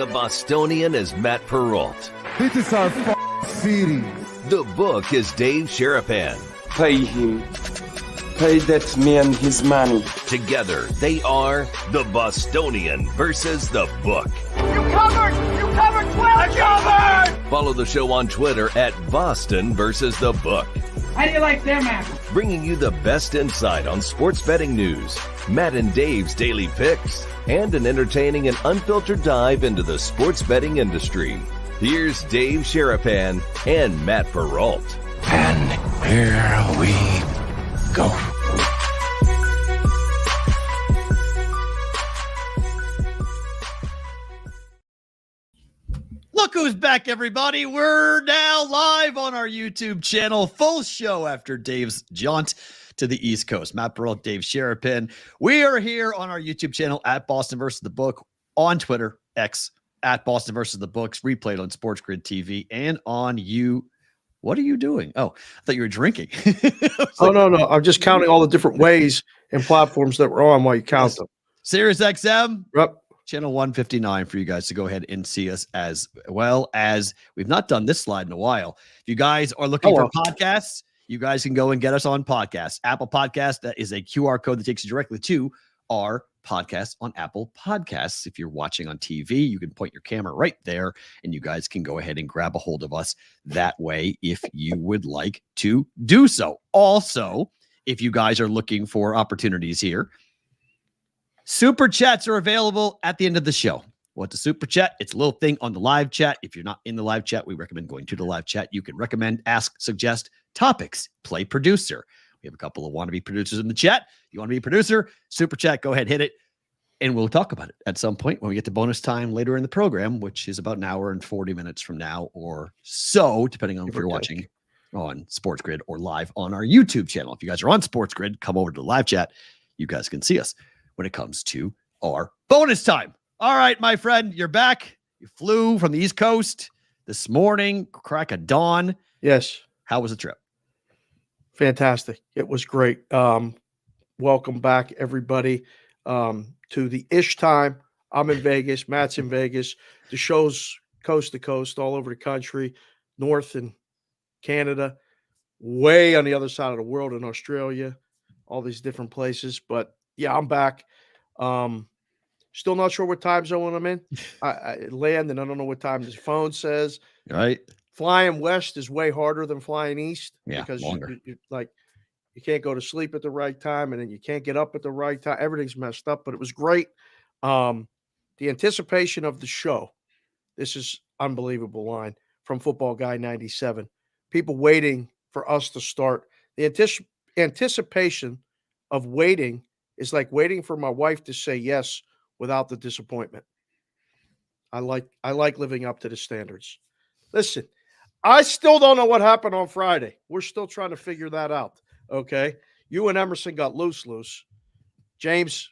The Bostonian is Matt Perrault. This is our city. The book is Dave Sherapan. Pay him. Pay that man his money. Together, they are The Bostonian versus The Book. You covered! You covered 12! I covered! Follow the show on Twitter at Boston versus The Book. How do you like them apples? Bringing you the best insight on sports betting news, Matt and Dave's daily picks, and an entertaining and unfiltered dive into the sports betting industry. Here's Dave Sherapan and Matt Perrault. And here we go. Look who's back, everybody. We're now live on our YouTube channel. Full show after Dave's jaunt to the East Coast. Matt Perrault, Dave Sherapan. We are here on our YouTube channel at Boston versus the Book, on Twitter, X, at Boston versus the Books, replayed on Sports Grid TV, and on you. What are you doing? Oh, I thought you were drinking. No. I'm just counting all the different ways and platforms that we're on while you count them. Sirius XM. Yep. Channel 159 for you guys to go ahead and see us, as well as we've not done this slide in a while. If you guys are looking for podcasts, you guys can go and get us on podcasts. Apple Podcast, that is a QR code that takes you directly to our podcast on Apple Podcasts. If you're watching on TV, you can point your camera right there and you guys can go ahead and grab a hold of us that way if you would like to do so. Also, if you guys are looking for opportunities here, Super Chats are available at the end of the show. What's a Super Chat? It's a little thing on the live chat. If you're not in the live chat, we recommend going to the live chat. You can recommend, ask, suggest topics, play producer. We have a couple of wannabe producers in the chat. You want to be a producer? Super Chat, go ahead, hit it, and we'll talk about it at some point when we get to bonus time later in the program, which is about an hour and 40 minutes from now or so, depending on if you're watching on Sports Grid or live on our YouTube channel. If you guys are on Sports Grid, come over to the live chat. You guys can see us when it comes to our bonus time. All right, my friend, you're back. You flew from the East Coast this morning, crack of dawn. Yes. How was the trip? Fantastic. It was great. Welcome back, everybody, to the ish time. I'm in Vegas. Matt's in Vegas. The show's coast to coast, all over the country, north in Canada, way on the other side of the world in Australia, all these different places. But yeah, I'm back. Still not sure what time zone I'm in. I land and I don't know what time this phone says. Right. Flying west is way harder than flying east. Yeah, because longer. You can't go to sleep at the right time and then you can't get up at the right time. Everything's messed up, but it was great. The anticipation of the show. This is unbelievable line from Football Guy 97. People waiting for us to start. The anticipation of waiting is like waiting for my wife to say yes without the disappointment. I like living up to the standards. Listen, I still don't know what happened on Friday. We're still trying to figure that out. Okay. You and Emerson got loose. James,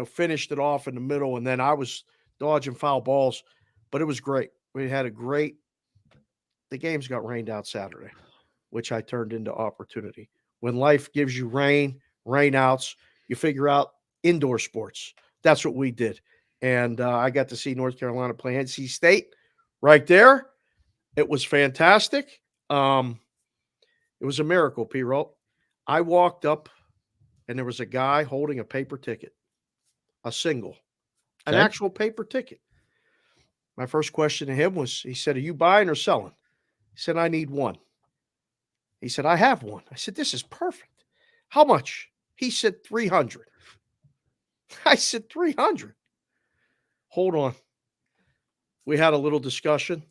finished it off in the middle, and then I was dodging foul balls, but it was great. We had the games got rained out Saturday, which I turned into opportunity. When life gives you rainouts, you figure out indoor sports. That's what we did. And I got to see North Carolina play NC State right there. It was fantastic. It was a miracle, Perrault. I walked up, and there was a guy holding a paper ticket, an actual paper ticket. My first question to him was, he said, "Are you buying or selling?" He said, "I need one." He said, "I have one." I said, "This is perfect. How much?" He said, $300. I said, $300. Hold on. We had a little discussion.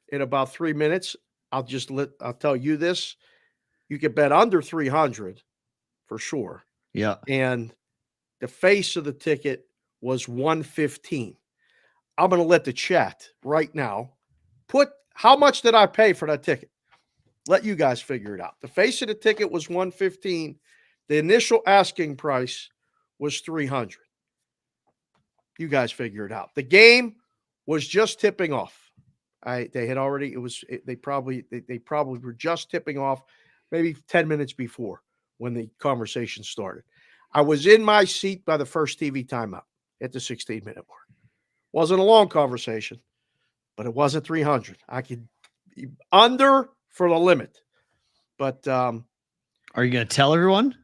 In about 3 minutes, I'll tell you this. You could bet under 300 for sure. Yeah. And the face of the ticket was 115. I'm going to let the chat right now put how much did I pay for that ticket? Let you guys figure it out. The face of the ticket was 115. The initial asking price was 300. You guys figure it out. The game was just tipping off. They probably were just tipping off maybe 10 minutes before when the conversation started. I was in my seat by the first TV timeout at the 16-minute mark. Wasn't a long conversation, but it wasn't 300. I could under for the limit. But Are you going to tell everyone?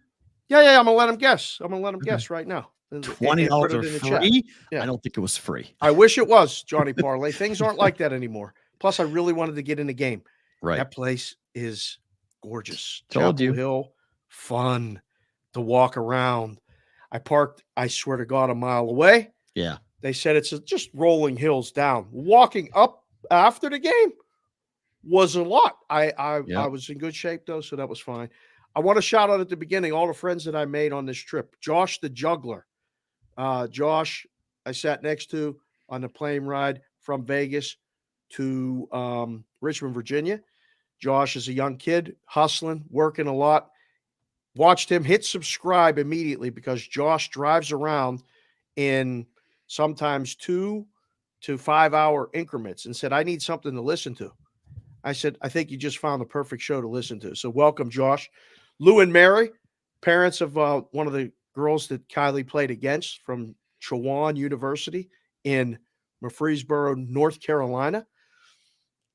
yeah, I'm gonna let them guess. I'm gonna let them guess right now. $20 are free. Yeah. I don't think it was free. I wish it was, Johnny Parlay. Things aren't like that anymore. Plus, I really wanted to get in the game. Right. That place is gorgeous. Told Chapel you. Hill, fun to walk around. I parked, I swear to God, a mile away. Yeah. They said it's just rolling hills down. Walking up after the game was a lot. I was in good shape, though, so that was fine. I want to shout out at the beginning all the friends that I made on this trip. Josh the Juggler. Josh, I sat next to on the plane ride from Vegas to Richmond, Virginia. Josh is a young kid, hustling, working a lot. Watched him hit subscribe immediately because Josh drives around in sometimes 2 to 5 hour increments and said, I need something to listen to. I said, I think you just found the perfect show to listen to. So welcome, Josh. Lou and Mary, parents of one of the girls that Kylie played against from Chowan University in Murfreesboro, North Carolina.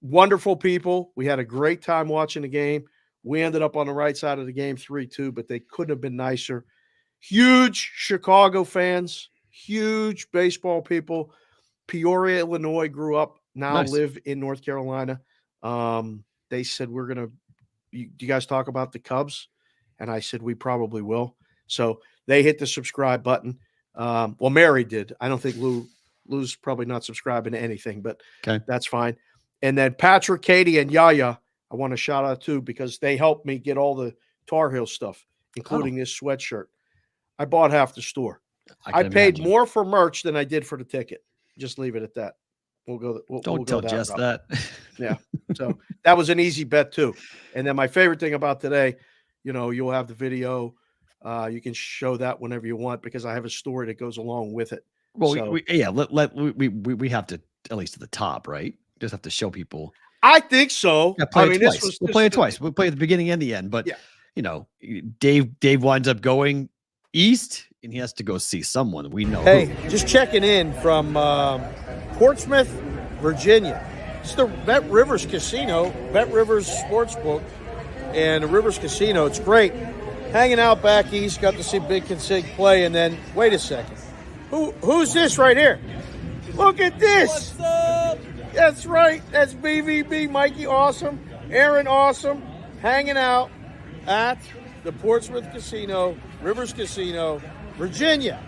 Wonderful people. We had a great time watching the game. We ended up on the right side of the game 3-2, but they couldn't have been nicer. Huge Chicago fans, huge baseball people. Peoria, Illinois, grew up, now live in North Carolina. They said, do you guys talk about the Cubs? And I said, we probably will. So they hit the subscribe button. Well, Mary did. I don't think Lou's probably not subscribing to anything, but that's fine. And then Patrick, Katie, and Yaya, I want to shout out too, because they helped me get all the Tar Heel stuff, including this sweatshirt. I bought half the store. I paid more for merch than I did for the ticket. Just leave it at that. Don't tell Jess that. Yeah. So that was an easy bet too. And then my favorite thing about today, you'll have the video. You can show that whenever you want because I have a story that goes along with it. Well, we have to, at least at the top, right? Just have to show people. I think so. We'll play it twice. We'll play at the beginning and the end. But Dave winds up going east, and he has to go see someone we know. Hey, just checking in from Portsmouth, Virginia. It's the Bet Rivers Casino, Bet Rivers Sportsbook, and the Rivers Casino. It's great. Hanging out back east, got to see Big Consig play, and then wait a second. Who's this right here? Look at this. What's up? That's right. That's BVB, Mikey Awesome, Aaron Awesome, hanging out at the Portsmouth Casino, Rivers Casino, Virginia.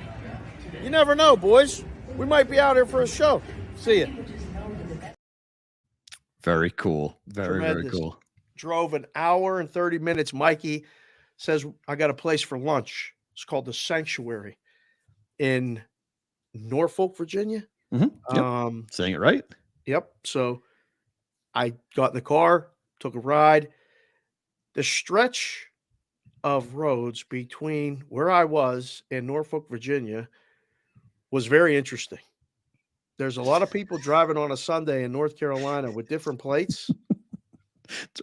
You never know, boys. We might be out here for a show. See you. Very cool. Very cool. Drove an hour and 30 minutes. Mikey says, I got a place for lunch. It's called the Sanctuary in Norfolk, Virginia. Mm-hmm. Yep. Saying it right. Yep. So I got in the car, took a ride. The stretch of roads between where I was and Norfolk, Virginia was very interesting. There's a lot of people driving on a Sunday in North Carolina with different plates.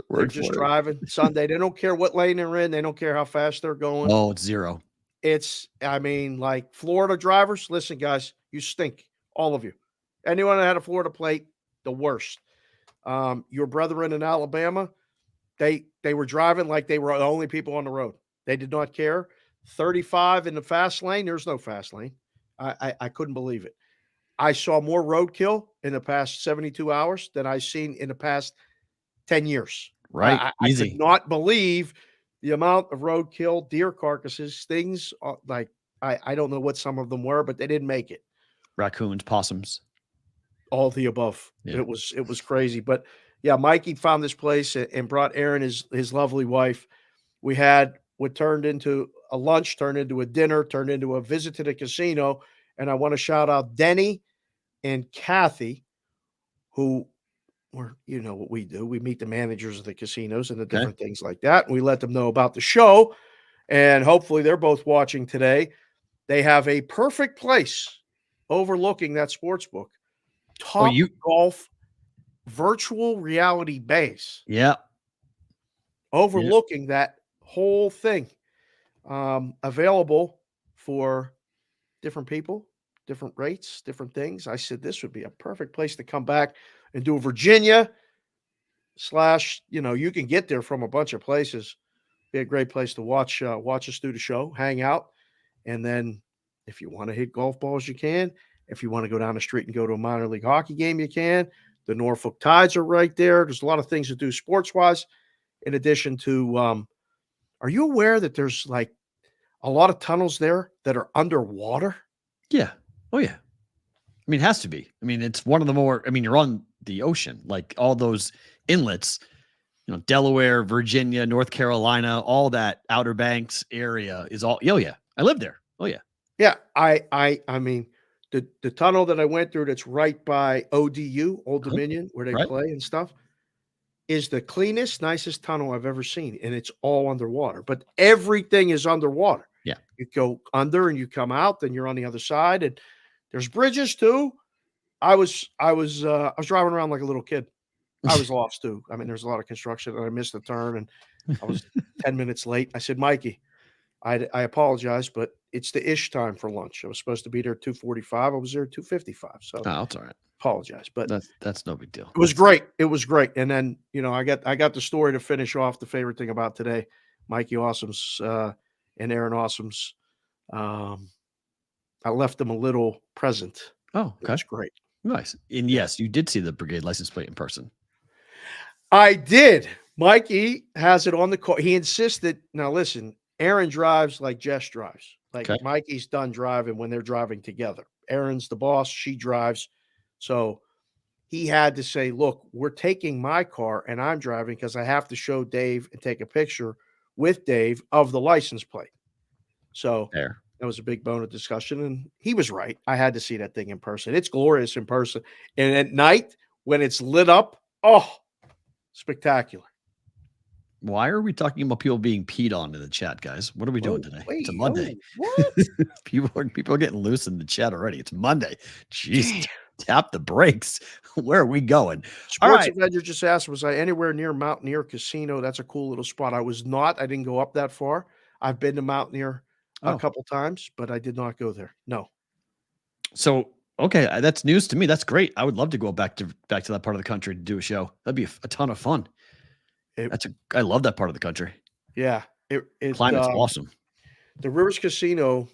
They're just driving Sunday. They don't care what lane they're in. They don't care how fast they're going. Oh, it's zero. Like Florida drivers, listen, guys, you stink. All of you. Anyone that had a Florida plate, the worst. Your brethren in Alabama, they were driving like they were the only people on the road. They did not care. 35 in the fast lane. There's no fast lane. I couldn't believe it. I saw more roadkill in the past 72 hours than I've seen in the past 10 years. Right. I could not believe the amount of roadkill, deer carcasses, things like I don't know what some of them were, but they didn't make it. Raccoons, possums. All the above. Yeah. It was crazy. But yeah, Mikey found this place and brought Aaron, his lovely wife. We had what turned into a lunch, turned into a dinner, turned into a visit to the casino. And I want to shout out Denny and Kathy, who were, what we do. We meet the managers of the casinos and the different things like that. And we let them know about the show. And hopefully they're both watching today. They have a perfect place overlooking that sports book. Top Golf virtual reality base. Yeah. Overlooking that whole thing. Available for different people, different rates, different things. I said this would be a perfect place to come back and do a Virginia / you can get there from a bunch of places. Be a great place to watch us do the show, hang out, and then if you want to hit golf balls, you can. If you want to go down the street and go to a minor league hockey game, you can. The Norfolk Tides are right there. There's a lot of things to do sports-wise. In addition to, are you aware that there's like a lot of tunnels there that are underwater? Yeah. Oh, yeah. I mean, it has to be. I mean, it's one of the more, I mean, you're on the ocean, like all those inlets, Delaware, Virginia, North Carolina, all that Outer Banks area is all, oh, yeah. I live there. Oh, yeah. Yeah. I mean, the tunnel that I went through that's right by ODU, Old Dominion, where they play and stuff, is the cleanest, nicest tunnel I've ever seen. And it's all underwater, but everything is underwater. Yeah. You go under and you come out, then you're on the other side. And there's bridges too. I was driving around like a little kid. I was lost too. I mean, there's a lot of construction and I missed the turn and I was 10 minutes late. I said, Mikey, I apologize, but it's the ish time for lunch. I was supposed to be there at 2:45. I was there at 2:55. So that's all right. Apologize, but that's no big deal. It was great. It was great. And then, I got the story to finish off the favorite thing about today, Mikey Awesome's and Aaron Awesome's. I left them a little present. Oh, okay. That's great. Nice. And yes, you did see the brigade license plate in person. I did. Mikey has it on the car. He insisted. Now, listen, Aaron drives like Jess drives. Like Mikey's done driving when they're driving together. Aaron's the boss. She drives. So he had to say, look, we're taking my car and I'm driving because I have to show Dave and take a picture with Dave of the license plate. So that was a big bone of discussion. And he was right. I had to see that thing in person. It's glorious in person. And at night when it's lit up, spectacular. Why are we talking about people being peed on in the chat, guys? What are we doing today? It's a Monday. What? people are getting loose in the chat already. It's Monday. Jeez, tap the brakes. Where are we going? Sports Avenger just asked, was I anywhere near Mountaineer Casino? That's a cool little spot. I was not. I didn't go up that far. I've been to Mountaineer a couple times, but I did not go there. No. So, okay, that's news to me. That's great. I would love to go back to that part of the country to do a show. That'd be a ton of fun. I love that part of the country. Yeah. Climate's awesome. The Rivers Casino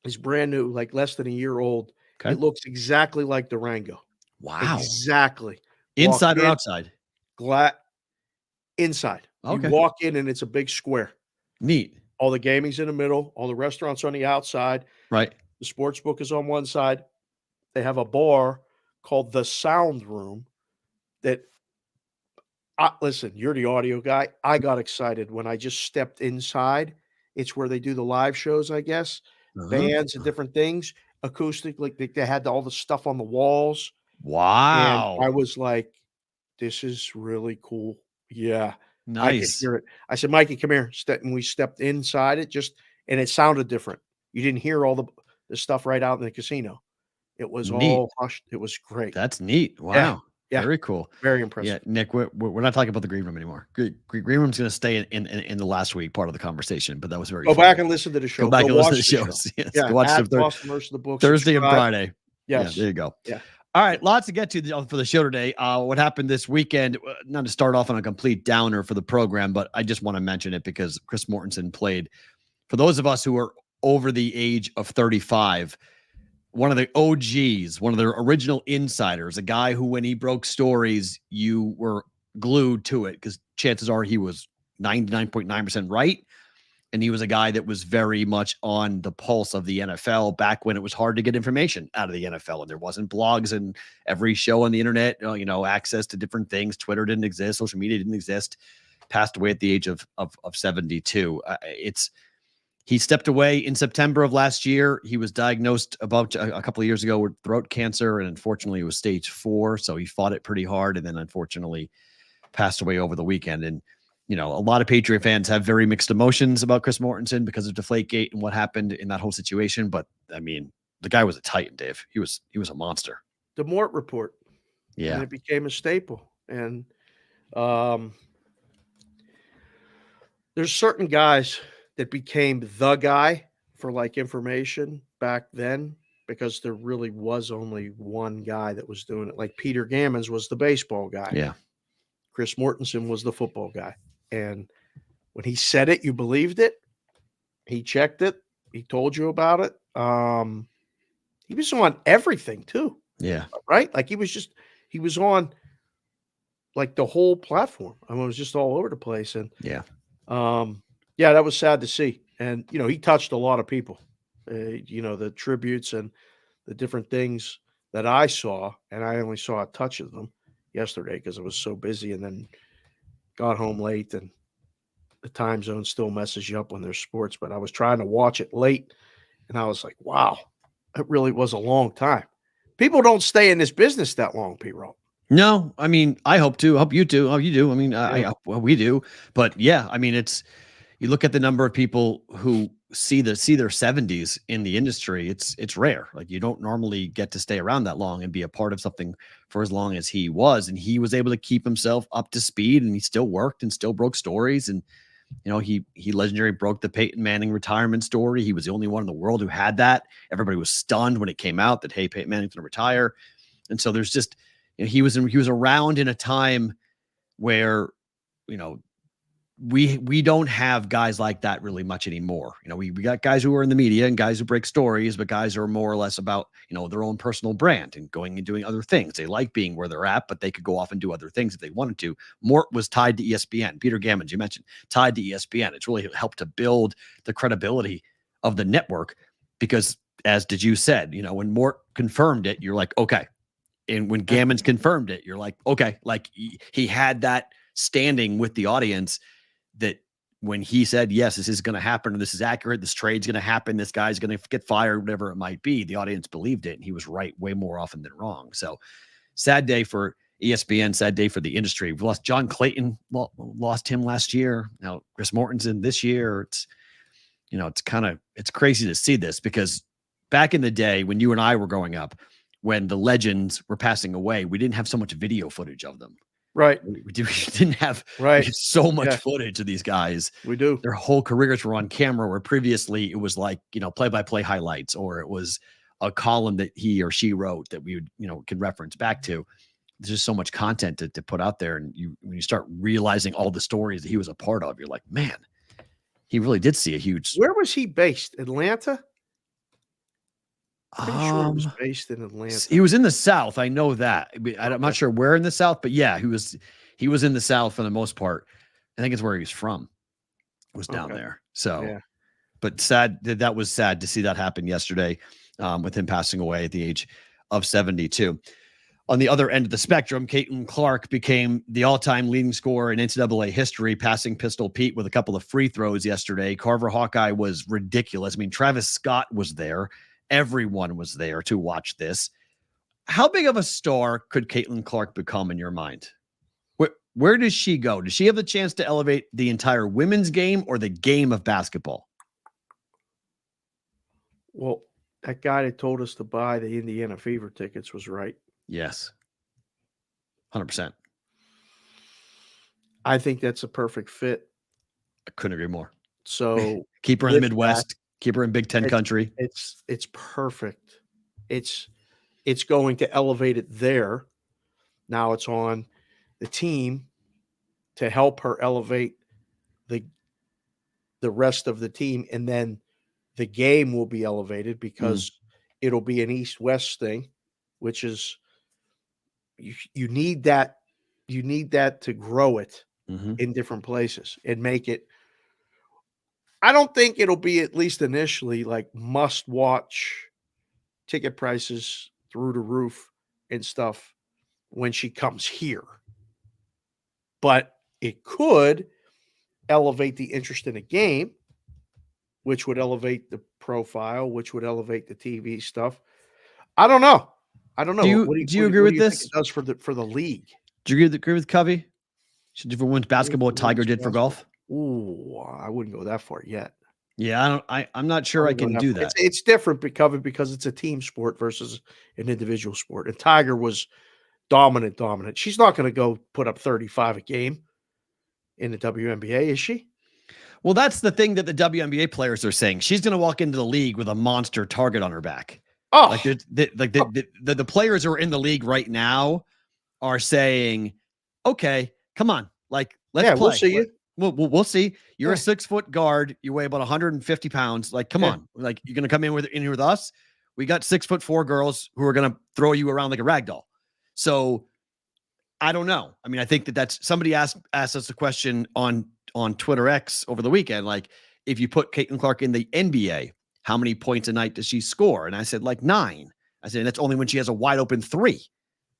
is brand new, like less than a year old. Okay. It looks exactly like Durango. Wow. Exactly. Inside or outside? Inside. Okay. You walk in and it's a big square. Neat. All the gaming's in the middle. All the restaurants on the outside. Right. The sports book is on one side. They have a bar called the Sound Room that listen, you're the audio guy. I got excited when I just stepped inside. It's where they do the live shows, I guess. Bands and different things. Acoustic, like they had all the stuff on the walls. Wow. And I was like, this is really cool. Yeah. Nice. I could hear it. I said, Mikey, come here. And we stepped inside it and it sounded different. You didn't hear all the stuff right out in the casino. It was neat. All hushed. It was great. That's neat. Wow. Yeah. Very cool. Very impressive. Yeah, Nick, we're not talking about the green room anymore. Green room's going to stay in the last week part of the conversation, but that was very. Go back and listen to the show. Go back and listen to the shows. Yes. Yeah. Go watch the book Thursday and Friday. Yes. Yeah, there you go. Yeah. All right, lots to get to for the show today. What happened this weekend? Not to start off on a complete downer for the program, but I just want to mention it because Chris Mortensen played. For those of us who are over the age of 35. One of the OGs, one of the original insiders, a guy who, when he broke stories, you were glued to it because chances are he was 99.9% right. And he was a guy that was very much on the pulse of the NFL back when it was hard to get information out of the NFL. And there wasn't blogs and every show on the internet, access to different things. Twitter didn't exist. Social media didn't exist. Passed away at the age of 72. He stepped away in September of last year. He was diagnosed about a couple of years ago with throat cancer, and unfortunately it was stage 4. So he fought it pretty hard and then unfortunately passed away over the weekend. And, a lot of Patriot fans have very mixed emotions about Chris Mortensen because of Deflategate and what happened in that whole situation. But I mean, the guy was a titan, Dave. He was a monster. The Mort Report. Yeah. And it became a staple. And there's certain guys that became the guy for like information back then. because there really was only one guy that was doing it. Like Peter Gammons was the baseball guy. Yeah. Chris Mortensen was the football guy. And when he said it, you believed it. He checked it. He told you about it. He was on everything too. Yeah. Right? Like he was on like the whole platform. I mean, it was just all over the place. And Yeah. that was sad to see. And, he touched a lot of people, the tributes and the different things that I saw. And I only saw a touch of them yesterday because I was so busy, and then got home late, and the time zone still messes you up when there's sports. But I was trying to watch it late, and I was like, wow, it really was a long time. People don't stay in this business that long, P-Roll. No, I mean, I hope to. I hope you do. Oh, you do. I mean, well, we do. But yeah, I mean, you look at the number of people who see their 70s in the industry. It's rare. Like, you don't normally get to stay around that long and be a part of something for as long as he was. And he was able to keep himself up to speed, and he still worked and still broke stories. And he legendary broke the Peyton Manning retirement story. He was the only one in the world who had that. Everybody was stunned when it came out that, hey, Peyton Manning's going to retire. And so there's just, he was around in a time where, we don't have guys like that really much anymore. We got guys who are in the media and guys who break stories, but guys are more or less about, their own personal brand and going and doing other things. They like being where they're at, but they could go off and do other things if they wanted to. Mort was tied to ESPN. Peter Gammons, you mentioned, tied to ESPN. It's really helped to build the credibility of the network because, as did you said, when Mort confirmed it, you're like, okay. And when Gammons confirmed it, you're like, okay, like he had that standing with the audience that when he said, yes, this is going to happen, this is accurate, this trade's going to happen, this guy's going to get fired, whatever it might be, the audience believed it, and he was right way more often than wrong. So sad day for ESPN, sad day for the industry. We lost John Clayton, lost him last year. Now Chris Mortensen this year. It's crazy to see this because back in the day when you and I were growing up, when the legends were passing away, we didn't have so much video footage of them. Right. We didn't have so much footage of these guys. We do. Their whole careers were on camera, where previously it was like, play-by-play highlights, or it was a column that he or she wrote that we would, could reference back to. There's just so much content to put out there. And when you start realizing all the stories that he was a part of, you're like, man, he really did see a huge. Where was he based? Atlanta? Pretty sure he was based in Atlanta. He was in the South. I know that. I'm not sure where in the South, but yeah, he was in the South for the most part. I think it's where he was from. It was down there. So, yeah. But that was sad to see that happen yesterday, with him passing away at the age of 72. On the other end of the spectrum, Caitlin Clark became the all-time leading scorer in NCAA history, passing Pistol Pete with a couple of free throws yesterday. Carver Hawkeye was ridiculous. I mean, Travis Scott was there. Everyone was there to watch this. How big of a star could Caitlin Clark become in your mind? Where does she go? Does she have the chance to elevate the entire women's game or the game of basketball? Well, that guy that told us to buy the Indiana Fever tickets was right. Yes. 100%. I think that's a perfect fit. I couldn't agree more. So keep her in the Midwest. Keep her in Big Ten country. It's perfect. It's going to elevate it there. Now it's on the team to help her elevate the rest of the team, and then the game will be elevated because it'll be an East-West thing, which is you need that. You need that to grow it in different places and make it. I don't think it'll be, at least initially, like must-watch ticket prices through the roof and stuff when she comes here. But it could elevate the interest in a game, which would elevate the profile, which would elevate the TV stuff. I don't know. Do you agree with this? It does for the league. Do you agree with Covey? Should do for women's basketball what Tiger did for golf? Ooh, I wouldn't go that far yet. Yeah, I'm not sure I can do that. It's different because it's a team sport versus an individual sport. And Tiger was dominant. She's not going to go put up 35 a game in the WNBA, is she? Well, that's the thing that the WNBA players are saying. She's going to walk into the league with a monster target on her back. Oh, Like the players who are in the league right now are saying, okay, come on, like let's play. We'll see you. We'll see. You're Yeah. a 6-foot guard. You weigh about 150 pounds. Like, come on. Like, you're gonna come in here with us. We got 6'4" girls who are gonna throw you around like a rag doll. So I don't know. I mean, I think that's somebody asked us a question on Twitter X over the weekend. Like, if you put Caitlin Clark in the NBA, how many points a night does she score? And I said, like 9. I said, that's only when she has a wide open 3.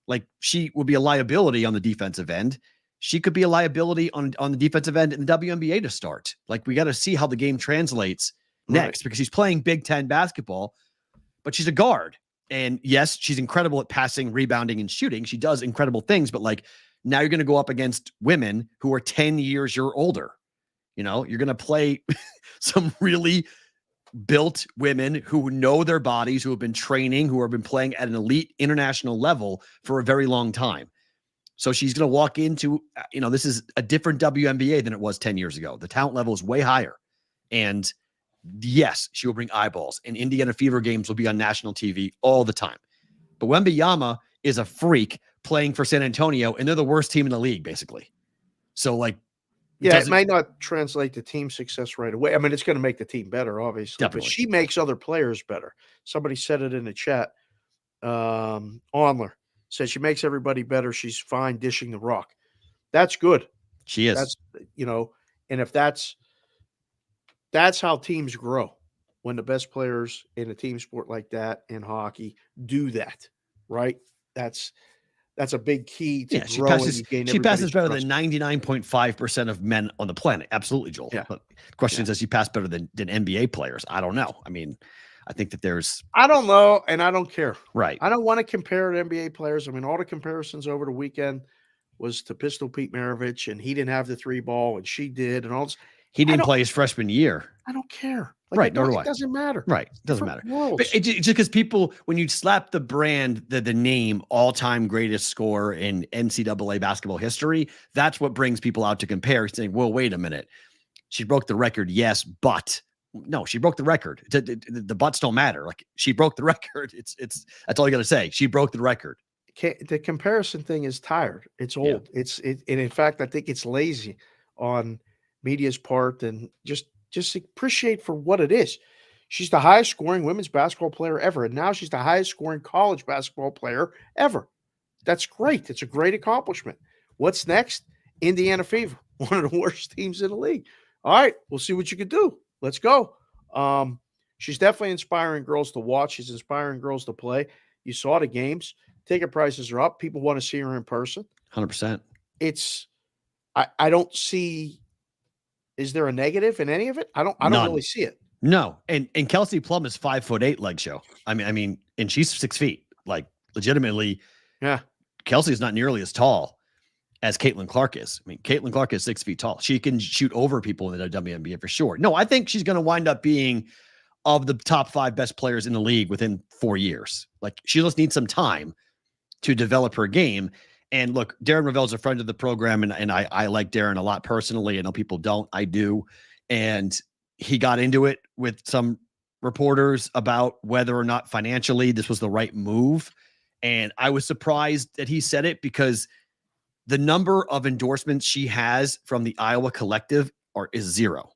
Like, she would be a liability on the defensive end. She could be a liability on the defensive end in the WNBA to start. Like, we got to see how the game translates next because she's playing Big Ten basketball, but she's a guard. And yes, she's incredible at passing, rebounding, and shooting. She does incredible things, but like now you're going to go up against women who are 10 years older. You know, you're going to play some really built women who know their bodies, who have been training, who have been playing at an elite international level for a very long time. So she's going to walk into, this is a different WNBA than it was 10 years ago. The talent level is way higher. And yes, she will bring eyeballs, and Indiana Fever games will be on national TV all the time. But Wembanyama is a freak playing for San Antonio, and they're the worst team in the league, basically. So, like, it might not translate to team success right away. I mean, it's going to make the team better, obviously, definitely. But she makes other players better. Somebody said it in the chat. Onler said she makes everybody better. She's fine dishing the rock. That's good. She is. That's, and if that's how teams grow, when the best players in a team sport like that in hockey do that, right? That's a big key to growing. She passes better than 99.5% of men on the planet. Absolutely, Joel. Yeah. But the question is, does she pass better than NBA players? I don't know. I mean, I think that I don't know, and I don't care. Right. I don't want to compare to NBA players. I mean, all the comparisons over the weekend was to Pistol Pete Maravich, and he didn't have the 3 ball, and she did, and all this. He didn't play his freshman year. I don't care. Right, nor do I. It doesn't matter. Right, it doesn't matter. But it's just because people, when you slap the brand, the name, all-time greatest scorer in NCAA basketball history, that's what brings people out to compare, saying, well, wait a minute. She broke the record, yes, but no, she broke the record. The buts don't matter. Like, she broke the record. That's all you got to say. She broke the record. The comparison thing is tired. It's old. Yeah. And in fact, I think it's lazy on media's part, and just appreciate for what it is. She's the highest scoring women's basketball player ever, and now she's the highest scoring college basketball player ever. That's great. It's a great accomplishment. What's next? Indiana Fever, one of the worst teams in the league. All right, we'll see what you can do. Let's go. She's definitely inspiring girls to watch. She's inspiring girls to play. You saw the games. Ticket prices are up. People want to see her in person. 100%. I don't see. Is there a negative in any of it? I don't really see it. No. And Kelsey Plum is 5'8" leg show. I mean, and she's 6 feet. Like, legitimately. Yeah. Kelsey's not nearly as tall as Caitlin Clark is. I mean, Caitlin Clark is 6 feet tall. She can shoot over people in the WNBA for sure. No, I think she's going to wind up being of the top 5 best players in the league within 4 years. Like, she just needs some time to develop her game. And look, Darren Ravel's a friend of the program, and I like Darren a lot personally. I know people don't. I do. And he got into it with some reporters about whether or not financially this was the right move. And I was surprised that he said it, because the number of endorsements she has from the Iowa Collective is 0.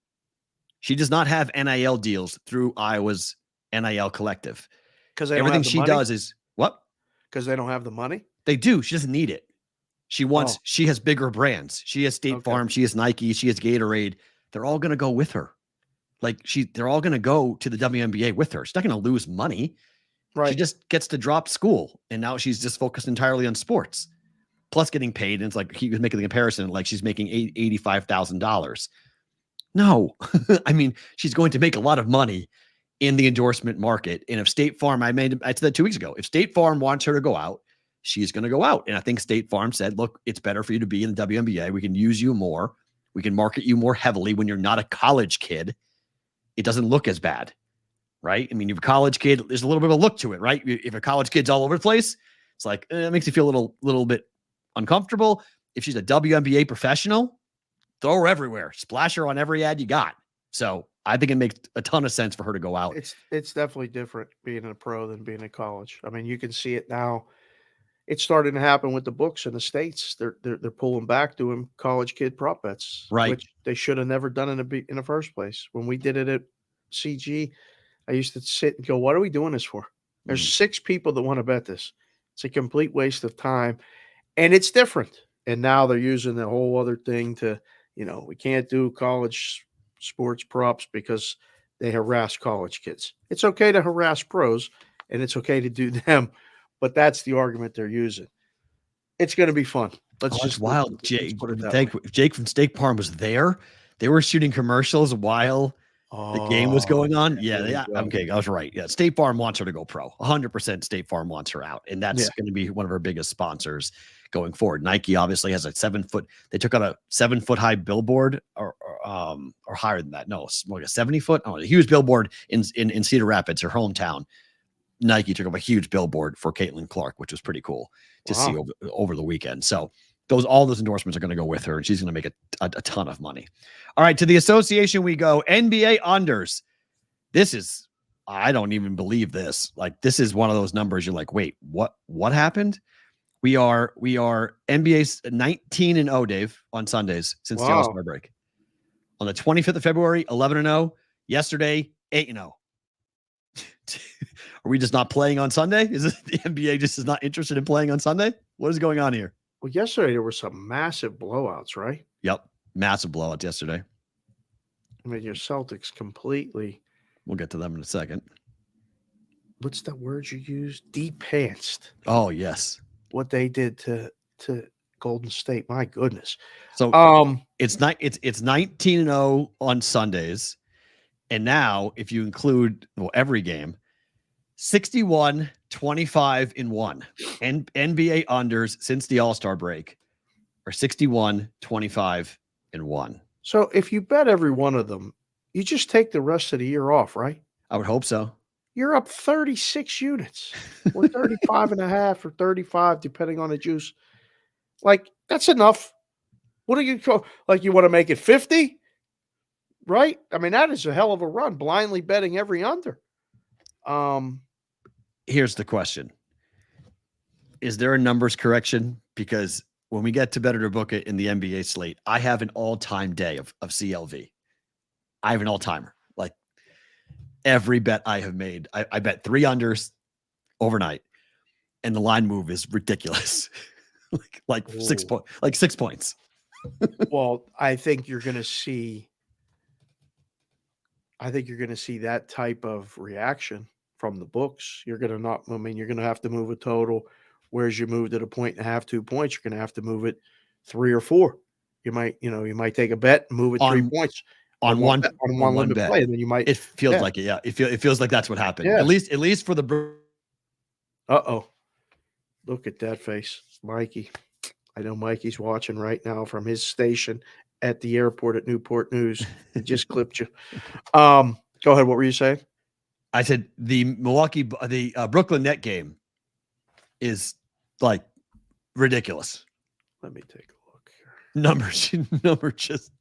She does not have NIL deals through Iowa's NIL Collective. Because everything she does is what? Because they don't have the money? They do. She doesn't need it. She has bigger brands. She has State Farm. She has Nike. She has Gatorade. They're all going to go with her. Like, they're all going to go to the WNBA with her. She's not going to lose money. Right. She just gets to drop school. And now she's just focused entirely on sports, plus getting paid. And it's like, he was making the comparison, like she's making $85,000. No, I mean, she's going to make a lot of money in the endorsement market. And if State Farm, I said that 2 weeks ago, if State Farm wants her to go out, she's going to go out. And I think State Farm said, look, it's better for you to be in the WNBA. We can use you more. We can market you more heavily when you're not a college kid. It doesn't look as bad, right? I mean, you're a college kid, there's a little bit of a look to it, right? If a college kid's all over the place, it's like, it makes you feel a little bit uncomfortable. If she's a WNBA professional, throw her everywhere. Splash her on every ad you got. So I think it makes a ton of sense for her to go out. It's definitely different being a pro than being in college. I mean, you can see it now. It's starting to happen with the books in the States. They're pulling back doing college kid prop bets, Right. which they should have never done in the first place. When we did it at CG, I used to sit and go, "What are we doing this for?" There's 6 people that want to bet this. It's a complete waste of time, and it's different. And now they're using the whole other thing to, we can't do college sports props because they harass college kids. It's okay to harass pros, and it's okay to do them, but that's the argument they're using. It's going to be fun. That's wild. Jake, put it that way. if Jake from Steak Farm was there, they were shooting commercials while the game was going on. Yeah. Okay. I was right. Yeah. State Farm wants her to go pro. 100% State Farm wants her out. And that's going to be one of our biggest sponsors going forward. Nike obviously has a 7-foot. They took out a 7-foot high billboard or higher than that. No, it's more like a 70-foot. Oh, a huge billboard in Cedar Rapids, her hometown. Nike took up a huge billboard for Caitlin Clark, which was pretty cool to see over the weekend. So all those endorsements are going to go with her, and she's going to make a ton of money. All right, to the association we go. NBA unders. This is, I don't even believe this. Like, this is one of those numbers you're like, wait, what happened? We are NBA's 19-0, Dave, on Sundays since the All-Star break. On the 25th of February, 11-0. Yesterday, 8-0. Are we just not playing on Sunday? Is it the NBA just is not interested in playing on Sunday? What is going on here? Well, yesterday there were some massive blowouts, right? Yep. Massive blowouts yesterday. I mean, your Celtics completely. We'll get to them in a second. What's that word you used? Depantsed. Oh, yes. What they did to Golden State. My goodness. So it's 19-0 on Sundays. And now, if you include every game, 61, 25 in 1. And NBA unders since the All-Star break are 61, 25 in 1. So if you bet every one of them, you just take the rest of the year off, right? I would hope so. You're up 36 units or 35 and a half or 35, depending on the juice. Like, that's enough. What do you call? Like, you want to make it 50? Right? I mean, that is a hell of a run, blindly betting every under. Here's the question. Is there a numbers correction? Because when we get to Bet It or Book It in the NBA slate, I have an all-time day of CLV. I have an all-timer. Like, every bet I have made, I bet 3 unders overnight, and the line move is ridiculous. like 6 points. Like 6 points. Well, I think you're going to see that type of reaction from the books. You're going to have to move a total. Whereas you moved at 1.5, 2 points, you're going to have to move it 3 or 4. You might take a bet and move it 3 points on one limit bet. Play, and then you might. It feels like it. Yeah. It feels like that's what happened. Yeah. At least for the. Look at that face, Mikey. I know Mikey's watching right now from his station at the airport at Newport News. He just clipped you. Go ahead. What were you saying? I said the Brooklyn Net game is like ridiculous. Let me take a look here. Number just.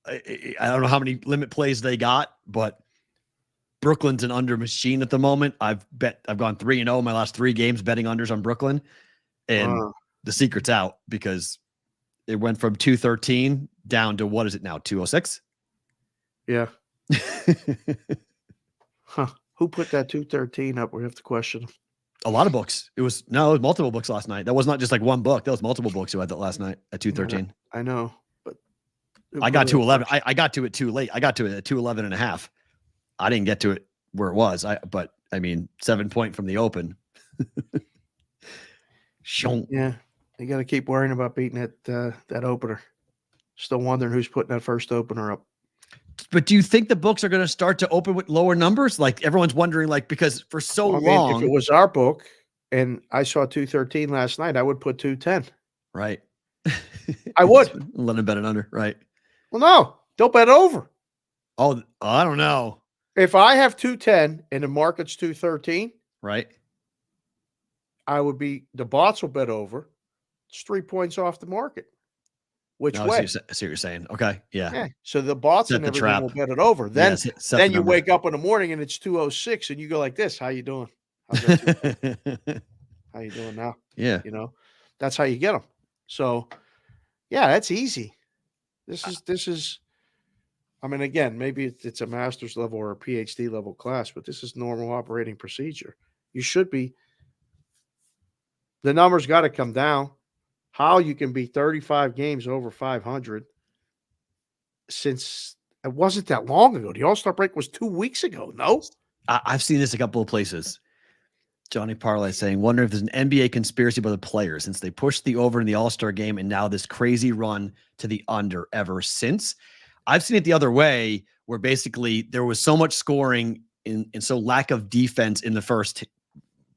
I don't know how many limit plays they got, but Brooklyn's an under machine at the moment. I've gone 3-0 my last 3 games betting unders on Brooklyn, and the secret's out because it went from 213 down to what is it now? 206. Yeah. Who put that 213 up? We have to question them. A lot of books. It was multiple books last night. That was not just like one book. That was multiple books who had that last night at 213. I know, but I got 211. I got to it too late. I got to it at 211 and a half. I didn't get to it where it was. But 7 point from the open. Yeah. You got to keep worrying about beating that opener. Still wondering who's putting that first opener up. But do you think the books are going to start to open with lower numbers? Like, everyone's wondering, like, because for so long. If it was our book and I saw 213 last night, I would put 210. Right. I would. Let him bet it under. Right. Well, no, don't bet over. Oh, I don't know. If I have 210 and the market's 213. Right. The bots will bet over. It's 3 points off the market. which No, way. I see what you're saying. Okay. Yeah. Yeah. So the bots Set and the everything trap. will bet it over. Then, Yes, set then the you number. wake up in the morning and it's 206 and you go like this. How you doing? How's that? How you doing now? Yeah. You know, that's how you get them. So, yeah, that's easy. This is. I mean, again, maybe it's a master's level or a PhD level class, but this is normal operating procedure. You should be. The numbers got to come down. How you can be 35 games over 500 since it wasn't that long ago. The All-Star break was 2 weeks ago. No, I've seen this a couple of places. Johnny Parlay saying, wonder if there's an NBA conspiracy by the players since they pushed the over in the All-Star game and now this crazy run to the under ever since. I've seen it the other way where basically there was so much scoring and so lack of defense in the first,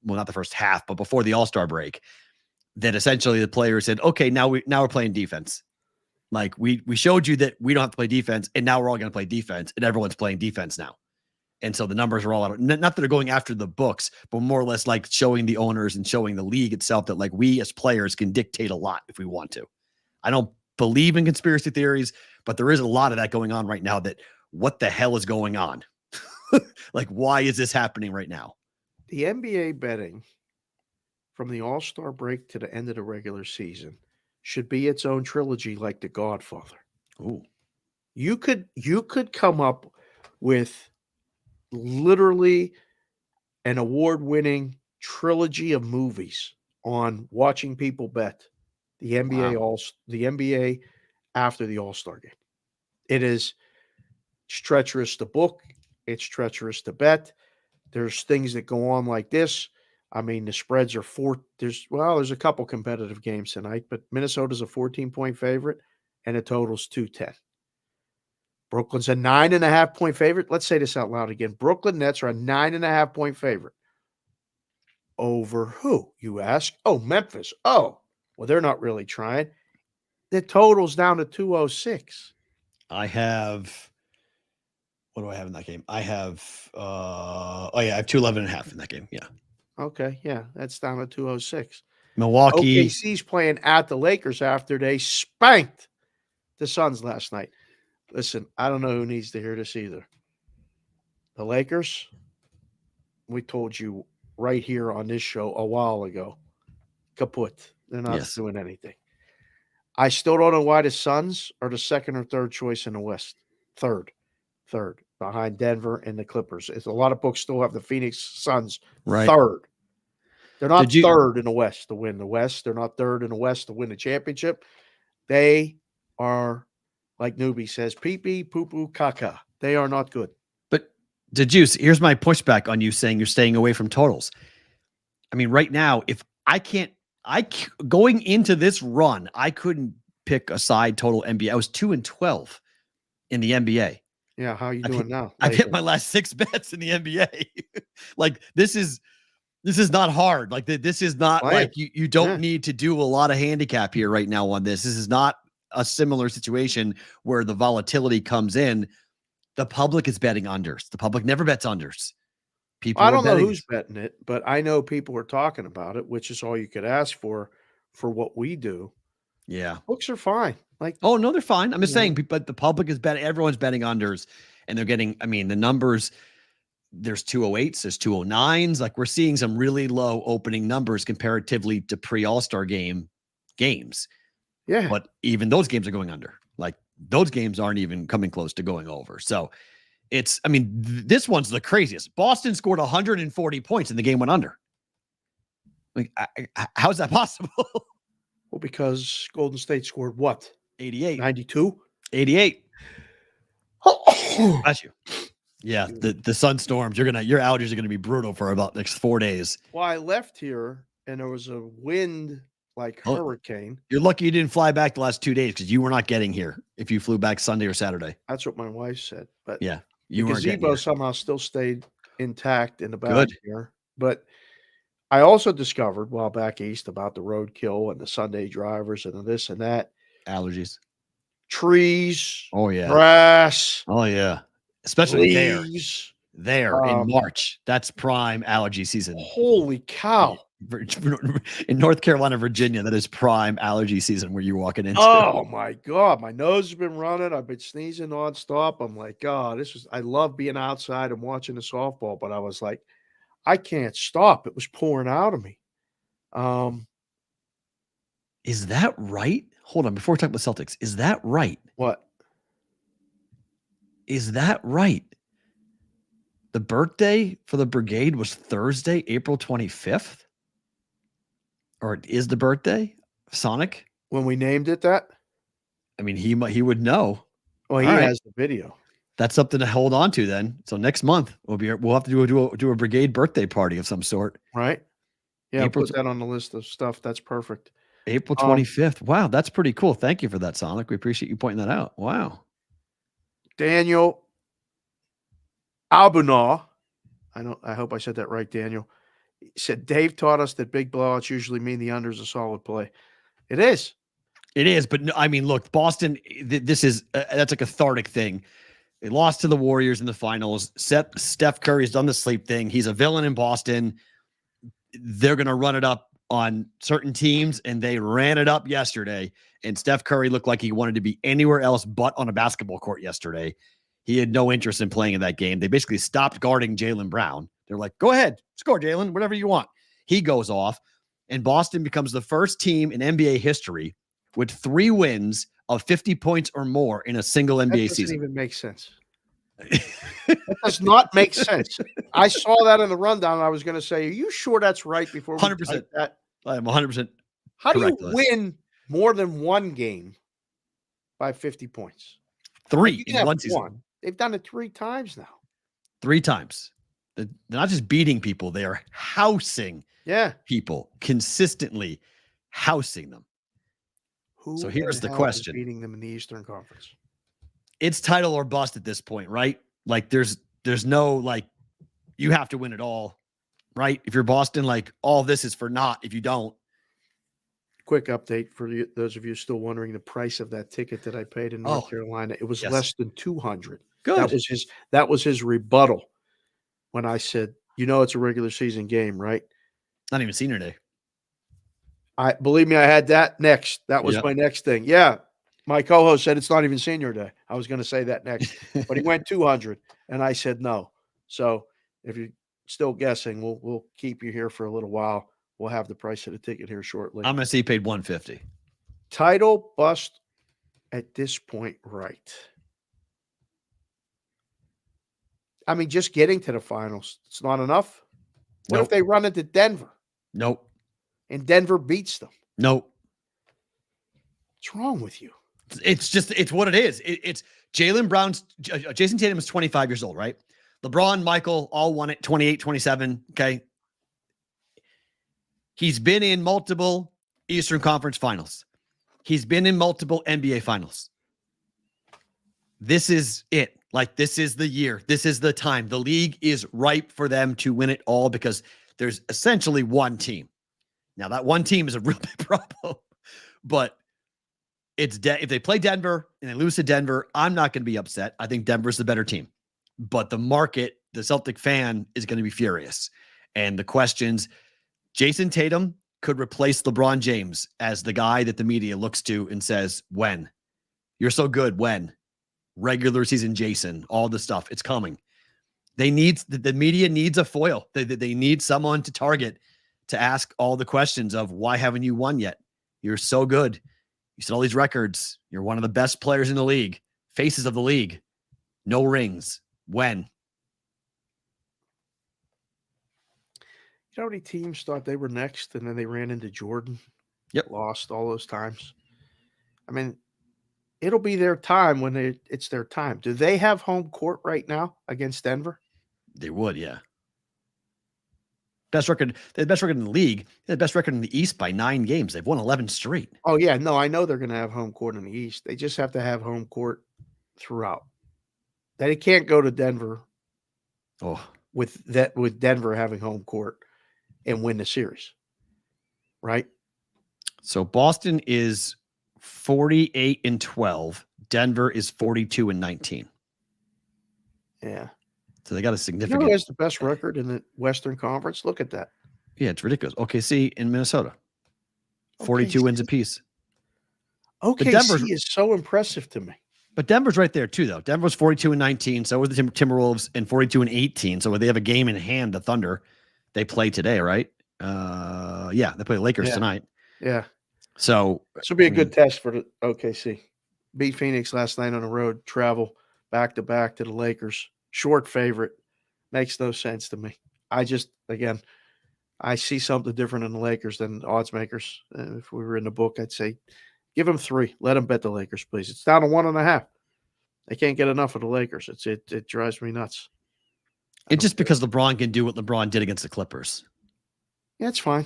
well, not the first half, but before the All-Star break, that essentially the players said, okay, now we're playing defense. Like we showed you that we don't have to play defense, and now we're all going to play defense, and everyone's playing defense now. And so the numbers are all out. Not that they're going after the books, but more or less like showing the owners and showing the league itself that like we as players can dictate a lot if we want to. I don't believe in conspiracy theories, but there is a lot of that going on right now. That what the hell is going on? Like, why is this happening right now? the NBA betting from the All-Star break to the end of the regular season should be its own trilogy like The Godfather. Ooh. You could come up with literally an award-winning trilogy of movies on watching people bet the NBA after the All-Star game. It's treacherous to book, it's treacherous to bet. There's things that go on like this. I mean, the spreads are there's a couple competitive games tonight, but Minnesota's a 14-point favorite and the total's 210. Brooklyn's a 9.5-point favorite. Let's say this out loud again. Brooklyn Nets are a 9.5-point favorite. Over who, you ask? Oh, Memphis. Oh, well, they're not really trying. The total's down to 206. I have, what do I have in that game? I have, I have 211.5 in that game. Yeah. Okay, yeah, that's down to 206. Milwaukee. OKC's playing at the Lakers after they spanked the Suns last night. Listen, I don't know who needs to hear this either. The Lakers, we told you right here on this show a while ago, kaput. They're not doing anything. I still don't know why the Suns are the second or third choice in the West. Third, behind Denver and the Clippers. It's a lot of books still have the Phoenix Suns third. They're not third in the West to win the West. They're not third in the West to win the championship. They are, like Newbie says, pee-pee, poo-poo, caca. They are not good. But here's my pushback on you saying you're staying away from totals. I mean, right now, if going into this run, I couldn't pick a side total NBA. I was 2-12 in the NBA. Yeah, how are you doing now? I've hit my last 6 bets in the NBA. Like this is not hard. Like this is not like you don't need to do a lot of handicap here right now on this. This is not a similar situation where the volatility comes in. The public is betting unders. The public never bets unders. I don't know who's betting it, but I know people are talking about it, which is all you could ask for what we do. Yeah. Books are fine. Like, oh no, they're fine. I'm just saying, but the public is betting, everyone's betting unders, and they're getting, I mean, the numbers, there's 208s, there's 209s. Like we're seeing some really low opening numbers comparatively to pre-All-Star game games. Yeah. But even those games are going under. Like those games aren't even coming close to going over. So it's, I mean, this one's the craziest. Boston scored 140 points and the game went under. Like, how's that possible? Well, because Golden State scored what? 88. 92? 88. Got you. Yeah, the sunstorms. Your outages are gonna be brutal for about the next 4 days. Well, I left here and there was a wind like hurricane. You're lucky you didn't fly back the last 2 days because you were not getting here if you flew back Sunday or Saturday. That's what my wife said. But yeah, the gazebo somehow still stayed intact in the back here. But I also discovered while back east about the roadkill and the Sunday drivers and this and that. Allergies. Trees. Oh, yeah. Grass. Oh, yeah. Especially leaves. there in March. That's prime allergy season. Holy cow. in North Carolina, Virginia, that is prime allergy season where you're walking into. Oh my God, my nose has been running. I've been sneezing nonstop. I'm like, God, I love being outside and watching the softball, but I was like, I can't stop. It was pouring out of me. Is that right? Hold on, before we talk about Celtics, is that right? What? Is that right? The birthday for the brigade was Thursday, April 25th? Or is the birthday Sonic? When we named it that? I mean, he would know. Well, he has the video. That's something to hold on to then. So next month we'll have to do a brigade birthday party of some sort. Right? Yeah, April put that on the list of stuff. That's perfect. April 25th. Wow, that's pretty cool. Thank you for that, Sonic. We appreciate you pointing that out. Wow. Daniel Albunaw. I hope I said that right, Daniel. He said Dave taught us that big blowouts usually mean the under is a solid play. It is. It is, but no, I mean, look, Boston, this is that's a cathartic thing. They lost to the Warriors in the finals. Steph Curry's done the sleep thing. He's a villain in Boston. They're going to run it up on certain teams, and they ran it up yesterday. And Steph Curry looked like he wanted to be anywhere else but on a basketball court yesterday. He had no interest in playing in that game. They basically stopped guarding Jaylen Brown. They're like, go ahead, score, Jaylen, whatever you want. He goes off, and Boston becomes the first team in NBA history with 3 wins of 50 points or more in a single NBA season. Doesn't even make sense. That does not make sense. I saw that in the rundown. And I was going to say, are you sure that's right? Before 100%. That, I am 100%. How do you win more than one game by 50 points? 3 in one season. They've done it 3 times now. 3 times. They're not just beating people; they are housing people, consistently housing them. So here's the question: beating them in the Eastern Conference? It's title or bust at this point, right? Like there's no like you have to win it all, right? If you're Boston, like all this is for naught if you don't. Quick update for those of you still wondering the price of that ticket that I paid in North Carolina. It was less than $200. Good. That was his rebuttal when I said, it's a regular season game, right? Not even senior day. Believe me, I had that next. That was my next thing. Yeah. My co-host said it's not even senior day. I was going to say that next, but he went 200 and I said no. So if you're still guessing, we'll keep you here for a little while. We'll have the price of the ticket here shortly. I'm going to say he paid $150. Title bust at this point, right? I mean, just getting to the finals, it's not enough. What if they run into Denver? Nope. And Denver beats them? Nope. What's wrong with you? It's what it is. It's Jaylen Brown's, Jason Tatum is 25 years old, right? LeBron, Michael, all won it, 28, 27. Okay. He's been in multiple Eastern Conference finals. He's been in multiple NBA finals. This is it. Like, this is the year. This is the time. The league is ripe for them to win it all because there's essentially one team. Now, that one team is a real big problem, but if they play Denver and they lose to Denver, I'm not going to be upset. I think Denver's the better team, but the market, the Celtic fan is going to be furious. And the questions, Jason Tatum could replace LeBron James as the guy that the media looks to and says, when? You're so good. When? Regular season Jason, all the stuff. It's coming. The media needs a foil. They need someone to target to ask all the questions of why haven't you won yet? You're so good. You set all these records. You're one of the best players in the league, faces of the league. No rings. When? You know how many teams thought they were next and then they ran into Jordan? Yep. Lost all those times. I mean, it'll be their time when it's their time. Do they have home court right now against Denver? They would, yeah. Best record. They had the best record in the league. They had the best record in the East by 9 games. They've won 11 straight. Oh, yeah. No, I know they're going to have home court in the East. They just have to have home court throughout. They can't go to Denver with Denver having home court and win the series. Right? So Boston is 48-12. Denver is 42-19. Yeah. So they got a significant. Who has the best record in the Western Conference? Look at that. Yeah, it's ridiculous. OKC in Minnesota, 42 wins apiece. OKC is so impressive to me. But Denver's right there too, though. Denver's 42-19. So was the Timberwolves, and 42-18. So they have a game in hand. The Thunder, they play today, right? Yeah, they play the Lakers tonight. Yeah. So this will be a good test for the OKC. Beat Phoenix last night on the road. Travel back to back to the Lakers. Short favorite. Makes no sense to me. I see something different in the Lakers than odds makers. If we were in the book, I'd say give them 3. Let them bet the Lakers, please. It's down to 1.5. They can't get enough of the Lakers. It drives me nuts. It's just because LeBron can do what LeBron did against the Clippers. Yeah, it's fine.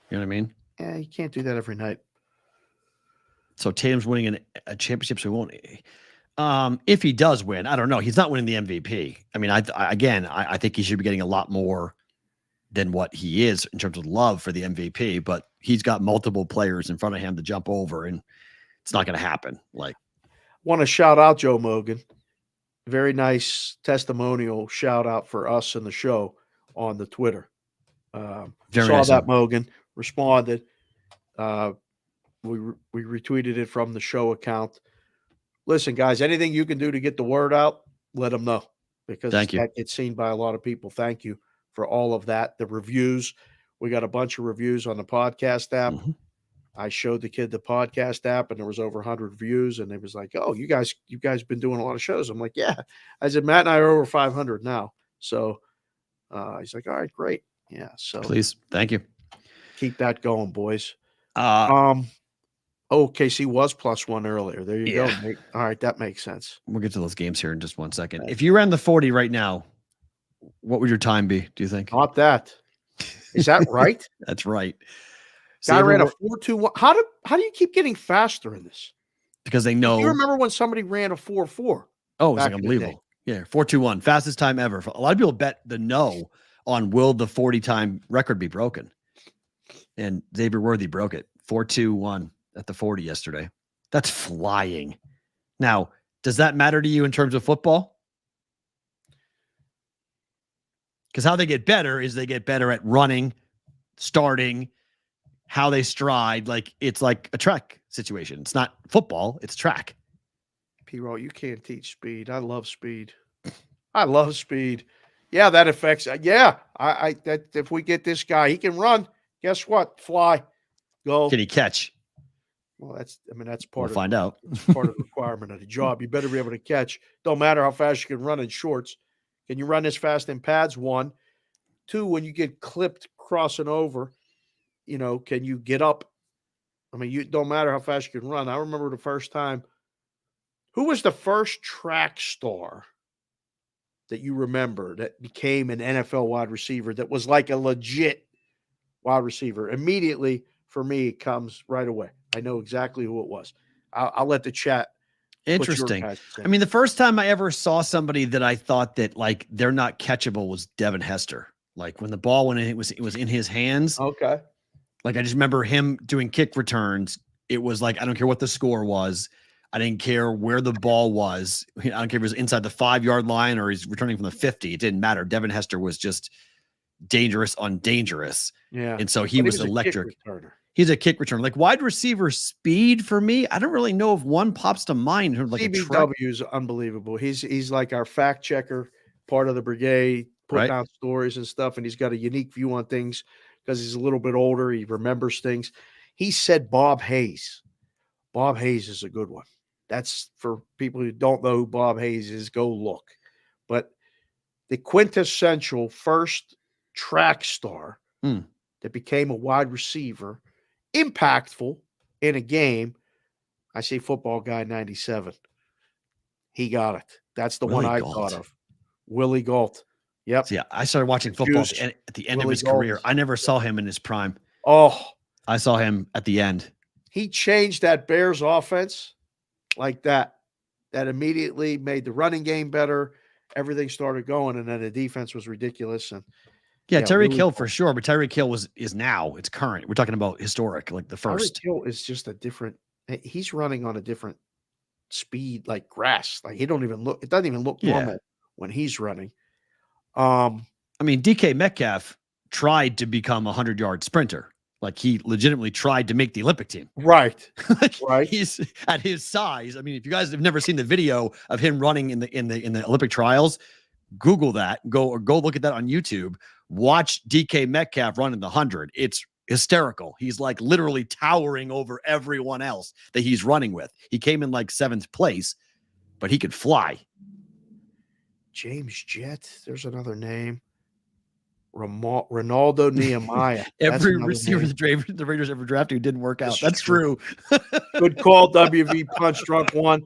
You know what I mean? Yeah, you can't do that every night. So Tatum's winning a championship, so he won't. If he does win, I don't know. He's not winning the MVP. I mean, I think he should be getting a lot more than what he is in terms of love for the MVP, but he's got multiple players in front of him to jump over, and it's not going to happen. Like, want to shout out Joe Mogan. Very nice testimonial shout out for us in the show on the Twitter. Saw nice that Mogan responded. We retweeted it from the show account. Listen, guys, anything you can do to get the word out, let them know, because that gets seen by a lot of people. Thank you for all of that. The reviews, we got a bunch of reviews on the podcast app. Mm-hmm. I showed the kid the podcast app, and there was over 100 views, and it was like, "Oh, you guys been doing a lot of shows." I'm like, "Yeah." I said, "Matt and I are over 500 now." So he's like, "All right, great, yeah." So please, thank you. Keep that going, boys. OKC was +1 earlier. There you go. All right, that makes sense. We'll get to those games here in just one second. If you ran the 40 right now, what would your time be, do you think? Not that. Is that right? That's right. Guy ran a 4.21. How do you keep getting faster in this? Because they know. You remember when somebody ran a 4.4? Oh, it's like unbelievable. Yeah, 4.21, fastest time ever. A lot of people bet the no on will the 40-time record be broken. And Xavier Worthy broke it. 4.21 at the 40 yesterday. That's flying. Now, does that matter to you in terms of football? Because how they get better is they get better at running, starting, how they stride. Like, it's like a track situation. It's not football, it's track. P-Roll, you can't teach speed. I love speed. I love speed. Yeah, that affects. Yeah, that if we get this guy, he can run. Guess what? Fly, go. Can he catch? Well, that's part we'll find out. Part of the requirement of the job. You better be able to catch. Don't matter how fast you can run in shorts. Can you run this fast in pads? 1. 2, when you get clipped crossing over, can you get up? I mean, you don't matter how fast you can run. I remember the first time. Who was the first track star that you remember that became an NFL wide receiver that was like a legit wide receiver? Immediately, for me, it comes right away. I know exactly who it was. I'll let the chat. Interesting. I mean, the first time I ever saw somebody that I thought that like they're not catchable was Devin Hester. Like when the ball went in, it was in his hands. Okay. Like I just remember him doing kick returns. It was like I don't care what the score was. I didn't care where the ball was. I don't care if it was inside the 5-yard line or he's returning from the 50. It didn't matter. Devin Hester was just dangerous on dangerous. Yeah. And so he was electric. He's a kick returner. Like wide receiver speed for me, I don't really know if one pops to mind. Like CBW is unbelievable. He's like our fact checker, part of the brigade, putting out stories and stuff, and he's got a unique view on things because he's a little bit older. He remembers things. He said Bob Hayes. Bob Hayes is a good one. That's for people who don't know who Bob Hayes is, go look. But the quintessential first track star that became a wide receiver, impactful in a game. I say football guy 97. He got it. That's the one I thought of. Willie Gault. Yep. So yeah, I started watching football at the end of his career. I never saw him in his prime. Oh, I saw him at the end. He changed that Bears offense like that. That immediately made the running game better. Everything started going, and then the defense was ridiculous. And yeah, Tyreek Hill for sure, but Tyreek Hill is now, it's current. We're talking about historic, like the first. Tyreek Hill is just a different. He's running on a different speed, like grass. Like he don't even look. It doesn't even look normal when he's running. I mean, DK Metcalf tried to become a 100-yard sprinter. Like he legitimately tried to make the Olympic team. Right. Like Right. he's at his size. I mean, if you guys have never seen the video of him running in the Olympic trials, Google that. Go look at that on YouTube. Watch DK Metcalf run in the 100. It's hysterical. He's like literally towering over everyone else that he's running with. He came in like 7th place, but he could fly. James Jett. There's another name. Ronaldo Nehemiah. Every receiver the Raiders ever drafted who didn't work out. That's true. Good call, WV Punch Drunk One.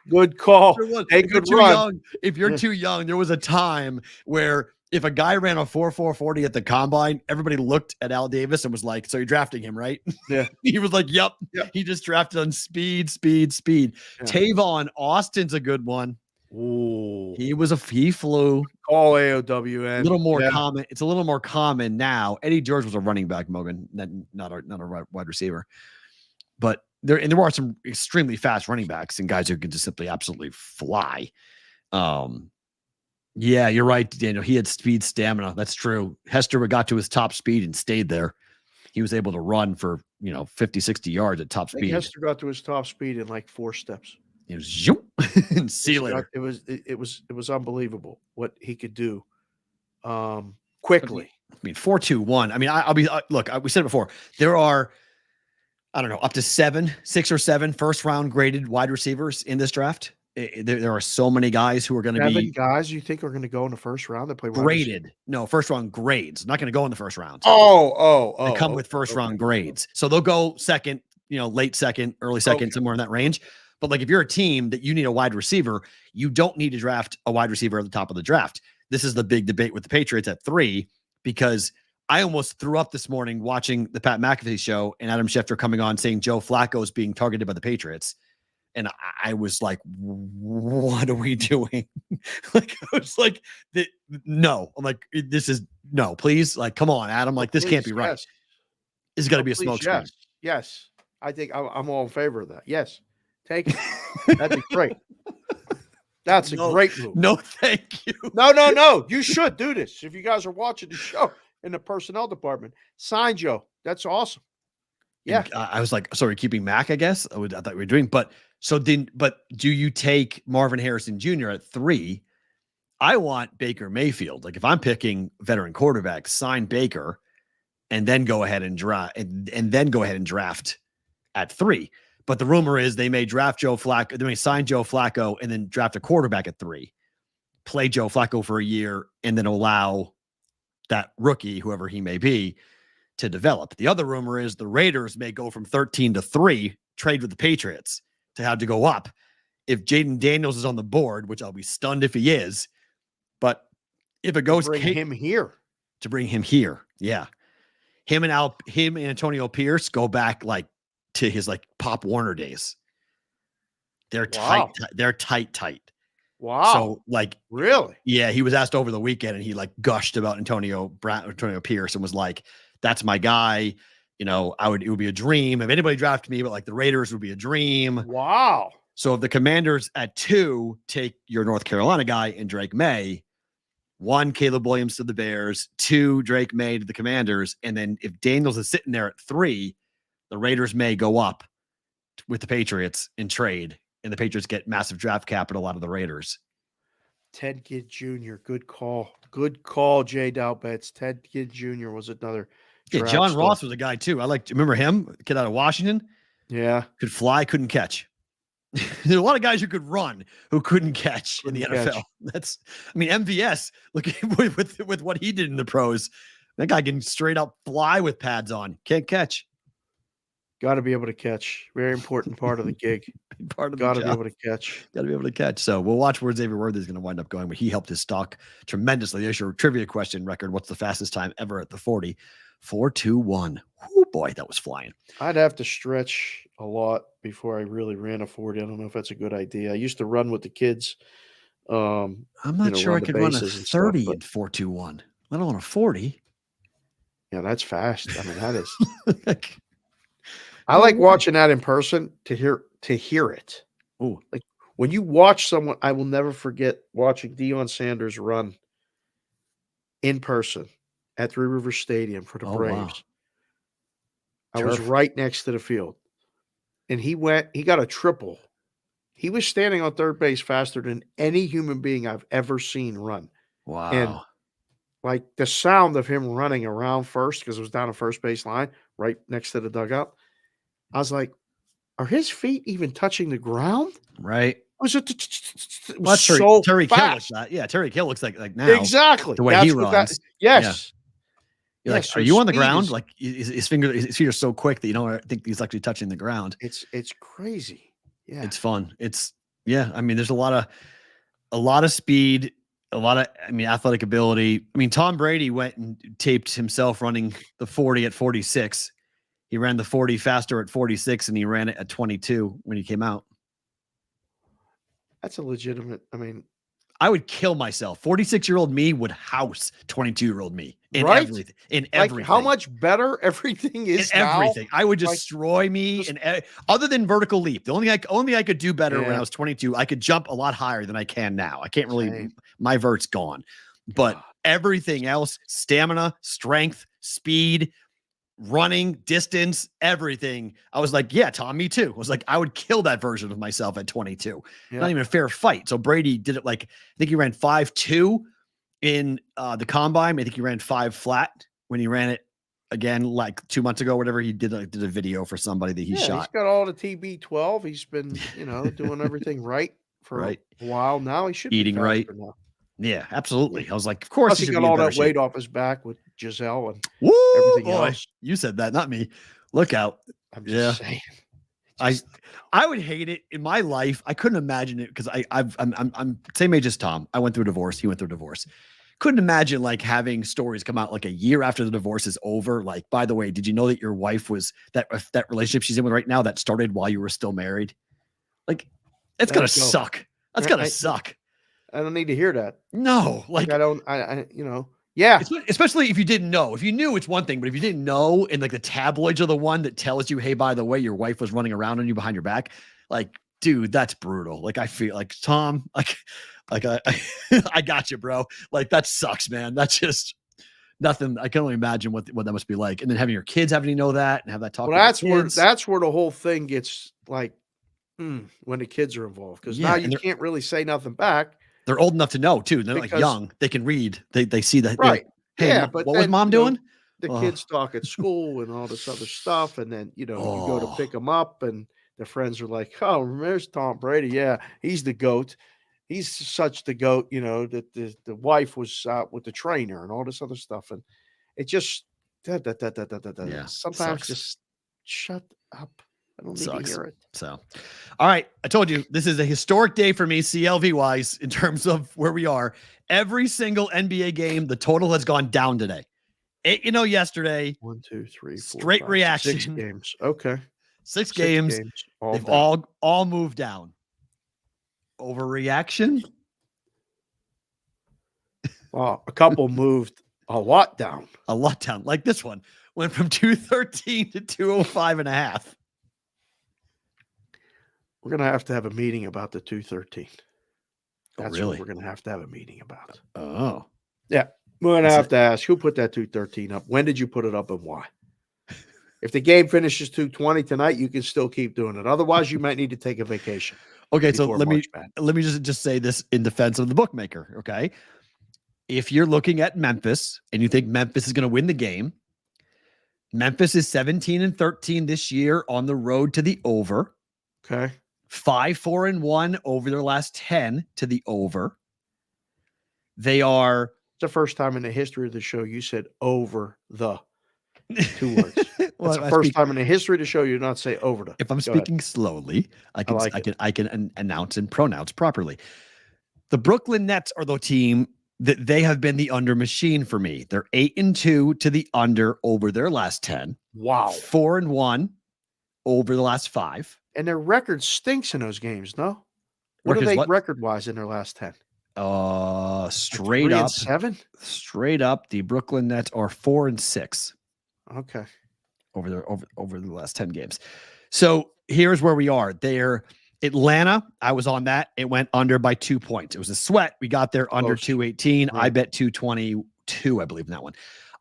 Good call. Hey, good run. If you're too young, there was a time where if a guy ran a 4.40 at the combine, everybody looked at Al Davis and was like, so you're drafting him, right? Yeah. He was like, yep. He just drafted on speed. Yeah. Tavon Austin's a good one. Ooh. He flew. All AOWN. A little more common. It's a little more common now. Eddie George was a running back, Mogan, not a wide receiver. But there are some extremely fast running backs and guys who can just simply absolutely fly. Yeah, you're right, Daniel. He had speed, stamina. That's true. Hester got to his top speed and stayed there. He was able to run for 50, 60 yards at top speed. Hester got to his top speed in like 4 steps. It was zoom, and see you later. It was unbelievable what he could do quickly. I mean, 4.21. I mean, I'll be look. We said it before. There are, I don't know, up to 6 or 7 first-round graded wide receivers in this draft. There are so many guys who are going to be guys you think are going to go in the first round that play graded. No, first-round grades. Not going to go in the first round. They come with first-round grades, so they'll go second, late second, early second, somewhere in that range. But like if you're a team that you need a wide receiver, you don't need to draft a wide receiver at the top of the draft. This is the big debate with the Patriots at 3, because I almost threw up this morning watching the Pat McAfee show and Adam Schefter coming on saying Joe Flacco is being targeted by the Patriots. And I was like, what are we doing? Like, I was like, no. I'm like, this is no, please. Like, come on, Adam. Like, this can't be right. Yes. This is got to be a smoke screen. Yes. I think I'm all in favor of that. Yes. Take it. That'd be great. That's a great move. No, thank you. No. You should do this. If you guys are watching the show in the personnel department, sign Joe. That's awesome. Yeah. And, I was like, sorry, keeping Mac, I guess. I thought we were doing, but do you take Marvin Harrison Jr. at 3? I want Baker Mayfield. Like if I'm picking veteran quarterback, sign Baker and then go ahead and draft and then go ahead and draft at 3. But the rumor is they may draft Joe Flacco. They may sign Joe Flacco and then draft a quarterback at 3, play Joe Flacco for a year, and then allow that rookie, whoever he may be, to develop. The other rumor is the Raiders may go from 13 to 3, trade with the Patriots to have to go up. If Jaden Daniels is on the board, which I'll be stunned if he is, but if it goes to bring him here. Yeah. Him and Antonio Pierce go back like to his like Pop Warner days. They're tight. They're tight. Wow. So like, really? Yeah. He was asked over the weekend and he like gushed about Antonio Pierce and was like, that's my guy. It would be a dream if anybody drafted me, but like the Raiders would be a dream. Wow. So if the Commanders at 2 take your North Carolina guy and Drake May, 1, Caleb Williams to the Bears, 2, Drake May to the Commanders. And then if Daniels is sitting there at 3, the Raiders may go up with the Patriots in trade, and the Patriots get massive draft capital out of the Raiders. Ted Ginn Jr. Good call. Good call, Jay Dowbets. Ted Ginn Jr. was another. Yeah, John Ross was a guy too. Remember him? Kid out of Washington. Yeah. Could fly, couldn't catch. There's a lot of guys who could run who couldn't catch in the NFL. MVS, look with what he did in the pros. That guy can straight up fly with pads on. Can't catch. Got to be able to catch. Very important part of the gig. Got to be able to catch. Got to be able to catch. So we'll watch where Xavier Worthy is going to wind up going, but he helped his stock tremendously. There's your trivia question record. What's the fastest time ever at the 40? 4.21. Oh boy, that was flying. I'd have to stretch a lot before I really ran a 40. I don't know if that's a good idea. I used to run with the kids. I'm not sure I could run a 30 at 4.21, let alone a 40. Yeah, that's fast. I mean, that is. I like watching that in person to hear it. Oh, like when you watch someone, I will never forget watching Deion Sanders run in person. at Three Rivers Stadium for the Braves. Wow. I was right next to the field. And he got a triple. He was standing on third base faster than any human being I've ever seen run. Wow. And like the sound of him running around first, because it was down a first base line right next to the dugout. I was like, are his feet even touching the ground? Right. Was it? It Well, was so Terry Kill looks fast. that. Yeah, Terry Kill looks like now. Exactly. The way That's he what runs. Yes. You're Yes, like, so are you on the speed ground? is- Like his feet are so quick that you don't think he's actually touching the ground. It's crazy. Yeah. It's fun. I mean, there's a lot of speed, athletic ability. I mean, Tom Brady went and taped himself running the 40 at 46. He ran the 40 faster at 46 and he ran it at 22 when he came out. That's a legitimate. I mean, I would kill myself. 46-year-old me would house 22-year-old me in Right? everything. In like everything. how much better everything In is now. everything. I would Like, destroy me. And other than vertical leap, the only I could do better when Yeah. I was 22, I could jump a lot higher than I can now. I can't really. Same. My vert's gone. But God. everything else, stamina, strength, speed, running, distance, everything. I was like, yeah, Tom, me too. I was like, I would kill that version of myself at 22. Yeah. Not even a fair fight. So Brady did it like, I think he ran 5.2 in the combine. I think he ran 5 flat when he ran it again, like 2 months ago, whatever. He did a video for somebody that he He's shot. got all the TB12. He's been, doing everything right for Right. a while now. He should Eating be right. faster now. Yeah, absolutely. I was like, of course Plus, he he should got be in all better that weight shape. off his back with Giselle and Woo, everything boy. else. You said that, not me. Look out. I'm just saying. I would hate it in my life. I couldn't imagine it because I'm same age as Tom. I went through a divorce. He went through a divorce. Couldn't imagine like having stories come out like a year after the divorce is over. Like, by the way, did you know that your wife was that relationship she's in with right now that started while you were still married? Like, it's gonna suck. That's gonna suck. I don't need to hear that. No, like I don't. Yeah. Especially if you didn't know. If you knew, it's one thing, but if you didn't know, and like the tabloids are the one that tells you, hey, by the way, your wife was running around on you behind your back. Like, dude, that's brutal. Like, I feel like Tom, like I got you, bro. Like, that sucks, man. That's just nothing. I can only imagine what that must be like. And then having your kids having to know that and have that talk. Well, that's where the whole thing gets like when the kids are involved, because now you can't really say nothing back. They're old enough to know too. They're like young. They can read. They see that. Right. Like, hey, yeah, but what was mom doing? The kids talk at school and all this other stuff, and then you go to pick them up, and their friends are like, "Oh, there's Tom Brady. Yeah, he's the GOAT. He's such the GOAT." That the wife was out with the trainer and all this other stuff, and it just Yeah, sometimes sucks. just shut up. I don't need Sucks. to hear it. So, all right. I told you this is a historic day for me, CLV wise, in terms of where we are. Every single NBA game, the total has gone down today. Yesterday. 1, 2, 3, 4, straight 5, reaction. 6 games. Okay. 6 games. They've all moved down. Overreaction. Well, a couple moved a lot down. A lot down. Like this one went from 213 to 205.5. We're going to have a meeting about the 213. That's really? what we're going to have a meeting about. Oh. Yeah. We're going to have to ask who put that 213 up. When did you put it up and why? If the game finishes 220 tonight, you can still keep doing it. Otherwise, you might need to take a vacation. Okay, so let me just say this in defense of the bookmaker, okay? If you're looking at Memphis and you think Memphis is going to win the game, Memphis is 17-13 this year on the road to the over. Okay. 5-4-1 over their last 10 to the over. They are It's the first time in the history of the show you said over the 2 words. Well, It's the first time in the history of the show you not say over the. If I'm speaking slowly, I can announce and pronounce properly. The Brooklyn Nets are the team that they have been the under machine for me. They're 8-2 to the under over their last 10. Wow. 4-1 over the last 5. And their record stinks in those games, no? What are they record-wise in their last 10? Straight up 7? Straight up, the Brooklyn Nets are 4-6. Okay. Over the last 10 games. So here's where we are. They're Atlanta. I was on that. It went under by 2 points. It was a sweat. We got there under 218. I bet 222, I believe, in that one.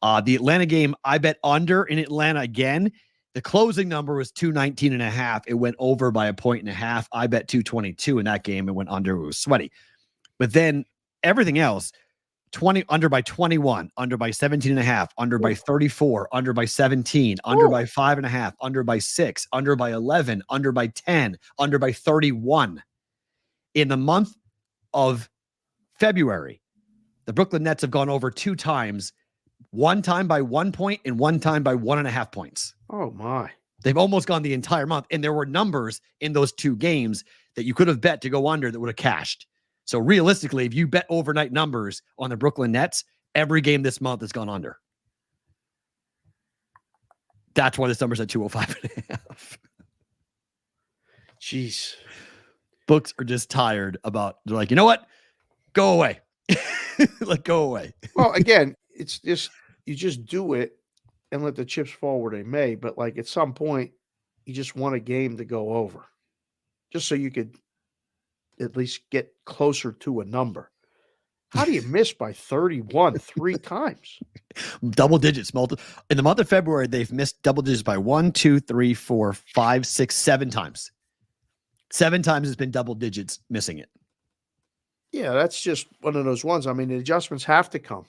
The Atlanta game, I bet under in Atlanta again. The closing number was 219.5. It went over by 1.5. I bet 222 in that game. It went under. It was sweaty. But then everything else, 20 under by 21, under by 17.5, under by 34, under by 17, under by 5.5, under by 6, under by 11, under by 10, under by 31. In the month of February, the Brooklyn Nets have gone over 2 times, one time by 1 point and one time by 1.5 points. Oh, my. They've almost gone the entire month. And there were numbers in those 2 games that you could have bet to go under that would have cashed. So realistically, if you bet overnight numbers on the Brooklyn Nets, every game this month has gone under. That's why this number's at 205.5. Jeez. Books are just tired about, they're like, you know what? Go away. Like, go away. Well, again, it's just, you just do it and let the chips fall where they may. But like at some point, you just want a game to go over just so you could at least get closer to a number. How do you miss by 31 3 times? Double digits. In the month of February, they've missed double digits by 1, 2, 3, 4, 5, 6, 7 times. 7 times it's been double digits missing it. Yeah, that's just one of those ones. I mean, the adjustments have to come.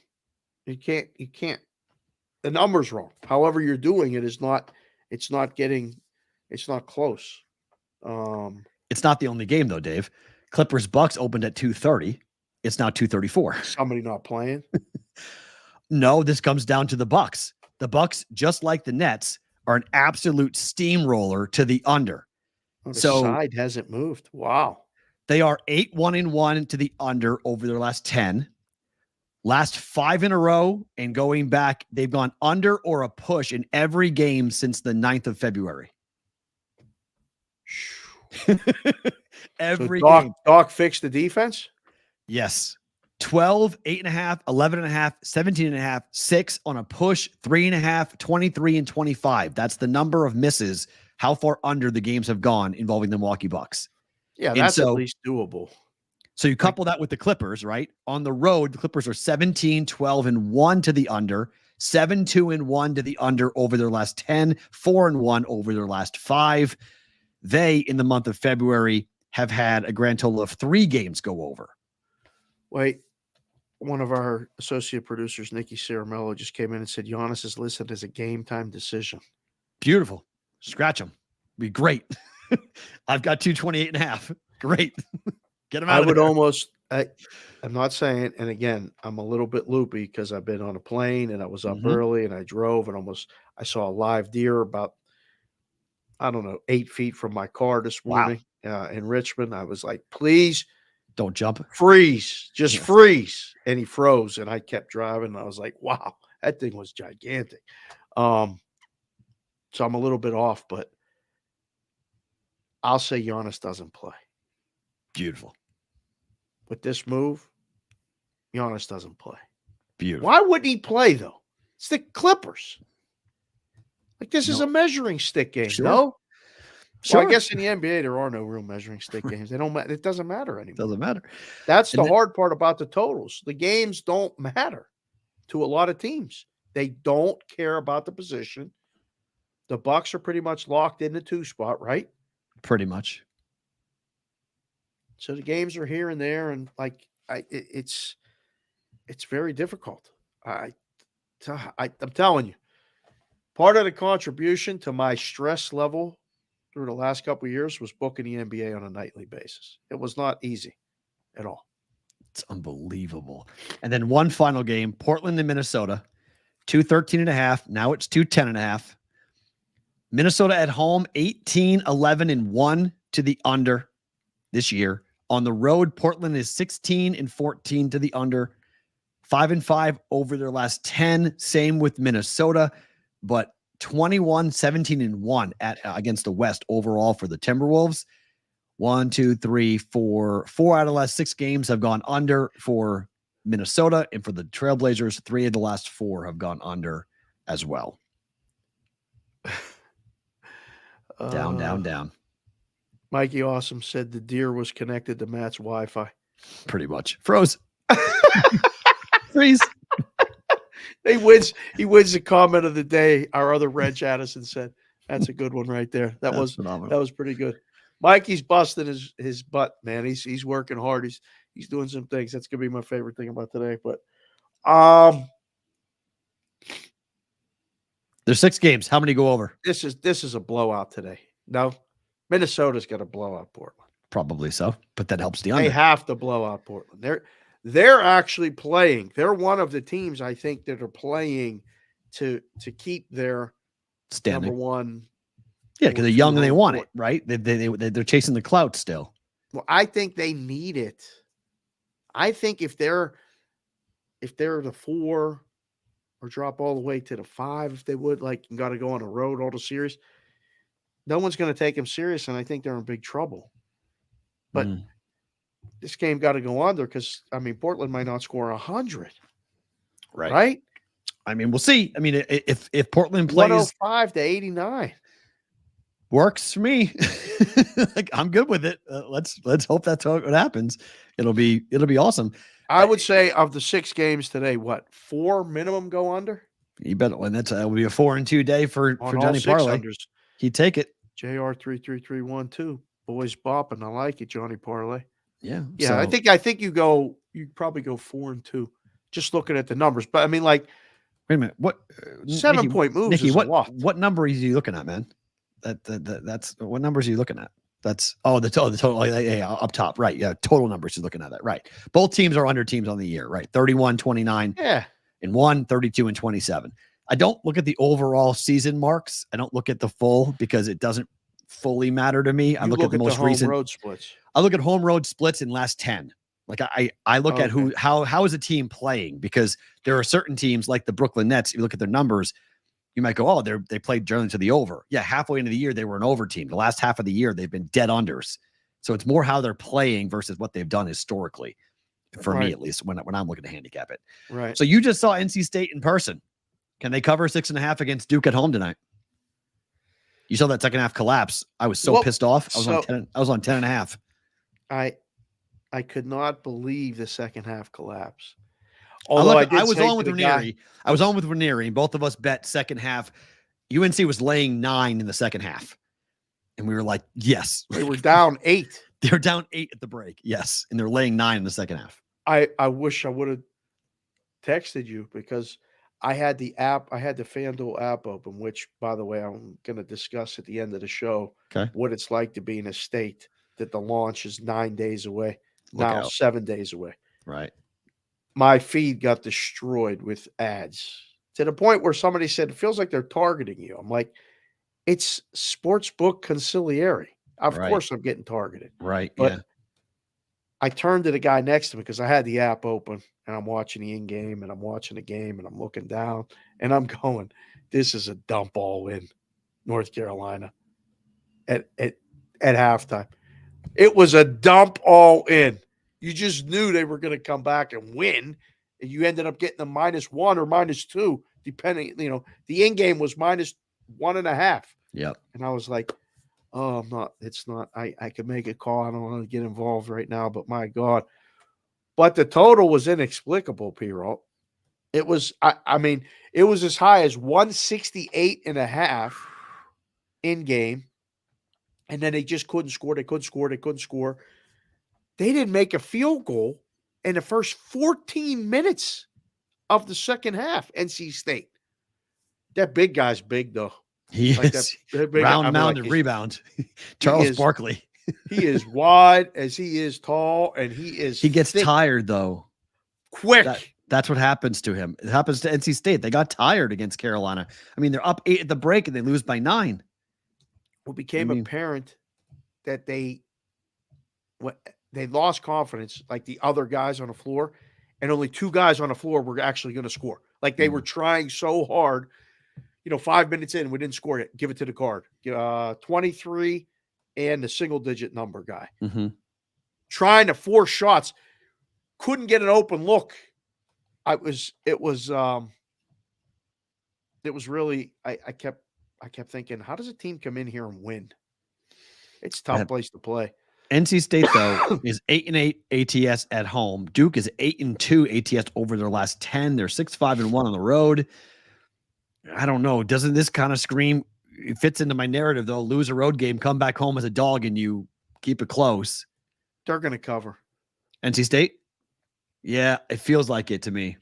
You can't, the number's wrong. However you're doing it is not, it's not close. It's not the only game though, Dave. Clippers Bucks opened at 2:30. It's now 2:34. Somebody not playing? No, this comes down to the Bucks. The Bucks, just like the Nets, are an absolute steamroller to the under. Oh, the side hasn't moved. Wow. They are 8-1-1 to the under over their last 10. Last 5 in a row, and going back, they've gone under or a push in every game since the 9th of February. Every game. Doc fixed the defense? Yes. 12, 8.5, 11.5, 17.5, 6 on a push, 3.5, 23, and 25. That's the number of misses, how far under the games have gone involving the Milwaukee Bucks. Yeah, that's at least doable. So you couple that with the Clippers, right? On the road, the Clippers are 17, 12, and 1 to the under, 7, 2, and 1 to the under over their last 10, 4 and 1 over their last 5. They, in the month of February, have had a grand total of 3 games go over. Wait, one of our associate producers, Nikki Caramello, just came in and said Giannis is listed as a game time decision. Beautiful. Scratch them. Be great. I've got 228.5. Great. Get him out. I would almost, I'm not saying, and again, I'm a little bit loopy because I've been on a plane and I was up early and I drove and I saw a live deer about, 8 feet from my car this morning in Richmond. I was like, please don't jump. Freeze. Just freeze. And he froze and I kept driving. And I was like, wow, that thing was gigantic. So I'm a little bit off, but I'll say Giannis doesn't play. Beautiful. With this move, Giannis doesn't play. Beautiful. Why wouldn't he play, though? It's the Clippers. Like, this is a measuring stick game, no? Sure. Well, I guess in the NBA, there are no real measuring stick games. They don't. It doesn't matter anymore. Doesn't matter. That's the hard part about the totals. The games don't matter to a lot of teams. They don't care about the position. The Bucks are pretty much locked in the 2 spot, right? Pretty much. So the games are here and there, and it's very difficult. I'm telling you, part of the contribution to my stress level through the last couple of years was booking the NBA on a nightly basis. It was not easy at all. It's unbelievable. And then one final game, Portland and Minnesota, 213.5. Now it's 210.5. Minnesota at home, 18, 11, and 1 to the under this year. On the road, Portland is 16 and 14 to the under, 5 and 5 over their last 10. Same with Minnesota, but 21, 17, and 1 against the West overall for the Timberwolves. 1, 2, 3, 4 out of the last 6 games have gone under for Minnesota, and for the Trailblazers, 3 of the last 4 have gone under as well. Down. Mikey Awesome said the deer was connected to Matt's Wi-Fi. Pretty much. Froze. Freeze. He wins the comment of the day. Our other Reg Addison said, "That's a good one right there." That was phenomenal. That was pretty good. Mikey's busting his butt, man. He's working hard. He's doing some things. That's gonna be my favorite thing about today. But there's 6 games. How many go over? this is a blowout today. No, Minnesota's got to blow out Portland. Probably so, but that helps the They under. have to blow out Portland. They're actually playing. They're one of the teams I think that are playing to keep their Standing. number one. Yeah, because they're young and they want it, right? They're chasing the clout still. Well, I think they need it. I think if they're the 4 or drop all the way to the 5, if they would, like, got to go on the road all the series, no one's going to take them serious, and I think they're in big trouble. But this game got to go under because, I mean, Portland might not score 100. Right? I mean, we'll see. I mean, if Portland plays 105 to 89. Works for me. Like, I'm good with it. Let's hope that's what happens. It'll be awesome. I would say of the 6 games today, what, 4 minimum go under? You bet. And that will be a 4-2 day for Johnny Parlay. He'd take it. JR 33312. Boys bopping. I like it, Johnny Parlay. Yeah. Yeah. So, I think you probably go 4-2. Just looking at the numbers. But I mean, like, wait a minute. What 7-point moves Nikki, is a lot. What number are you looking at, man? That's what numbers are you looking at? That's the total yeah, up top, right? Yeah, total numbers you're looking at that, right? Both teams are under teams on the year, right? 31, 29, and 1, 32, and 27. I don't look at the overall season marks. I don't look at the full because it doesn't fully matter to me. I look at the most recent road splits. I look at home road splits in last 10. Like I look at how is a team playing, because there are certain teams like the Brooklyn Nets. If you look at their numbers, you might go, oh, they played generally to the over. Yeah, halfway into the year, they were an over team. The last half of the year, they've been dead unders. So it's more how they're playing versus what they've done historically, for me at least, when I'm looking to handicap it. Right. So you just saw NC State in person. Can they cover 6.5 against Duke at home tonight? You saw that second half collapse. I was so pissed off. I was on 10.5. I could not believe the second half collapse. Although I was on with Ranieri. I was on with Ranieri, and both of us bet second half. UNC was laying 9 in the second half. And we were like, yes. They were down 8. They were down 8 at the break. Yes. And they're laying 9 in the second half. I wish I would have texted you, because I had the FanDuel app open, which, by the way, I'm going to discuss at the end of the show what it's like to be in a state that the launch is 9 days away. Now 7 days away. Right. My feed got destroyed with ads to the point where somebody said, it feels like they're targeting you. I'm like, it's sportsbook conciliary. Of course I'm getting targeted. Right. But I turned to the guy next to me because I had the app open and I'm watching the in-game and I'm watching the game and I'm looking down and I'm going, this is a dump all in North Carolina at halftime. It was a dump all in. You just knew they were going to come back and win, and you ended up getting a -1 or -2, depending. The in game was -1.5. Yep. And I was like, "Oh, it's not. I could make a call. I don't want to get involved right now, but my God!" But the total was inexplicable, P-Roll. It was. I mean, it was as high as 168.5 in game, and then they just couldn't score. They couldn't score. They didn't make a field goal in the first 14 minutes of the second half, NC State. That big guy's big, though. He is. Round mound and rebound. Charles Barkley. He is wide as he is tall, and he gets tired, though. Quick. That's what happens to him. It happens to NC State. They got tired against Carolina. I mean, they're up 8 at the break, and they lose by 9. Well, it became apparent that they lost confidence, like the other guys on the floor, and only 2 guys on the floor were actually going to score. Like they were trying so hard. 5 minutes in, we didn't score yet. Give it to the card. 23 and the single-digit number guy. Mm-hmm. Trying to force shots. Couldn't get an open look. It was really, I kept thinking, how does a team come in here and win? It's a tough place to play. NC State, though, is 8-8 ATS at home. Duke is 8-2 ATS over their last 10. They're 6-5-1 on the road. I don't know. Doesn't this kind of scream? It fits into my narrative, though. Lose a road game, come back home as a dog, and you keep it close. They're going to cover. NC State? Yeah, it feels like it to me.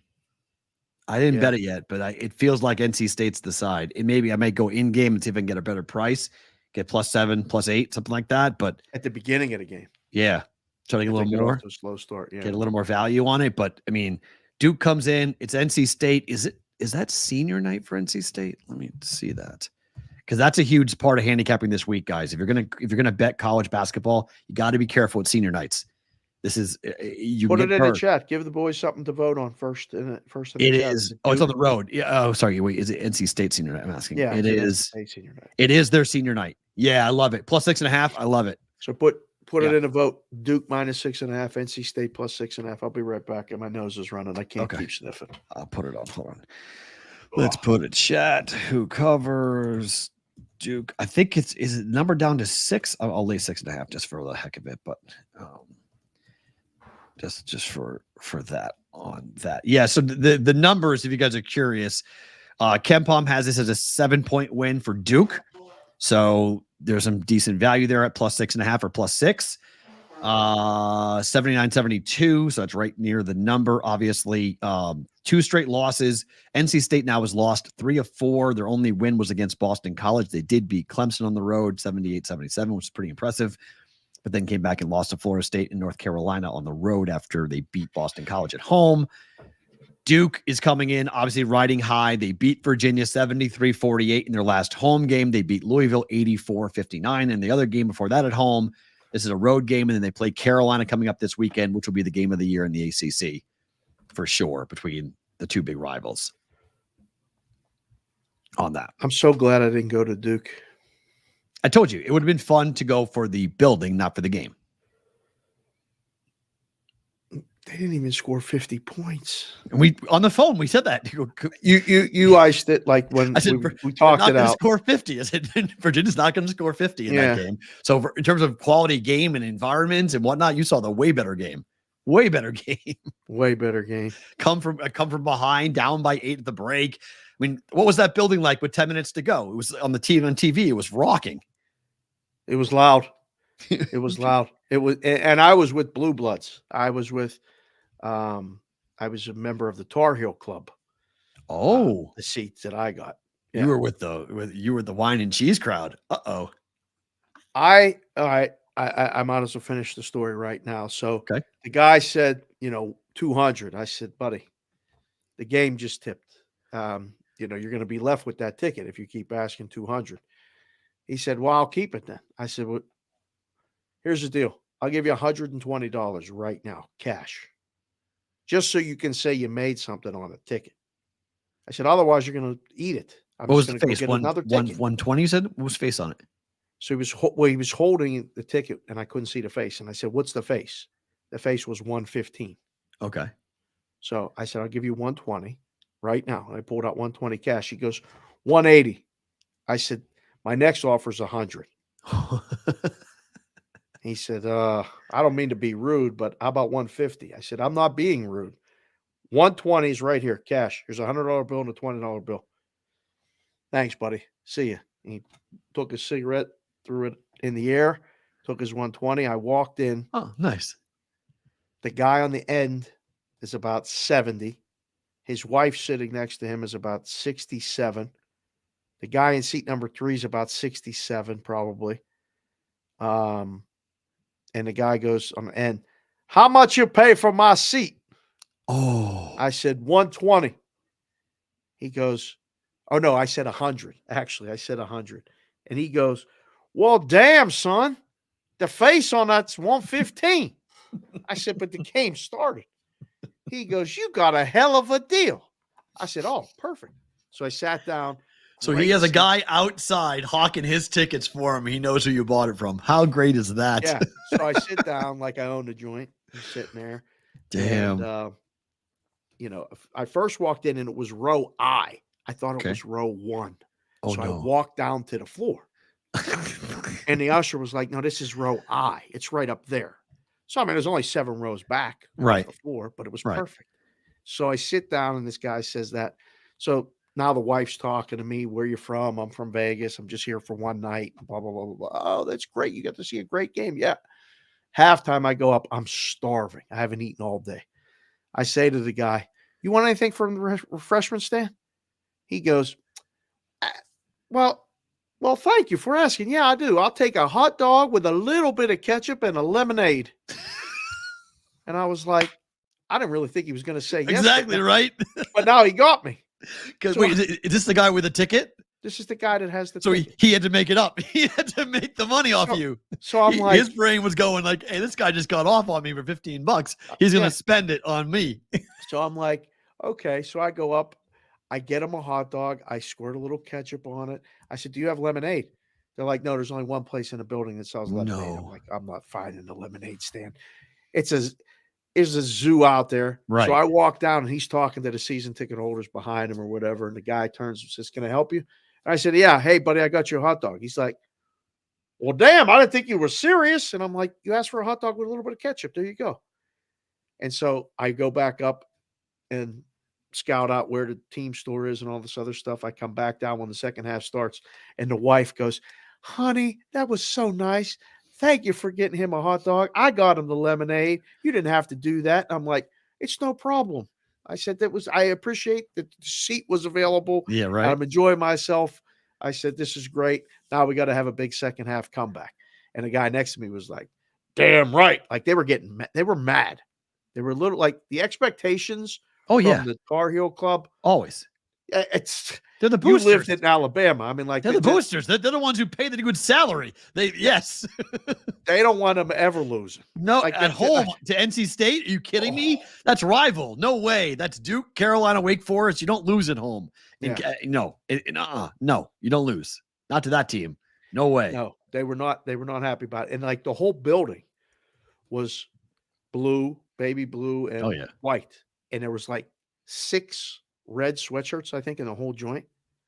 I didn't bet it yet, but it feels like NC State's the side. Maybe I might go in game and see if I can get a better price, get +7, +8, something like that. But at the beginning of the game, yeah, trying to get a little more, a slow start, get a little more value on it. But I mean, Duke comes in. It's NC State. Is that senior night for NC State? Let me see that, because that's a huge part of handicapping this week, guys. If you're gonna bet college basketball, you got to be careful with senior nights. This is you put it in the chat. Give the boys something to vote on first. First, it is. Oh, it's on the road. Yeah. Oh, sorry. Wait, is it NC State senior night? I'm asking. Yeah, it is. Senior night. It is their senior night. Yeah, I love it. +6.5. I love it. So put it in a vote. Duke -6.5. NC State +6.5. I'll be right back. And my nose is running. I can't keep sniffing. I'll put it on. Hold on. Let's put it. Chat. Who covers Duke? I think is it number down to 6? I'll lay 6.5 just for the heck of it, but. Just for that on that. Yeah. So the numbers, if you guys are curious, KenPom has this as a 7-point win for Duke. So there's some decent value there at +6.5 or +6. 79-72. So that's right near the number. Obviously, 2 straight losses. NC State now has lost 3 of 4. Their only win was against Boston College. They did beat Clemson on the road, 78-77, which is pretty impressive. But then came back and lost to Florida State and North Carolina on the road after they beat Boston College at home. Duke is coming in, obviously riding high. They beat Virginia 73-48 in their last home game. They beat Louisville 84-59 in the other game before that at home. This is a road game, and then they play Carolina coming up this weekend, which will be the game of the year in the ACC for sure between the 2 big rivals on that. I'm so glad I didn't go to Duke. I told you, it would have been fun to go for the building, not for the game. They didn't even score 50 points. And we on the phone, we said that. You iced it like when I said, we talked it out. Score 50. I said Virginia's not going to score 50 in that game. So in terms of quality game and environments and whatnot, you saw the way better game. Way better game. Way better game. Come from behind, down by 8 at the break. I mean, what was that building like with 10 minutes to go? It was on the TV. It was rocking. It was loud. It was loud. It was, and I was with Blue Bloods. I was with, I was a member of the Tar Heel Club. Oh, the seats that I got. Yeah. You were with the wine and cheese crowd. Uh-oh. I might as well finish the story right now. So the guy said, 200. I said, buddy, the game just tipped. You're going to be left with that ticket if you keep asking 200. He said, well, I'll keep it then. I said, well, here's the deal. I'll give you $120 right now, cash, just so you can say you made something on a ticket. I said, otherwise you're going to eat it. What was the face? Another ticket. 120, you said? What was face on it? So he was holding the ticket, and I couldn't see the face. And I said, what's the face? The face was 115. Okay. So I said, I'll give you 120 right now. And I pulled out 120 cash. He goes, 180. I said, my next offer is 100. He said, I don't mean to be rude, but how about 150? I said, I'm not being rude. 120 is right here, cash. Here's a $100 bill and a $20 bill. Thanks, buddy. See ya. He took his cigarette, threw it in the air, took his 120. I walked in. Oh, nice. The guy on the end is about 70. His wife sitting next to him is about 67. The guy in seat number 3 is about 67, probably. And the guy goes on the end, how much you pay for my seat? Oh. I said 120. He goes, oh, no, I said 100. Actually, I said 100. And he goes, well, damn, son. The face on that's 115. I said, but the game started. He goes, you got a hell of a deal. I said, oh, perfect. So I sat down. So he has a guy outside hawking his tickets for him. He knows who you bought it from. How great is that? Yeah. So I sit down like I own the joint. I'm sitting there. Damn. And, I first walked in and it was row I. I thought it was row 1. Oh, so no. I walked down to the floor. And the usher was like, no, this is row I. It's right up there. So, I mean, there's only 7 rows back Right. off the floor, but it was Right. perfect. So I sit down and this guy says that. So now the wife's talking to me, where you from? I'm from Vegas. I'm just here for one night. Blah, blah, blah, blah, blah. Oh, that's great. You got to see a great game. Yeah. Halftime, I go up. I'm starving. I haven't eaten all day. I say to the guy, you want anything from the refreshment stand? He goes, well, thank you for asking. Yeah, I do. I'll take a hot dog with a little bit of ketchup and a lemonade. And I was like, I didn't really think he was going to say yes. Exactly right. But now he got me. Because wait, is this the guy with the ticket? This is the guy that has the So ticket. he had to make it up. He had to make the money off you. So I'm like, his brain was going like, hey, this guy just got off on me for $15. He's going to spend it on me. So I'm like, okay. So I go up, I get him a hot dog. I squirt a little ketchup on it. I said, do you have lemonade? They're like, no, there's only one place in the building that sells lemonade. No. I'm like, I'm not finding the lemonade stand. It's a zoo out there. Right. So I walk down and he's talking to the season ticket holders behind him or whatever. And the guy turns and says, can I help you? And I said, yeah. Hey, buddy, I got you a hot dog. He's like, well, damn, I didn't think you were serious. And I'm like, you asked for a hot dog with a little bit of ketchup. There you go. And so I go back up and scout out where the team store is and all this other stuff. I come back down when the second half starts and the wife goes, honey, that was so nice. Thank you for getting him a hot dog. I got him the lemonade. You didn't have to do that. I'm like, it's no problem. I said I appreciate that the seat was available. Yeah, right. I'm enjoying myself. I said, this is great. Now we got to have a big second half comeback. And the guy next to me was like, damn right. Like they were mad. They were a little like the expectations from the Tar Heel Club. Always. They're the boosters. You lived in Alabama. I mean, like they're the boosters. They're the ones who pay the good salary. They don't want them ever losing. No, like at home to NC State. Are you kidding me? That's rival. No way. That's Duke, Carolina, Wake Forest. You don't lose at home. No, you don't lose. Not to that team. No way. No, they were not happy about it. And like the whole building was blue, baby blue, and white. And there was like 6 red sweatshirts, I think, in the whole joint.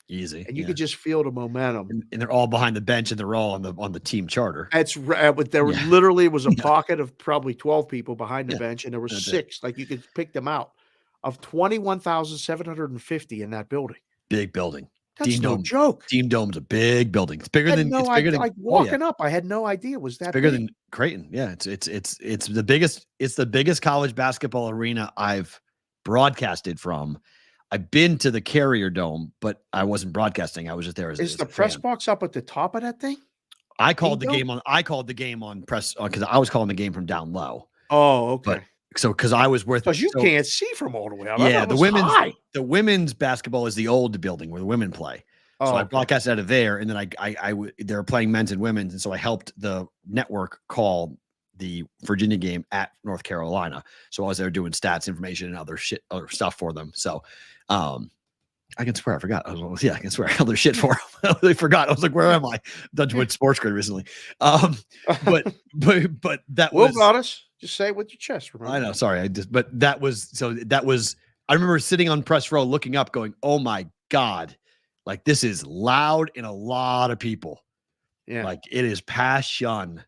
Easy. And you could just feel the momentum. And they're all behind the bench and they're all on the team charter. That's right. But there was literally was a pocket of probably 12 people behind the bench, and there were 6. Like you could pick them out of 21,750 in that building. Big building. That's Team no Dome. joke. Team Dome's a big building. It's bigger than like walking up. I had no idea it was that bigger big. than Creighton. Yeah, it's the biggest. It's the biggest college basketball arena I've broadcasted from. I've been to the Carrier Dome, but I wasn't broadcasting. I was just there as Is the a press fan. Box up at the top of that thing? I called the game on press because I was calling the game from down low. Oh, okay. Because I was worth because you can't see from all the way up. Yeah, the women's basketball is the old building where the women play. So I broadcast out of there, and then they were playing men's and women's, and so I helped the network call the Virginia game at North Carolina. So I was there doing stats, information, and other stuff for them. So I can swear I forgot. I can swear other shit for them. I forgot. I was like, where am I? Done with sports grid recently. But that was got us. Just say it with your chest. Remember? I know. Sorry. I remember sitting on press row looking up going, oh my God, like this is loud and a lot of people. Yeah. Like it is passion.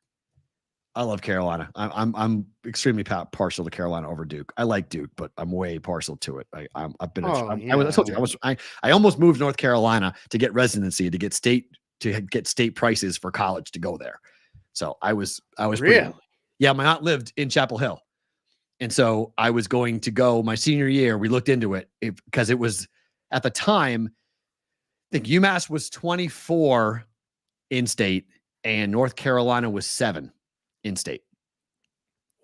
I love Carolina. I'm extremely partial to Carolina over Duke. I like Duke, but I'm way partial to it. I almost moved to North Carolina to get residency, to get state prices for college to go there. So I was really. Yeah, my aunt lived in Chapel Hill. And so I was going to go my senior year. We looked into it because it was at the time, I think UMass was 24 in state and North Carolina was 7 in state.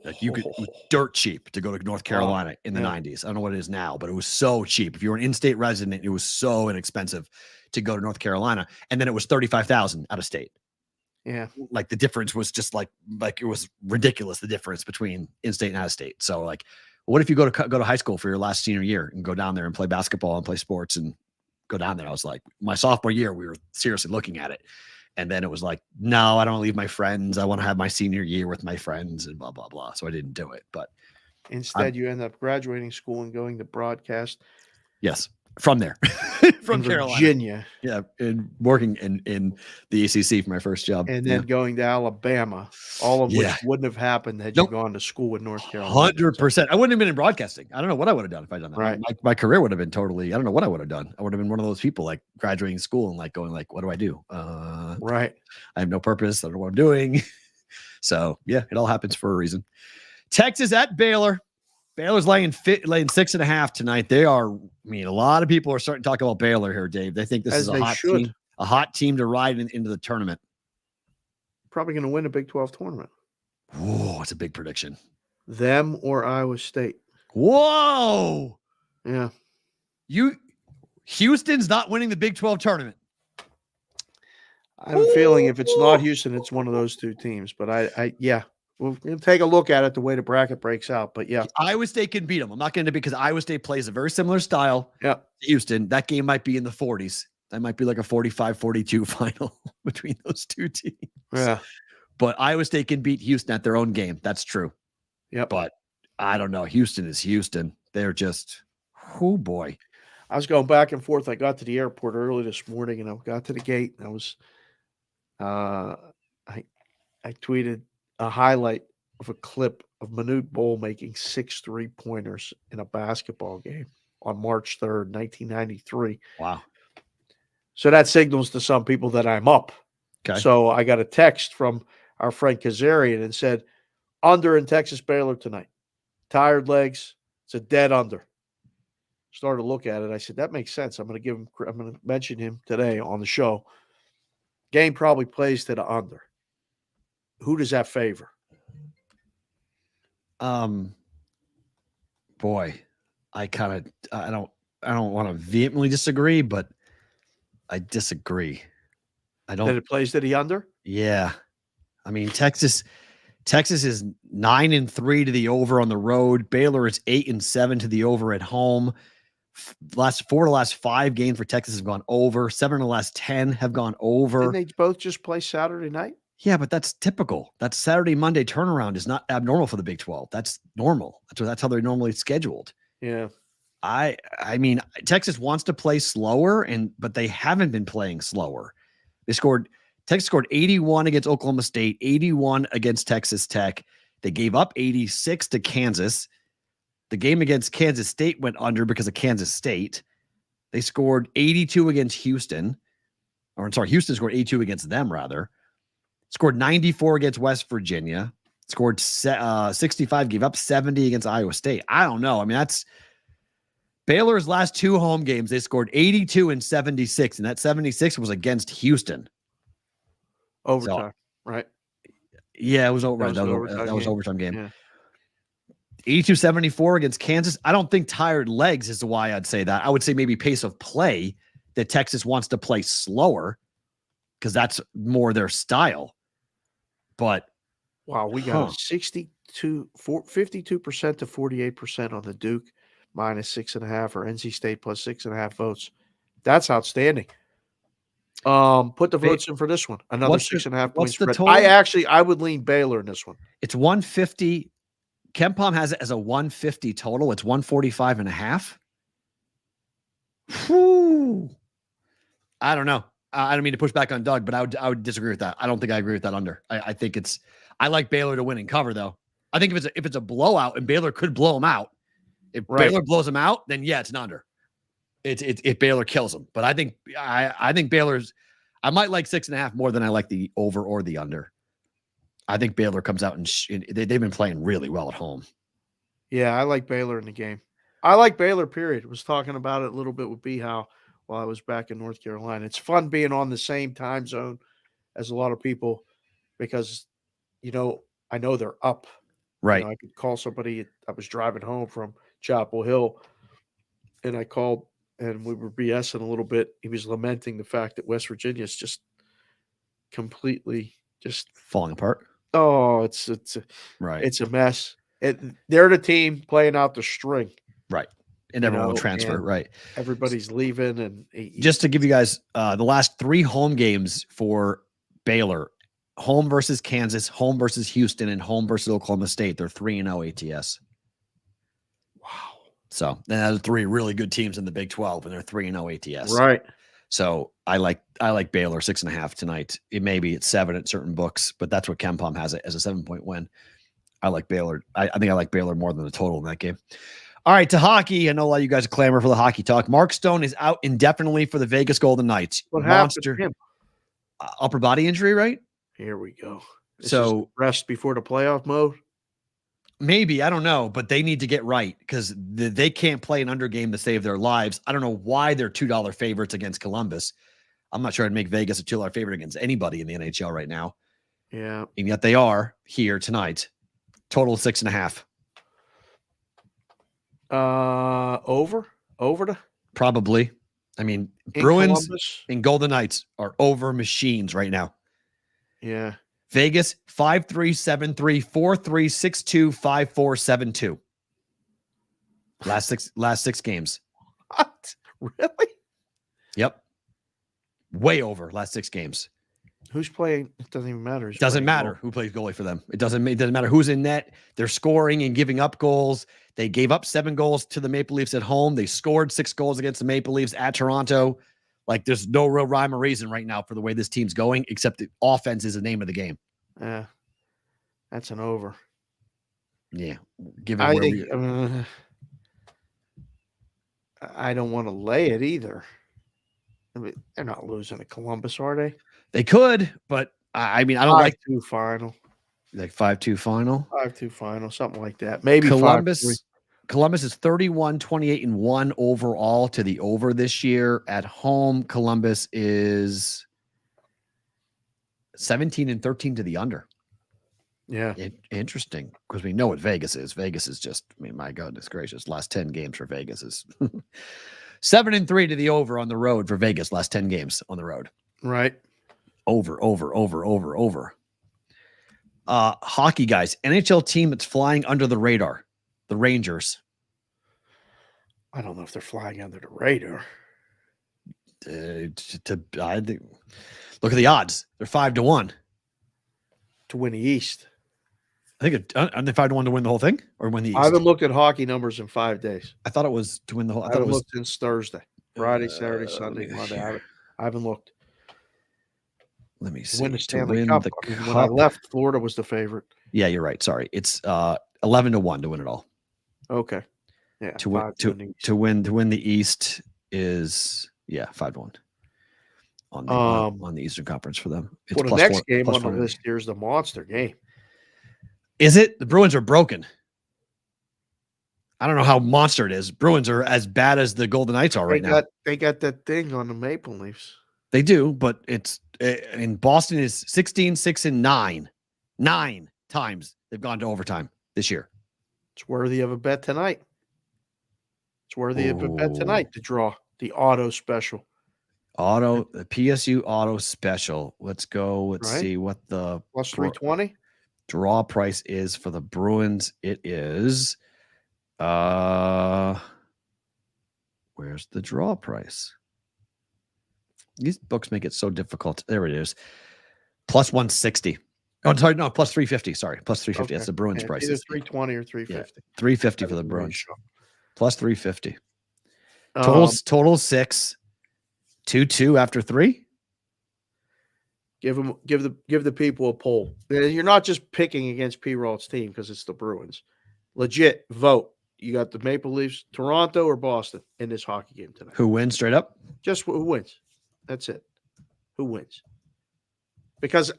Like it was dirt cheap to go to North Carolina in the 90s. I don't know what it is now, but it was so cheap. If you were an in-state resident, it was so inexpensive to go to North Carolina. And then it was $35,000 out of state. Yeah. Like the difference was just like it was ridiculous, the difference between in-state and out-of-state. So like, what if you go to high school for your last senior year and go down there and play basketball and play sports and go down there? I was like, my sophomore year, we were seriously looking at it. And then it was like, no, I don't want to leave my friends. I want to have my senior year with my friends and blah, blah, blah. So I didn't do it. But instead, you end up graduating school and going to broadcast. Yes. from there, from in Carolina. Virginia. Yeah, and working in the ACC for my first job. And then going to Alabama, all of which wouldn't have happened had you gone to school in North Carolina. 100%. I wouldn't have been in broadcasting. I don't know what I would have done if I'd done that. Right. My career would have been totally, I don't know what I would have done. I would have been one of those people like graduating school and like going like, what do I do? Right. I have no purpose. I don't know what I'm doing. So yeah, it all happens for a reason. Texas at Baylor. Baylor's laying 6.5 tonight. They are, I mean, a lot of people are starting to talk about Baylor here, Dave. They think this is a hot team to ride into the tournament. Probably going to win a Big 12 tournament. Whoa, it's a big prediction. Them or Iowa State. Whoa. Yeah. Houston's not winning the Big 12 tournament. I have a feeling if it's not Houston, it's one of those two teams. But we're going to take a look at it the way the bracket breaks out. But yeah, Iowa State can beat them. I'm not going to because Iowa State plays a very similar style. Yeah. To Houston. That game might be in the 40s. That might be like a 45-42 final between those two teams. Yeah. But Iowa State can beat Houston at their own game. That's true. Yeah. But I don't know. Houston is Houston. They're just, oh boy. I was going back and forth. I got to the airport early this morning and I got to the gate and I was, I tweeted a highlight of a clip of Manute Bol making 6 3-pointers in a basketball game on March 3rd, 1993. Wow. So that signals to some people that I'm up. Okay. So I got a text from our friend Kazarian and said, under in Texas Baylor tonight. Tired legs. It's a dead under. Started to look at it. I said, that makes sense. I'm going to mention him today on the show. Game probably plays to the under. Who does that favor? Boy, I don't want to vehemently disagree, but I disagree. I don't. That it plays to the under? Yeah. I mean, Texas is 9-3 to the over on the road. Baylor is 8-7 to the over at home. Last 5 games for Texas have gone over. 7 of the last 10 have gone over. Didn't they both just play Saturday night? Yeah, but that's typical. That Saturday, Monday turnaround is not abnormal for the Big 12. That's normal. That's how they're normally scheduled. Yeah. I mean, Texas wants to play slower, but they haven't been playing slower. Texas scored 81 against Oklahoma State, 81 against Texas Tech. They gave up 86 to Kansas. The game against Kansas State went under because of Kansas State. They scored 82 against Houston. Houston scored 82 against them, rather. Scored 94 against West Virginia. Scored 65, gave up 70 against Iowa State. I don't know. I mean, that's Baylor's last 2 home games. They scored 82 and 76, and that 76 was against Houston. Overtime, right? Yeah, it was over. That was overtime game. Yeah. 82-74 against Kansas. I don't think tired legs is why I'd say that. I would say maybe pace of play, that Texas wants to play slower because that's more their style. But wow, we got 52% to 48% on the Duke minus 6.5 or NC State plus 6.5 votes. That's outstanding. Put the votes in for this one. Another 6.5 point spread. I would lean Baylor in this one. It's 150. KenPom has it as a 150 total. It's 145.5. Whew. I don't know. I don't mean to push back on Doug, but I would disagree with that. I don't think I agree with that under. I think I like Baylor to win and cover though. I think if it's a blowout and Baylor could blow them out, if Baylor blows them out, then yeah, it's an under. If Baylor kills them, but I think Baylor's. I might like 6.5 more than I like the over or the under. I think Baylor comes out and they've been playing really well at home. Yeah, I like Baylor in the game. I like Baylor, period. Was talking about it a little bit with B-How while I was back in North Carolina. It's fun being on the same time zone as a lot of people because, I know they're up. Right. I could call somebody. I was driving home from Chapel Hill, and I called, and we were BSing a little bit. He was lamenting the fact that West Virginia is just completely just falling apart. Oh, it's a mess. They're the team playing out the string. Right. And everyone will transfer. Right. Everybody's leaving. And just to give you guys the last 3 home games for Baylor, home versus Kansas, home versus Houston, and home versus Oklahoma State. They're 3-0 ATS. Wow. So then there's 3 really good teams in the Big 12, and they're 3-0 ATS. Right. So I like Baylor 6.5 tonight. Maybe it's 7 at certain books, but that's what KenPom has it as a 7-point win. I like Baylor. I think I like Baylor more than the total in that game. All right, to hockey. I know a lot of you guys clamor for the hockey talk. Mark Stone is out indefinitely for the Vegas Golden Knights. What happened to him? Upper body injury, right? Here we go. This so is rest before the playoff mode. Maybe, I don't know, but they need to get right because they can't play an under game to save their lives. I don't know why they're $2 favorites against Columbus. I'm not sure I'd make Vegas a $2 favorite against anybody in the NHL right now. Yeah. And yet they are here tonight. Total 6.5. Over to probably. I mean, Bruins Columbus? and Golden Knights are over machines right now. Yeah. Vegas 5-3, 7-3, 4-3, 6-2, 5-4, 7-2. Last six games. What? Really? Yep. Way over last 6 games. Who's playing? It doesn't even matter. It doesn't matter who plays goalie for them. It doesn't matter who's in net. They're scoring and giving up goals. They gave up 7 goals to the Maple Leafs at home. They scored 6 goals against the Maple Leafs at Toronto. Like, there's no real rhyme or reason right now for the way this team's going, except the offense is the name of the game. Yeah. That's an over. Yeah. I don't want to lay it either. I mean, they're not losing to Columbus, are they? They could, but I mean, I don't like 5-2 final. Like 5-2 final. 5-2 final, something like that. Maybe Columbus. 5-3. Columbus is 31-28-1 overall to the over this year. At home, Columbus is 17-13 to the under. Yeah. Interesting, because we know what Vegas is. Vegas is just, I mean, my goodness gracious, last 10 games for Vegas is 7-3 to the over on the road for Vegas, last 10 games on the road. Right. Over. Hockey guys, NHL team that's flying under the radar, the Rangers. I don't know if they're flying under the radar. I think, look at the odds. They're 5-1 to win the East. I think aren't they 5-1 to win the whole thing or win the East? I haven't looked at hockey numbers in 5 days. I thought it was to win the whole. I haven't looked since Thursday, Friday, Saturday, Sunday, Monday. I haven't looked. Let me see. Win the Stanley Cup. When I left, Florida was the favorite. Yeah, you're right. Sorry, it's 11-1 to win it all. Okay. Yeah. To win the East is 5-1 on the Eastern Conference for them. It's the next game on the list here is the monster game. Is it? The Bruins are broken. I don't know how monster it is. Bruins are as bad as the Golden Knights are right now. They got that thing on the Maple Leafs. They do, but it's in Boston is 16-6-9. 9 times they've gone to overtime this year. It's worthy of a bet tonight. To draw the auto special. The PSU auto special. Let's go. Let's see what the plus 320 draw price is for the Bruins. It is where's the draw price? These books make it so difficult. There it is. Plus 160. Oh, sorry, no, plus 350. Sorry, plus 350. Okay. That's the Bruins price. Either 320 or 350. Yeah, 350 for the Bruins. Plus 350. Total 6. 2-2 after 3. Give the people a poll. You're not just picking against P-Roll's team because it's the Bruins. Legit vote. You got the Maple Leafs, Toronto or Boston in this hockey game tonight. Who wins straight up? Just who wins. That's it. Who wins? Because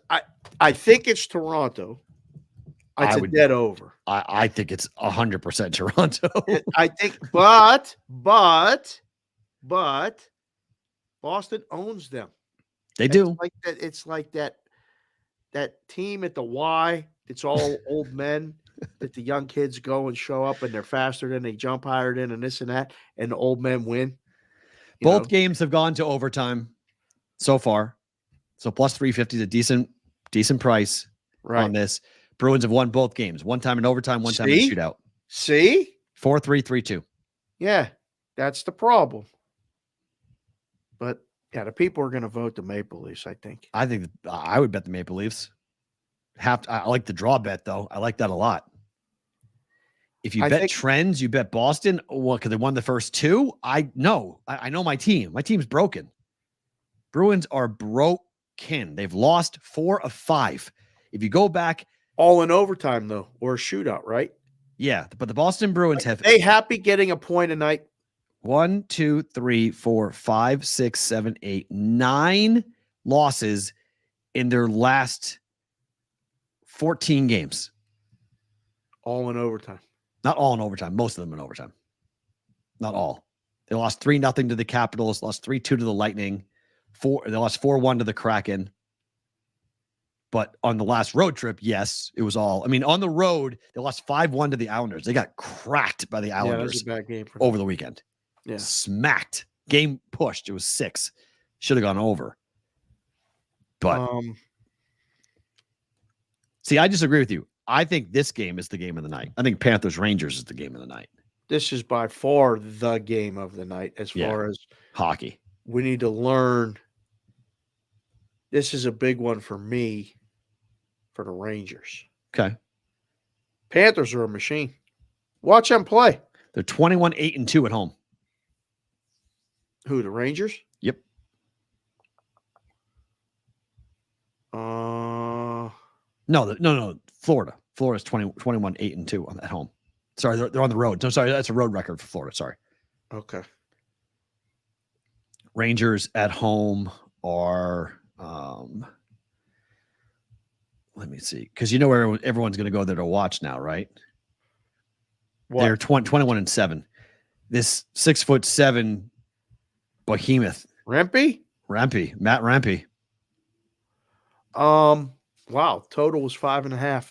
I think it's Toronto. It's a dead over. I think it's 100% Toronto. I think, but Boston owns them. They do. It's like that team at the Y. It's all old men that the young kids go and show up and they're faster than they jump higher than and this and that, and the old men win. Both games have gone to overtime so far. So plus 350 is a decent price on this. Bruins have won both games. One time in overtime, one time in shootout. See? 4-3, 3-2. Yeah, that's the problem. But yeah, the people are going to vote the Maple Leafs, I think. I think I would bet the Maple Leafs. I like the draw bet, though. I like that a lot. If you bet trends, you bet Boston. Well, because they won the first two. I know my team. My team's broken. Bruins are broken. They've lost 4 of 5. If you go back, all in overtime though, or a shootout, right? Yeah, but the Boston Bruins have. They happy getting a point a night. 1, 2, 3, 4, 5, 6, 7, 8, 9 losses in their last 14 games. All in overtime. Not all in overtime. Most of them in overtime. Not all. They lost 3-0 to the Capitals, lost 3-2 to the Lightning. They lost 4-1 to the Kraken. But on the last road trip, yes, it was all. I mean, on the road, they lost 5-1 to the Islanders. They got cracked by the Islanders that was a bad game for over the weekend. Yeah. Smacked. Game pushed. It was 6. Should have gone over. But see, I disagree with you. I think this game is the game of the night. I think Panthers-Rangers is the game of the night. This is by far the game of the night as far as hockey. We need to learn. This is a big one for me for the Rangers. Okay. Panthers are a machine. Watch them play. They're 21-8-2 at home. Who, the Rangers? Yep. No. Florida. Florida's 21-8-2 at home. Sorry, they're on the road. No, sorry, that's a road record for Florida. Sorry. Okay. Rangers at home are let me see. Because you know where everyone's going to go there to watch now, right? What? They're 21-7. This 6'7" behemoth. Matt Rempe. Wow. Total was 5.5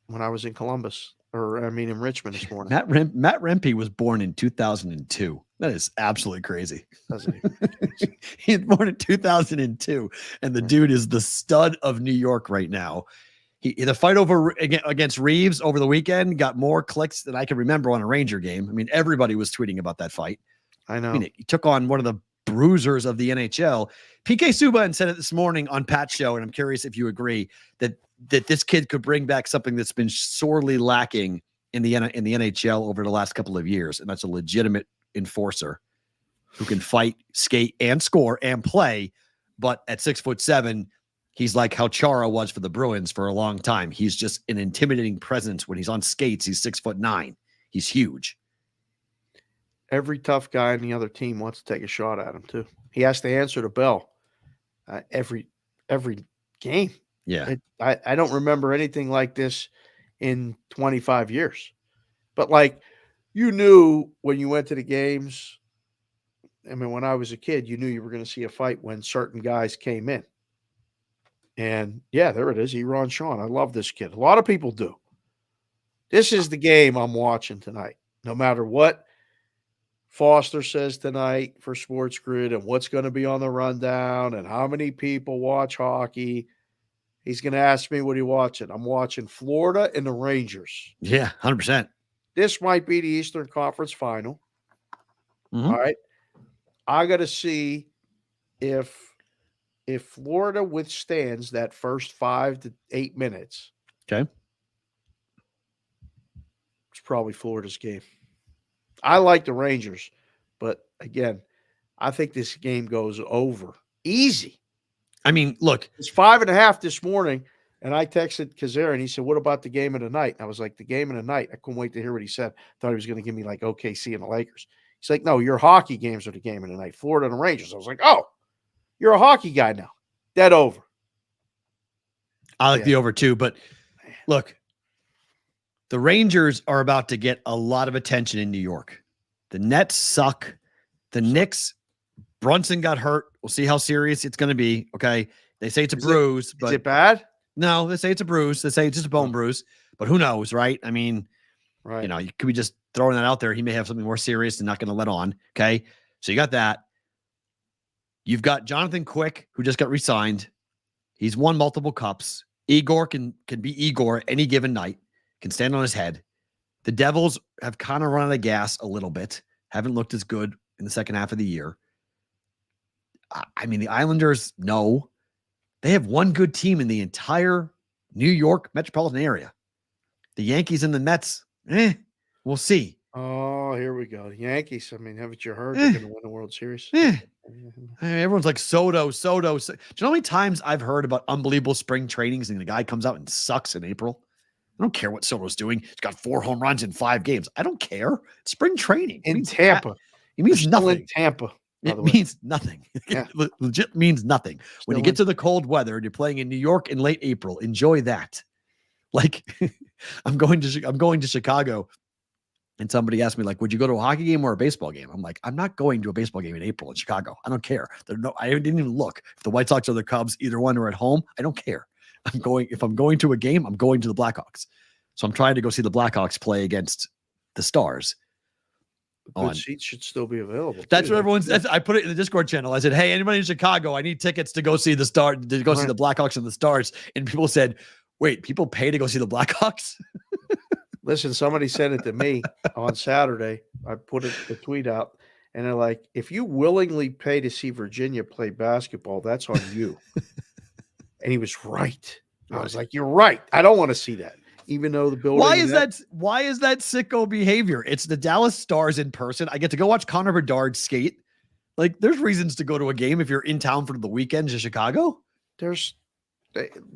when I was in Columbus, in Richmond this morning. Matt Rempe was born in 2002. That is absolutely crazy. He was born in 2002, and the dude is the stud of New York right now. The fight against Reeves over the weekend got more clicks than I can remember on a Ranger game. I mean, everybody was tweeting about that fight. I know. I mean, he took on one of the bruisers of the NHL. PK Subban said it this morning on Pat's show, and I'm curious if you agree that this kid could bring back something that's been sorely lacking in the NHL over the last couple of years, and that's a legitimate enforcer who can fight, skate, and score and play. But at 6'7", he's like how Chara was for the Bruins for a long time. He's just an intimidating presence. When he's on skates, he's 6'9". He's huge. Every tough guy on the other team wants to take a shot at him too. He has to answer the bell every game. Yeah. I don't remember anything like this in 25 years. But like, you knew when you went to the games, I mean, when I was a kid, you knew you were going to see a fight when certain guys came in. And yeah, there it is. Eron Sean. I love this kid. A lot of people do. This is the game I'm watching tonight. No matter what Foster says tonight for Sports Grid and what's going to be on the rundown and how many people watch hockey, he's going to ask me what he watching. I'm watching Florida and the Rangers. Yeah, 100%. This might be the Eastern Conference Final. Mm-hmm. All right. I got to see if Florida withstands that first 5 to 8 minutes. Okay. It's probably Florida's game. I like the Rangers, but again, I think this game goes over. Easy. I mean, look. It's 5.5 this morning, and I texted Kazera, and he said, what about the game of the night? And I was like, the game of the night? I couldn't wait to hear what he said. Thought he was going to give me like OKC and the Lakers. He's like, no, your hockey games are the game of the night. Florida and the Rangers. I was like, oh, you're a hockey guy now. Dead over. I like the over too, but look, the Rangers are about to get a lot of attention in New York. The Nets suck. The Knicks, Brunson got hurt. We'll see how serious it's going to be. Okay. They say it's a bruise, but is it bad? No, they say it's a bruise. They say it's just a bone bruise, but who knows, right? I mean, right. You know, you could be just throwing that out there. He may have something more serious and not going to let on. Okay. So you got that. You've got Jonathan Quick, who just got re-signed. He's won multiple cups. Igor can be Igor any given night, can stand on his head. The Devils have kind of run out of gas a little bit, haven't looked as good in the second half of the year. I mean, the Islanders, no. They have one good team in the entire New York metropolitan area. The Yankees and the Mets, We'll see. Oh, here we go. Yankees. I mean, haven't you heard they're going to win the World Series? I mean, everyone's like Soto. Do you know how many times I've heard about unbelievable spring trainings and the guy comes out and sucks in April? I don't care what Soto's doing. He's got 4 home runs in 5 games. I don't care. It's spring training. In Tampa. It means nothing. In Tampa. It means nothing. Yeah. It legit means nothing. When you get to the cold weather and you're playing in New York in late April, enjoy that. Like I'm going to Chicago, and somebody asked me, like, would you go to a hockey game or a baseball game? I'm like, I'm not going to a baseball game in April in Chicago. I don't care. I didn't even look. If the White Sox or the Cubs, either one are at home, I don't care. If I'm going to a game, I'm going to the Blackhawks. So I'm trying to go see the Blackhawks play against the Stars. Good seats should still be available. That's what everyone's. I put it in the Discord channel. I said, "Hey, anybody in Chicago? I need tickets to go see the Star, to go see the Blackhawks and the Stars." And people said, "Wait, people pay to go see the Blackhawks?" Listen, somebody said it to me on Saturday. I put the tweet out, and they're like, "If you willingly pay to see Virginia play basketball, that's on you." And he was right. I was like, "You're right. I don't want to see that." Even though the building. Why is that sicko behavior? It's the Dallas Stars in person. I get to go watch Connor Bedard skate. Like, there's reasons to go to a game if you're in town for the weekend to Chicago.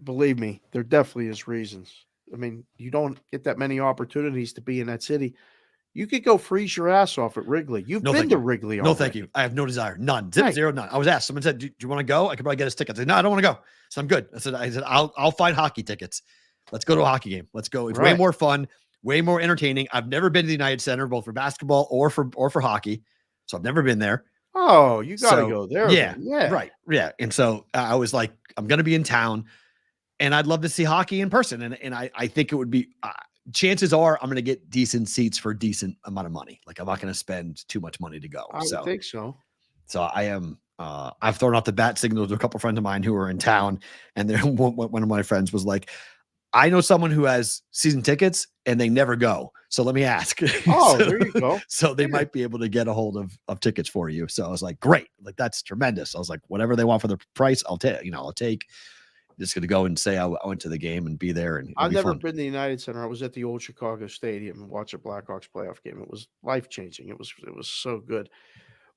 Believe me, there definitely is reasons. I mean, you don't get that many opportunities to be in that city. You could go freeze your ass off at Wrigley. You've been to Wrigley already. No, thank you. I have no desire. None. Zero, none. I was asked. Someone said, do you want to go? I could probably get us tickets. I said, no, I don't want to go. So I'm good. I said, I'll find hockey tickets. Let's go to a hockey game. Let's go. It's way more fun, way more entertaining. I've never been to the United Center, both for basketball or for hockey. So I've never been there. Oh, you got to go there. Yeah. Right. Yeah. And so I was like, I'm going to be in town and I'd love to see hockey in person. And I think it would be, chances are I'm going to get decent seats for a decent amount of money. Like, I'm not going to spend too much money to go. I would think so. So I am, I've thrown out the bat signal to a couple of friends of mine who are in town. And then one of my friends was like, I know someone who has season tickets and they never go. So let me ask. Oh, there you go. So they might be able to get a hold of tickets for you. So I was like, great. Like, that's tremendous. I was like, whatever they want for the price, I'll take. I'll take. Just going to go and say I went to the game and be there. And I've never been to the United Center. I was at the old Chicago Stadium and watched a Blackhawks playoff game. It was life-changing. It was so good.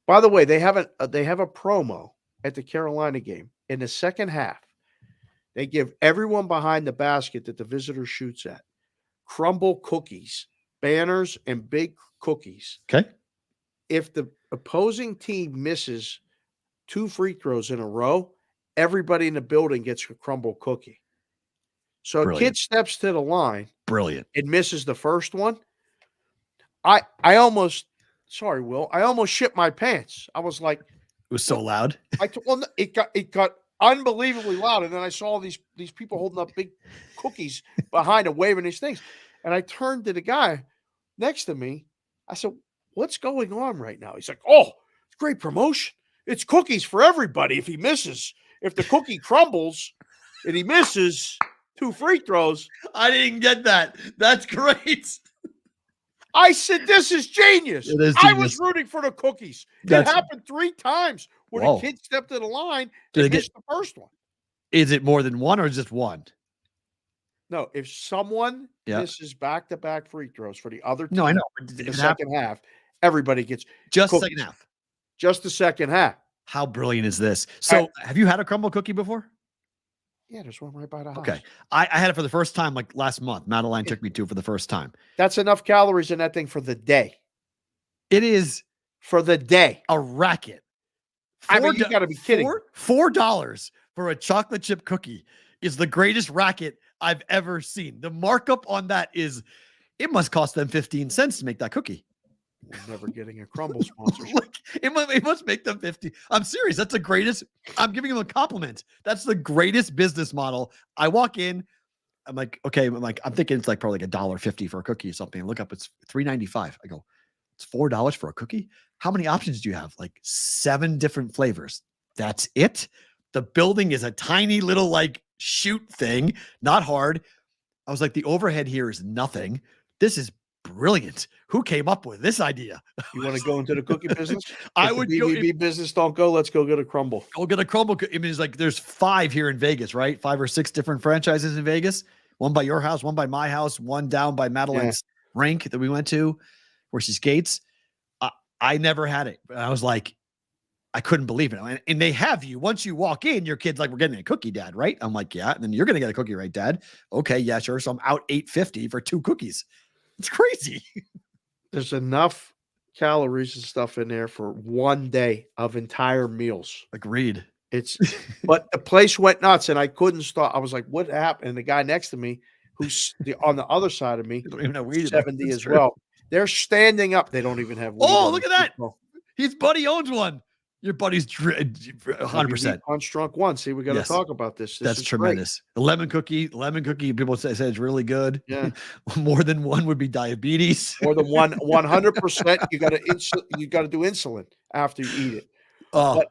By the way, they have a promo at the Carolina game. In the second half, they give everyone behind the basket that the visitor shoots at crumble cookies, banners, and big cookies. Okay. If the opposing team misses 2 free throws in a row, everybody in the building gets a crumble cookie. So a kid steps to the line. Brilliant. And misses the first one. I almost shit my pants. I was like, it was so loud. It got unbelievably loud. And then I saw these people holding up big cookies behind and waving these things. And I turned to the guy next to me. I said, what's going on right now? He's like, oh, it's great promotion. It's cookies for everybody. If he misses, if the cookie crumbles and he misses 2 free throws. I didn't get that. That's great. I said, this is genius. I was rooting for the cookies. It happened 3 times where the kid stepped to the line and missed the first one. Is it more than one or just one? No, if someone misses back-to-back free throws for the other team, no, I know. In the second half, everybody gets just cookies. Second half. Just the second half. How brilliant is this? So, have you had a crumble cookie before? Yeah, there's one right by the house. Okay. I had it for the first time like last month. Madeline took me to for the first time. That's enough calories in that thing for the day. It is for the day. A racket. I mean, you got to be kidding. $4 for a chocolate chip cookie is the greatest racket I've ever seen. The markup on that is, it must cost them 15 cents to make that cookie. We're never getting a crumble sponsorship. It must make them 50. I'm serious. That's the greatest. I'm giving them a compliment. That's the greatest business model. I walk in. I'm like, okay. I'm thinking it's like probably like $1.50 for a cookie or something. I look up, it's $3.95. I go, it's $4 for a cookie. How many options do you have? Like 7 different flavors. That's it. The building is a tiny little like shoot thing, not hard. I was like, the overhead here is nothing. This is brilliant. Who came up with this idea? You want to go into the cookie business? I would go. BBB business don't go. Let's go get a crumble. Go get a crumble. I mean, it's like there's 5 here in Vegas, right? 5 or 6 different franchises in Vegas. One by your house, one by my house, one down by Madeline's rink that we went to where she skates. I never had it. I was like, I couldn't believe it. And they have you. Once you walk in, your kid's like, we're getting a cookie, Dad, right? I'm like, yeah. And then you're going to get a cookie, right, Dad? Okay, yeah, sure. So I'm out $8.50 for 2 cookies. It's crazy. There's enough calories and stuff in there for one day of entire meals. Agreed. But the place went nuts and I couldn't stop. I was like, what happened? And the guy next to me, who's on the other side of me, You don't even have weed. 70 as well. They're standing up. They don't even have weed. Oh, look at that. His buddy owns one. Your buddy's 100%. Punch drunk one. See, we got to talk about this. That's tremendous. Great. The lemon cookie. People say it's really good. Yeah. More than one would be diabetes. More than one, 100%. You got to do insulin after you eat it. Oh, but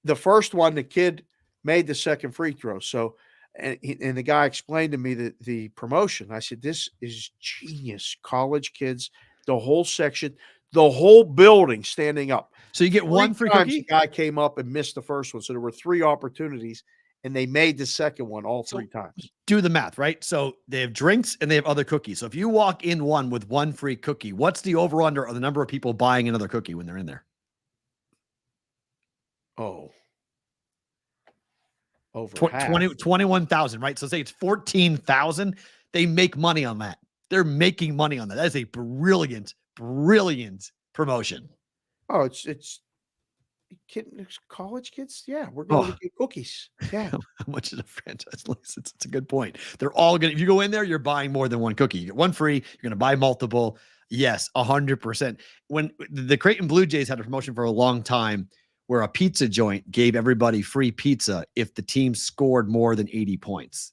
the first one, the kid made the second free throw. So, and the guy explained to me the promotion. I said, this is genius. College kids, the whole section, the whole building standing up. So you get one free cookie? The guy came up and missed the first one. So there were 3 opportunities, and they made the second one all 3 times. Do the math, right? So they have drinks and they have other cookies. So if you walk in one with one free cookie, what's the over-under of the number of people buying another cookie when they're in there? Oh. Over 21,000, right? So say it's 14,000. They make money on that. They're making money on that. That is a brilliant promotion. Oh, it's college kids. Yeah, we're going to get cookies. Yeah. How much is a franchise license? It's a good point. They're all going to, if you go in there, you're buying more than one cookie. You get one free. You're going to buy multiple. Yes, 100%. When the Creighton Blue Jays had a promotion for a long time where a pizza joint gave everybody free pizza if the team scored more than 80 points.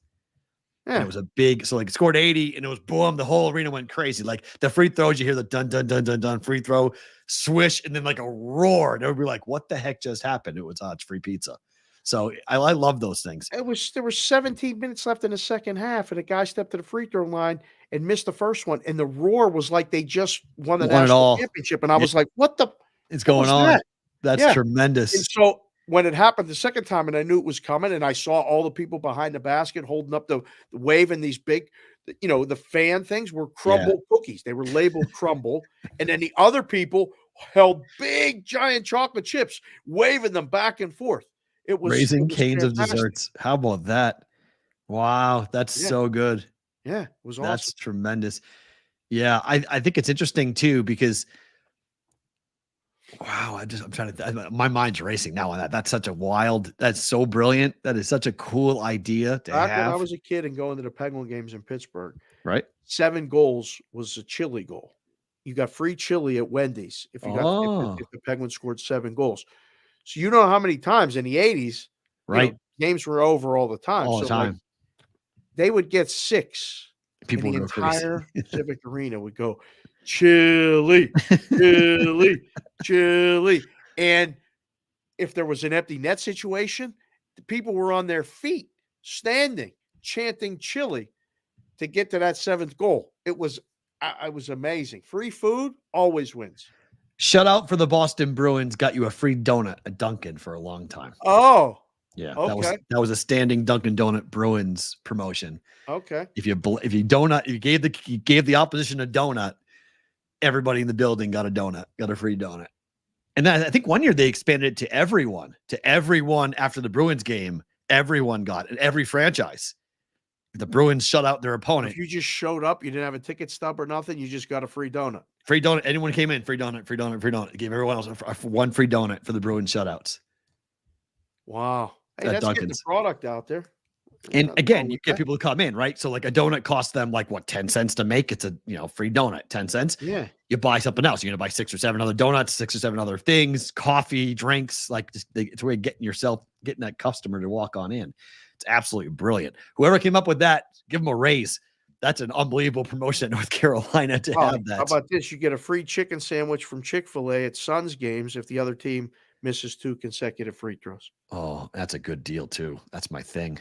Yeah. And it was a big, so like scored 80 and it was boom, the whole arena went crazy. Like the free throws, you hear the dun, dun, dun, dun, dun, free throw, swish, and then like a roar. And everybody like, what the heck just happened? It was, it's free pizza. So I love those things. There were 17 minutes left in the second half, and a guy stepped to the free throw line and missed the first one. And the roar was like they just won the national championship. And I was like, what the? It's going on. That? That's tremendous. And so when it happened the second time and I knew it was coming and I saw all the people behind the basket holding up the waving these big, the fan things were crumble cookies. They were labeled crumble. And then the other people held big, giant chocolate chips, waving them back and forth. It was Raising Cane's of desserts. How about that? Wow. That's so good. Yeah. It was awesome. That's tremendous. Yeah. I think it's interesting too, because wow, I'm trying to, my mind's racing now on that. That's that's so brilliant. That is such a cool idea to have. When I was a kid and going to the Penguin games in Pittsburgh, right? 7 goals was a chili goal. You got free chili at Wendy's if you got if the Penguins scored 7 goals. So you know how many times in the 80s, right? Games were over all the time. All the time. Like, they would get 6. People and the would go entire Civic Arena would go, chili, chili, chili. And if there was an empty net situation, the people were on their feet, standing, chanting chili to get to that 7th goal. It was amazing. Free food always wins. Shout out for the Boston Bruins. Got you a free donut at Dunkin' for a long time. Oh, yeah. Okay. That was a standing Dunkin' Donut Bruins promotion. Okay. If you gave the opposition a donut, everybody in the building got a free donut. And then I think one year they expanded it to everyone after the Bruins game. Everyone got it, every franchise. If the Bruins shut out their opponent. If you just showed up, you didn't have a ticket stub or nothing, you just got a free donut. Free donut. Anyone came in, free donut, free donut, free donut. It gave everyone else one free donut for the Bruins shutouts. Wow. Hey, that's getting the product out there. And again, you get people to come in, right? So like a donut costs them like what, 10 cents to make? It's a free donut, 10 cents. Yeah. You buy something else. You're gonna buy 6 or 7 other donuts, 6 or 7 other things, coffee, drinks. Like it's a way of getting that customer to walk on in. It's absolutely brilliant. Whoever came up with that, give them a raise. That's an unbelievable promotion at North Carolina to have that. How about this? You get a free chicken sandwich from Chick-fil-A at Suns games if the other team misses 2 consecutive free throws. Oh, that's a good deal too. That's my thing.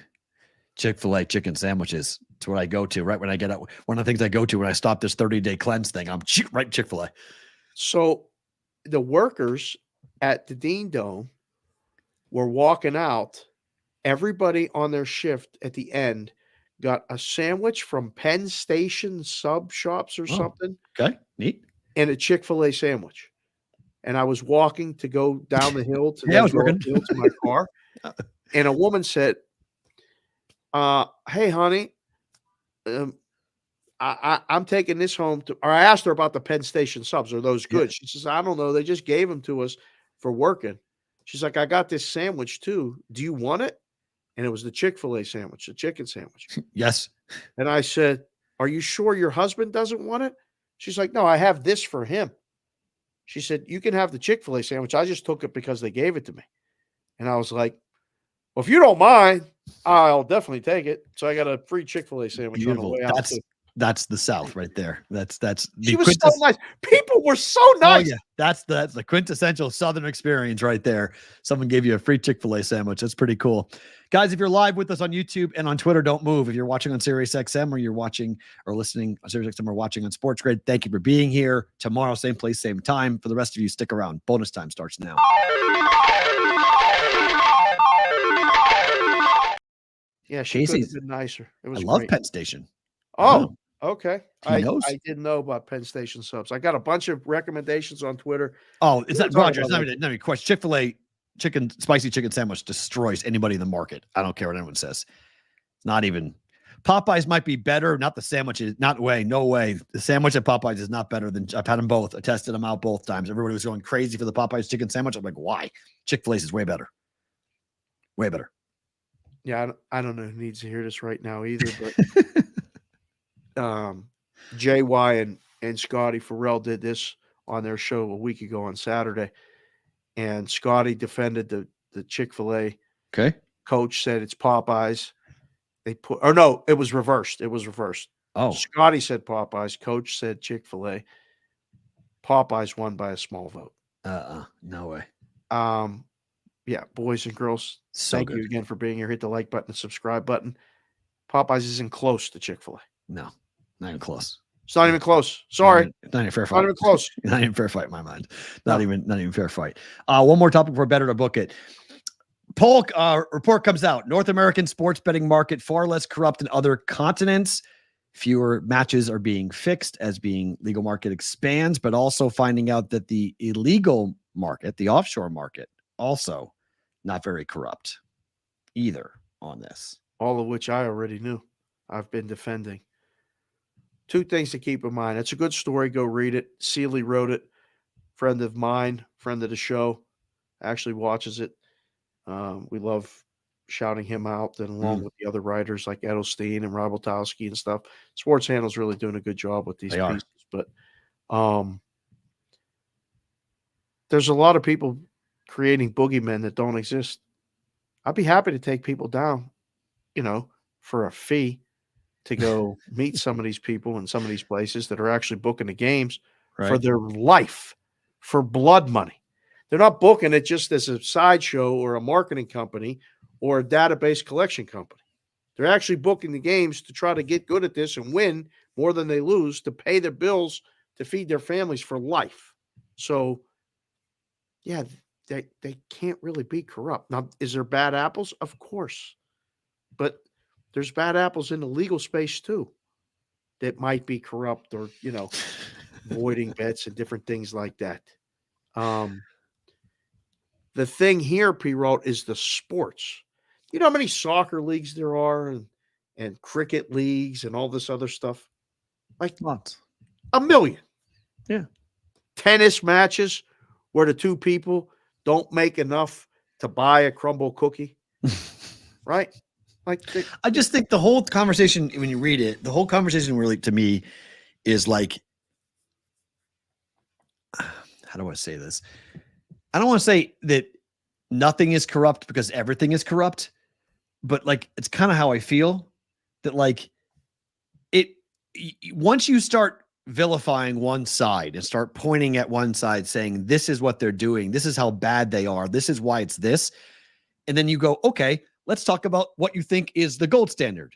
Chick-fil-A chicken sandwiches. It's what I go to right when I get out. One of the things I go to when I stop this 30-day cleanse thing, I'm right Chick-fil-A. So the workers at the Dean Dome were walking out. Everybody on their shift at the end got a sandwich from Penn Station sub shops or something, Okay, neat. and a Chick-fil-A sandwich. And I was walking to go down the hill to Yeah, I then was go working. uphill to my car, and a woman said, "Hey, honey, I'm taking this home to," or I asked her about the Penn Station subs. Are those Yeah. good? She says, "I don't know. They just gave them to us for working." She's like, "I got this sandwich too. Do you want it?" And it was the Chick-fil-A sandwich, the chicken sandwich. Yes. And I said, "Are you sure your husband doesn't want it?" She's like, "No, I have this for him." She said, "You can have the Chick-fil-A sandwich. I just took it because they gave it to me." And I was like, "Well, if you don't mind, I'll definitely take it." So I got a free Chick-fil-A sandwich on the Beautiful. way out. That's the South right there. That's She the was so nice. People were so Oh nice. yeah, that's the quintessential Southern experience right there. Someone gave you a free Chick-fil-A sandwich. That's pretty cool, guys. If you're live with us on YouTube and on Twitter, don't move. If you're watching on SiriusXM or you're watching or listening on SiriusXM or watching on Sports Grid, thank you for being here. Tomorrow, same place, same time. For the rest of you, stick around. Bonus time starts now. Yeah, she could have Casey's. been nicer. It I was love great. Penn Station. Oh, okay. He knows. I didn't know about Penn Station subs. I got a bunch of recommendations on Twitter. Oh, it's We were not talking Roger. It's about not even a question. Chick-fil-A spicy chicken sandwich destroys anybody in the market. I don't care what anyone says. Not even Popeyes might be better. Not the sandwich is not way. No way. The sandwich at Popeyes is not better than I've had them both. I tested them out both times. Everybody was going crazy for the Popeyes chicken sandwich. I'm like, why? Chick-fil-A's is way better. Way better. Yeah, I don't know who needs to hear this right now either, but JY and Scotty Farrell did this on their show a week ago on Saturday, and Scotty defended the Chick-fil-A. Okay. Coach said it's Popeyes. No, it was reversed. It was reversed. Oh, Scotty said Popeyes. Coach said Chick-fil-A. Popeyes won by a small vote. no way. Yeah, boys and girls, So thank good. you again for being here. Hit the like button, the subscribe button. Popeyes isn't close to Chick-fil-A. No, not even close. It's not even close. Sorry. Not even fair fight. Not even close. Not even fair fight in my mind. Not even fair fight. One more topic before better to book it. Poll report comes out. North American sports betting market far less corrupt than other continents. Fewer matches are being fixed as being legal market expands, but also finding out that the illegal market, the offshore market, also not very corrupt either on this. All of which I already knew. I've been defending. Two things to keep in mind. It's a good story. Go read it. Seeley wrote it. Friend of mine, friend of the show, actually watches it. We love shouting him out, and along with the other writers like Edelstein and Rob Oltowski and stuff. Sports Handle's really doing a good job with these pieces. But there's a lot of people creating boogeymen that don't exist. I'd be happy to take people down, for a fee to go meet some of these people in some of these places that are actually booking the games for their life, for blood money. They're not booking it just as a sideshow or a marketing company or a database collection company. They're actually booking the games to try to get good at this and win more than they lose, to pay their bills, to feed their families for life. So, yeah, they can't really be corrupt. Now, is there bad apples? Of course. But there's bad apples in the legal space too that might be corrupt or, voiding bets and different things like that. The thing here, P-Roll, is the sports. You know how many soccer leagues there are and cricket leagues and all this other stuff? Like lots. 1 million. Yeah. Tennis matches where the two people don't make enough to buy a crumble cookie. Right? I just think the whole conversation, when you read it, the whole conversation really, to me, is like, how do I say this? I don't want to say that nothing is corrupt because everything is corrupt, but like, it's kind of how I feel that once you start vilifying one side and start pointing at one side saying, this is what they're doing, this is how bad they are, this is why it's this. And then you go, okay, let's talk about what you think is the gold standard.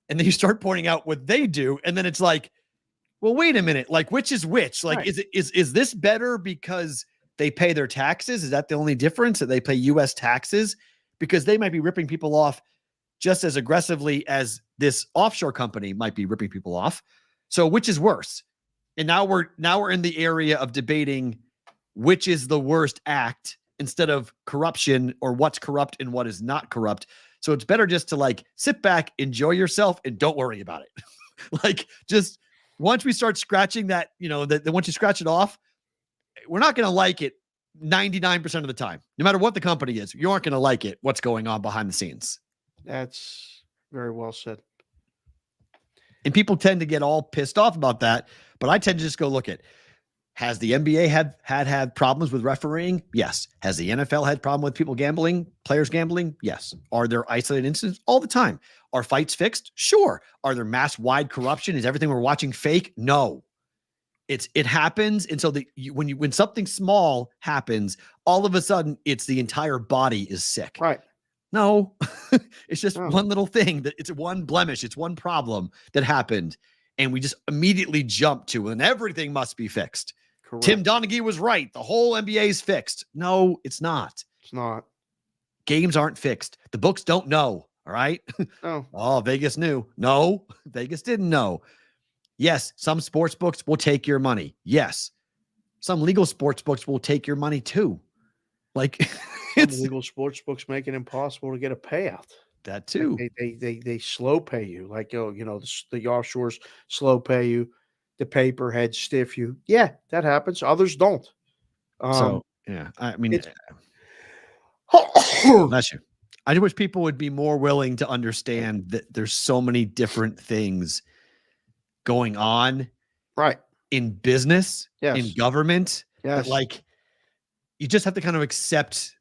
And then you start pointing out what they do. And then it's like, well, wait a minute. Like, which is which? Like, right. Is this better because they pay their taxes? Is that the only difference, that they pay U.S. taxes? Because they might be ripping people off just as aggressively as this offshore company might be ripping people off. So which is worse? And now we're in the area of debating which is the worst act instead of corruption or what's corrupt and what is not corrupt. So it's better just to like sit back, enjoy yourself, and don't worry about it. Like just once we start scratching that, once you scratch it off, we're not going to like it 99% of the time. No matter what the company is, you aren't going to like it, what's going on behind the scenes. That's very well said. And people tend to get all pissed off about that, but I tend to just go look at, has the NBA had problems with refereeing? Yes. Has the NFL had problem with people gambling, players gambling? Yes. Are there isolated incidents? All the time. Are fights fixed? Sure. Are there mass-wide corruption? Is everything we're watching fake? No. It happens, and so when something small happens, all of a sudden it's the entire body is sick. Right. No, it's just one little thing that it's one blemish, it's one problem that happened, and we just immediately jump to, and everything must be fixed. Correct. Tim Donaghy was right. The whole NBA is fixed. No, it's not. It's not. Games aren't fixed. The books don't know. All right. No. Oh, Vegas knew. No, Vegas didn't know. Yes, some sports books will take your money. Yes, some legal sports books will take your money too. Like some legal sports books make it impossible to get a payout. That too. Like they slow pay you. Like the offshores slow pay you, the paper heads stiff you. Yeah, that happens. Others don't. So yeah, I mean, bless you. I wish people would be more willing to understand that there's so many different things going on in business, in government, that like you just have to kind of accept,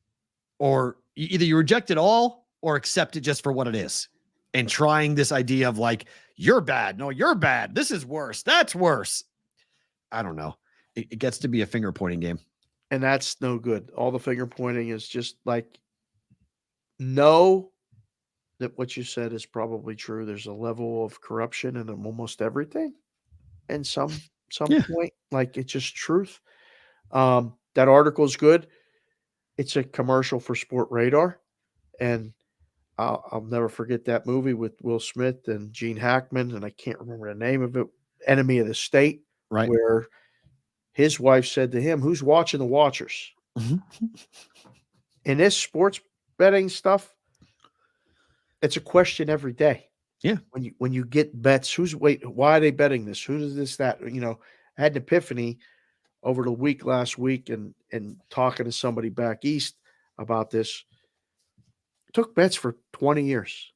or either you reject it all or accept it just for what it is. And trying this idea of like, you're bad. No, you're bad. This is worse. That's worse. I don't know. It gets to be a finger pointing game. And that's no good. All the finger pointing is just like, know that what you said is probably true. There's a level of corruption in almost everything. And some point, like it's just truth. That article is good. It's a commercial for Sport Radar. And I'll never forget that movie with Will Smith and Gene Hackman. And I can't remember the name of it. Enemy of the State. Right. Where his wife said to him, "Who's watching the watchers?" Mm-hmm. In this sports betting stuff, it's a question every day. Yeah. When you get bets, why are they betting this? Who does this, that? I had an epiphany over the week last week and talking to somebody back east about this. Took bets for 20 years.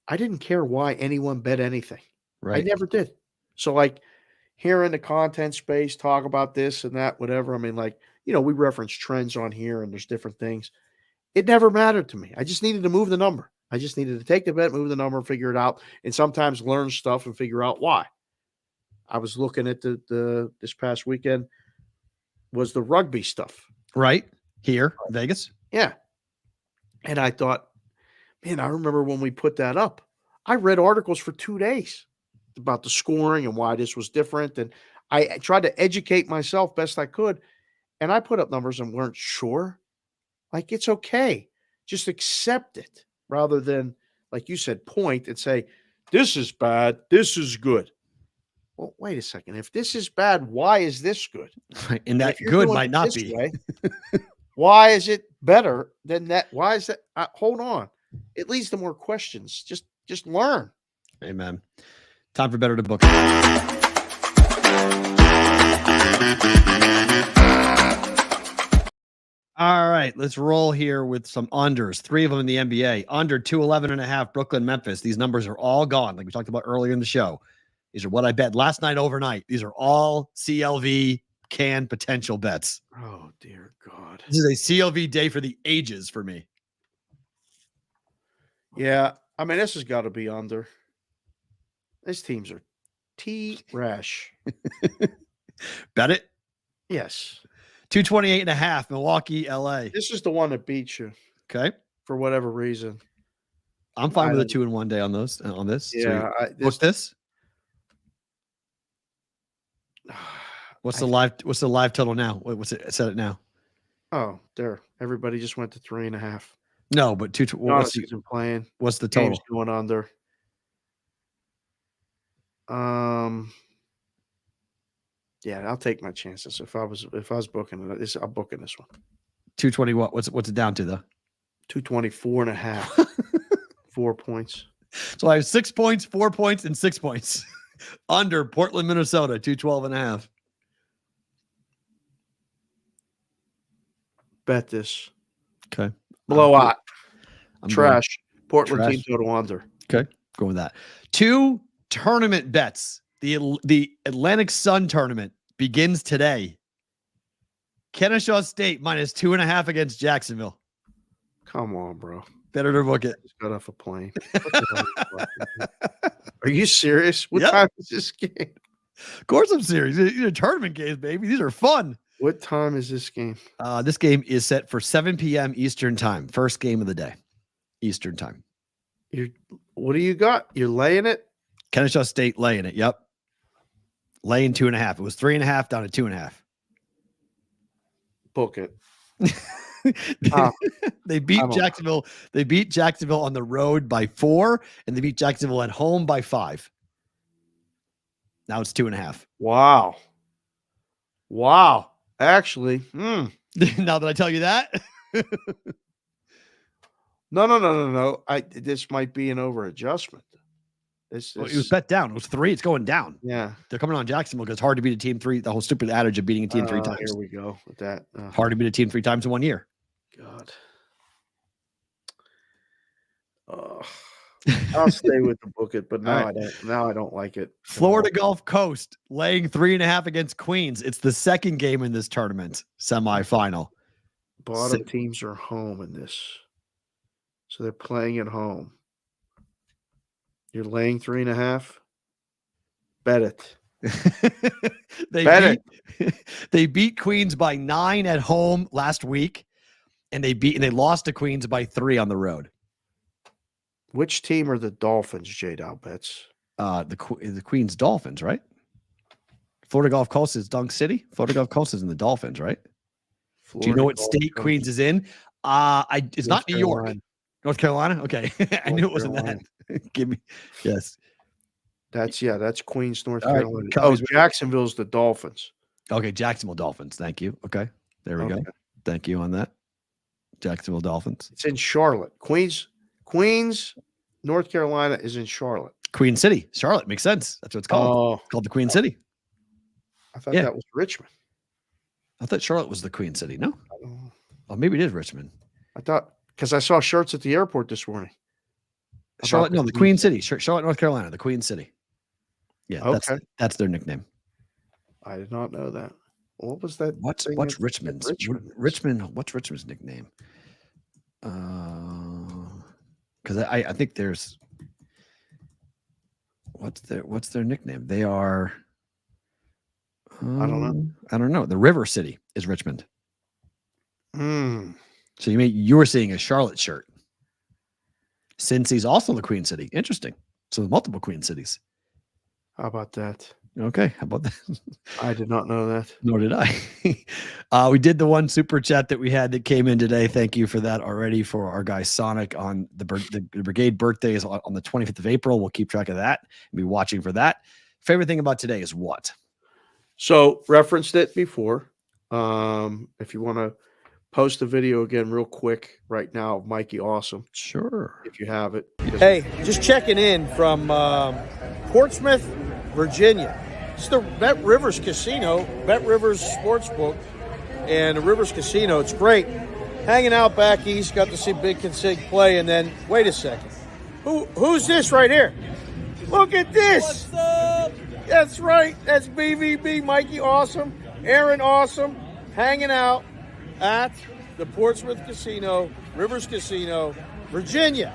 I didn't care why anyone bet anything. Right. I never did. So like hearing the content space talk about this and that, whatever. I mean, like, we reference trends on here and there's different things. It never mattered to me. I just needed to move the number. I just needed to take the bet, move the number, figure it out, and sometimes learn stuff and figure out why. I was looking at this past weekend was the rugby stuff. Right. Here, Vegas. Yeah. And I thought, man, I remember when we put that up, I read articles for 2 days about the scoring and why this was different. And I tried to educate myself best I could. And I put up numbers and weren't sure. Like, it's okay. Just accept it rather than, like you said, point and say, this is bad, this is good. Well, wait a second. If this is bad, why is this good? Right. And that good might not be. Way, why is it better than that? Why is that? Hold on. It leads to more questions. Just learn. Amen. Time for Better to Book. All right, let's roll here with some unders. 3 of them in the NBA. Under 211.5, Brooklyn, Memphis. These numbers are all gone, like we talked about earlier in the show. These are what I bet last night overnight. These are all CLV can potential bets. Oh, dear God. This is a CLV day for the ages for me. Yeah, I mean, this has got to be under. These teams are T-rash. Bet it? Yes. 228.5, Milwaukee, LA. This is the one that beats you. Okay. For whatever reason. I'm fine with a 2-1 day on those. On this. Yeah. So book this. What's the live total now? What's it? Set it now. Oh, there. Everybody just went to 3.5. No, but what's the playing? What's the total? Games going under. Yeah, I'll take my chances. If I was booking it, I'm booking this one. 220 what? What's it down to though? 224.5. 4 points. So I have 6 points, 4 points, and 6 points. Under Portland, Minnesota, 212.5. Bet this. Okay. Blowout. I'm Trash. Portland Trash. team total under. Okay. Go with that. 2 tournament bets. The Atlantic Sun tournament begins today. Kennesaw State minus 2.5 against Jacksonville. Come on, bro. Better to book it. Just got off a plane. Are you serious? What Yep. time is this game? Of course I'm serious. These are tournament games, baby. These are fun. What time is this game? This game is set for 7 p.m. Eastern time. First game of the day. Eastern time. What do you got? You're laying it? Kennesaw State laying it. Yep. Laying 2.5. It was 3.5 down to 2.5. Book it. They beat Jacksonville. They beat Jacksonville on the road by 4, and they beat Jacksonville at home by 5. Now it's 2.5. Wow. Actually, Now that I tell you that, no. This might be an over adjustment. It was bet down. It was 3. It's going down. Yeah. They're coming on Jacksonville because it's hard to beat a team 3. The whole stupid adage of beating a team 3 times. Here we go with that. Hard to beat a team 3 times in 1 year. God. I'll stay with the book it, but now I don't. Now I don't like it. Florida Gulf Coast laying 3.5 against Queens. It's the second game in this tournament semifinal. Bottom teams are home in this, so they're playing at home. You're laying 3.5. Bet it. They beat Queens by 9 at home last week, and they lost to Queens by 3 on the road. Which team are the Dolphins, J-Dow bets? The Queens Dolphins, right? Florida Gulf Coast is Dunk City. Florida Gulf Coast is in the Dolphins, right? Do you know what state Queens is in? It's not New York. North Carolina? Okay. I knew it wasn't that. Give me. Yes. That's Queens, North All right, Carolina. Jacksonville's the Dolphins. Okay, Jacksonville Dolphins. Thank you. Okay. There we go. Thank you on that. Jacksonville Dolphins. It's in Charlotte. Queens, North Carolina is in Charlotte. Queen City. Charlotte makes sense. That's what it's called. It's called the Queen City. I thought that was Richmond. I thought Charlotte was the Queen City. No? Oh, maybe it is Richmond. I thought, because I saw shirts at the airport this morning. Charlotte, no, the Queen City. Charlotte, North Carolina, the Queen City. Yeah, that's their nickname. I did not know that. What was that? What's Richmond's? Richmond, what's Richmond's nickname? Because I think there's what's their nickname? They are I don't know. The River City is Richmond. So you were seeing a Charlotte shirt. Cincy's also the Queen City. Interesting. So multiple Queen cities. How about that? Okay. How about that? I did not know that. Nor did I. We did the one super chat that we had that came in today. Thank you for that already for our guy Sonic on the brigade birthday is on the 25th of April. We'll keep track of that and be watching for that. Favorite thing about today is what? So referenced it before. If you want to post a video again real quick right now of Mikey Awesome. Sure. If you have it. Hey, just checking in from Portsmouth, Virginia. It's the Bet Rivers Casino, Bet Rivers Sportsbook, and the Rivers Casino. It's great. Hanging out back east, got to see Big Consig play, and then, wait a second. Who's this right here? Look at this. What's up? That's right. That's BVB, Mikey Awesome, Aaron Awesome, hanging out at the Portsmouth Casino, Rivers Casino, Virginia.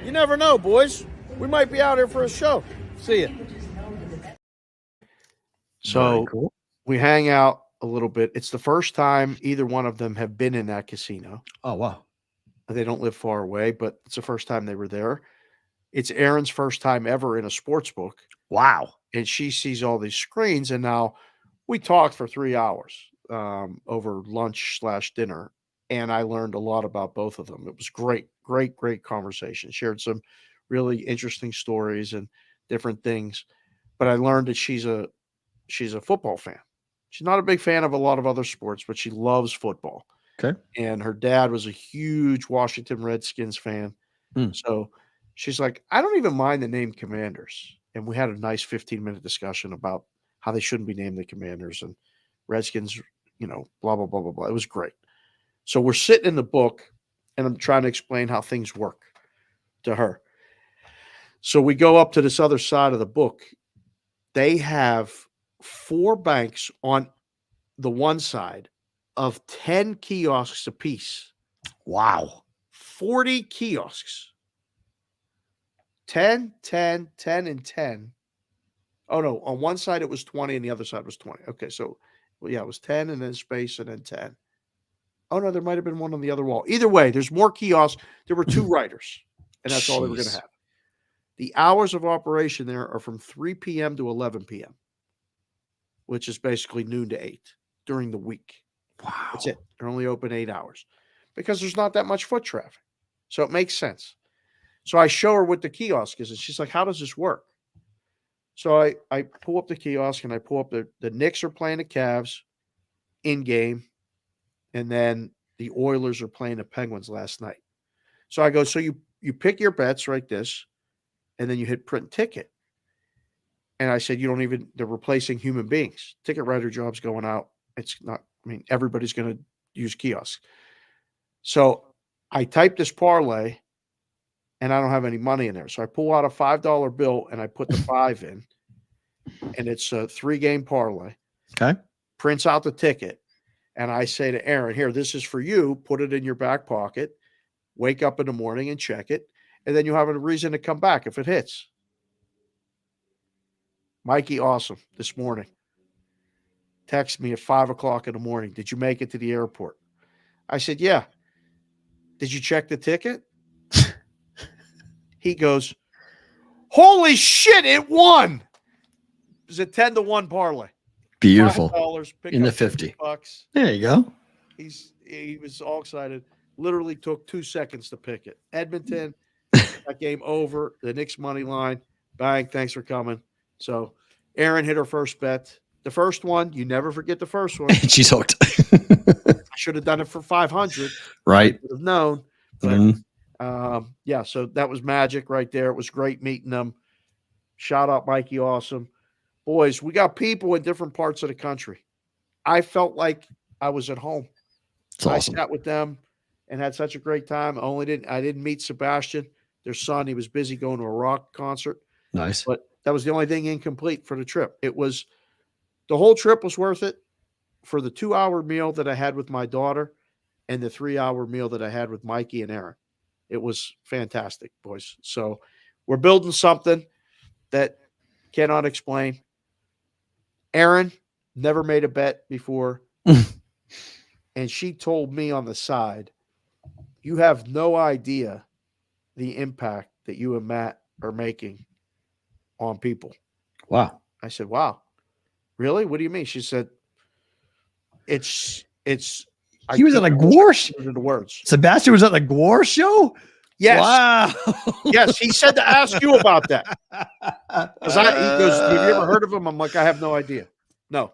You never know, boys. We might be out here for a show. See ya. So cool. We hang out a little bit. It's the first time either one of them have been in that casino. Oh, wow. They don't live far away, but it's the first time they were there. It's Aaron's first time ever in a sports book. Wow. And she sees all these screens, and now we talked for 3 hours over lunch/dinner, and I learned a lot about both of them. It was great conversation. Shared some really interesting stories and different things. but I learned that she's a football fan. She's not a big fan of a lot of other sports, but she loves football. Okay. And her dad was a huge Washington Redskins fan. So she's like, I don't even mind the name Commanders. And we had a nice 15-minute discussion about how they shouldn't be named the Commanders and Redskins, blah, blah, blah, blah, blah. It was great. So we're sitting in the book, and I'm trying to explain how things work to her. So we go up to this other side of the book. They have 4 banks on the one side of 10 kiosks apiece. Wow. 40 kiosks. 10, 10, 10, and 10. Oh, no. On one side, it was 20, and the other side was 20. Okay, so, it was 10, and then space, and then 10. Oh, no, there might have been one on the other wall. Either way, there's more kiosks. There were 2 writers, and that's all they were going to have. The hours of operation there are from 3 p.m. to 11 p.m., which is basically noon to 8 during the week. Wow. That's it. They're only open 8 hours because there's not that much foot traffic. So it makes sense. So I show her what the kiosk is, and she's like, how does this work? So I pull up the kiosk, and I pull up the Knicks are playing the Cavs in game, and then the Oilers are playing the Penguins last night. So I go, so you pick your bets, right this, and then you hit print ticket. And I said, they're replacing human beings. Ticket writer job's going out. It's not, everybody's going to use kiosks. So I type this parlay, and I don't have any money in there. So I pull out a $5 bill, and I put the 5 in, and it's a 3-game parlay. Okay. Prints out the ticket, and I say to Aaron, here, this is for you. Put it in your back pocket. Wake up in the morning and check it, and then you have a reason to come back if it hits. Mikey, awesome, this morning. Text me at 5 o'clock in the morning. Did you make it to the airport? I said, yeah. Did you check the ticket? He goes, holy shit, it won. It was a 10-1 parlay. Beautiful. $5, in the 50 bucks. There you go. He was all excited. Literally took 2 seconds to pick it. Edmonton, that game over. The Knicks money line. Bang, thanks for coming. So Aaron hit her first bet. The first one, you never forget the first one. She's hooked. I should have done it for 500. Right. I would have known. But, so that was magic right there. It was great meeting them. Shout out Mikey, awesome. Boys, we got people in different parts of the country. I felt like I was at home. It's awesome. I sat with them and had such a great time. I didn't meet Sebastian, their son. He was busy going to a rock concert. Nice. But that was the only thing incomplete for the trip. The whole trip was worth it for the 2-hour meal that I had with my daughter and the 3-hour meal that I had with Mikey and Aaron. It was fantastic, boys. So we're building something that cannot explain. Aaron never made a bet before. And she told me on the side, you have no idea the impact that you and Matt are making on people. Wow. I said, wow. Really? What do you mean? She said, it's. He was at a Gwar show. The words. Sebastian was at a Gwar show? Yes. Wow. Yes. He said to ask you about that. He goes, have you ever heard of him? I'm like, I have no idea. No.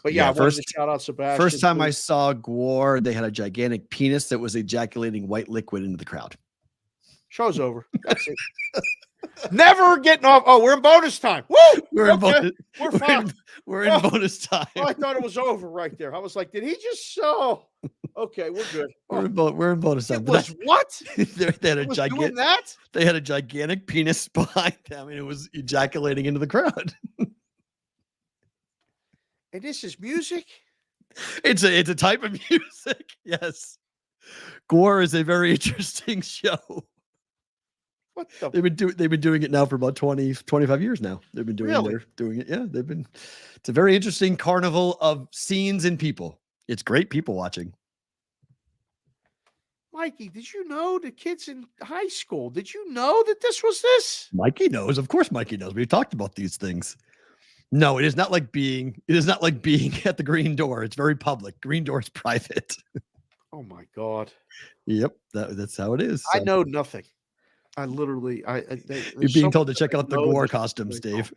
But I wanted to shout out Sebastian. First time I saw Gwar, they had a gigantic penis that was ejaculating white liquid into the crowd. Show's over. That's it. Never getting off. Oh, we're in bonus time. Woo! We're in bonus. We're fine. We're in bonus time. Oh, I thought it was over right there. I was like, did he just show? Okay, we're good. We're in bonus time. It was what? They had a doing that? They had a gigantic penis behind them, and it was ejaculating into the crowd. And this is music? It's a type of music. Yes. Gwar is a very interesting show. What the? They've been doing it now for about 25 years now. They've been doing it. Yeah, it's a very interesting carnival of scenes and people. It's great people watching. Mikey, did you know the kids in high school? Did you know that this was this? Mikey knows. Of course Mikey knows. We've talked about these things. No, it is not like being at the Green Door. It's very public. Green Door is private. Oh my God. Yep. That's how it is. I know nothing. I literally, you're being told to check out the Gwar costumes, Dave.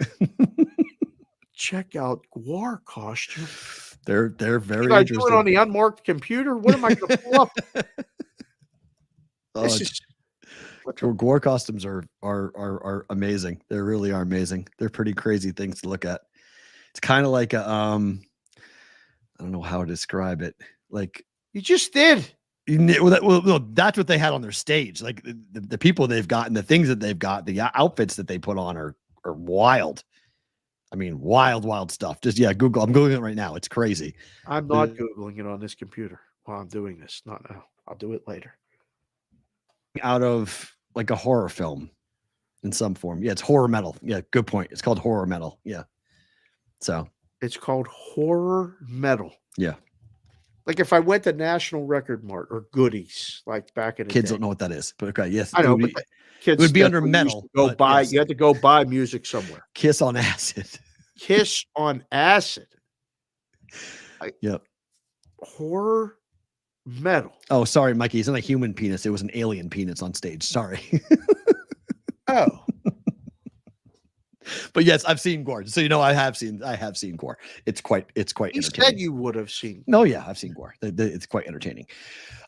check out Guar costume. They're very Should I do interesting. it on the unmarked computer? What am I going to pull up? Oh, This is Gore costumes are amazing. They really are amazing. They're pretty crazy things to look at. It's kind of like a I don't know how to describe it. Like you just did. Well, that's what they had on their stage. Like the people they've got and the things that they've got, the outfits that they put on are wild. I mean, wild stuff. Just Google. I'm Googling it right now. It's crazy. I'm not Googling it on this computer while I'm doing this. Not now. I'll do it later. Out of like a horror film in some form. Yeah, it's horror metal. Yeah, good point. It's called horror metal. Yeah. So it's called horror metal. Yeah. Like if I went to National Record Mart or Goodies, like back in the kids day. don't know what that is, but okay, yes, I know. It would be under metal. Go buy. Yes. You had to go buy music somewhere. Kiss on acid. Kiss on acid. Yep. Horror metal. Oh, sorry, Mikey. It's not a human penis. It was an alien penis on stage. Sorry. Oh. But yes, I've seen Gore. So I have seen Gore. It's quite You entertaining. said you would have seen. No, yeah, I've seen Gore. It's quite entertaining.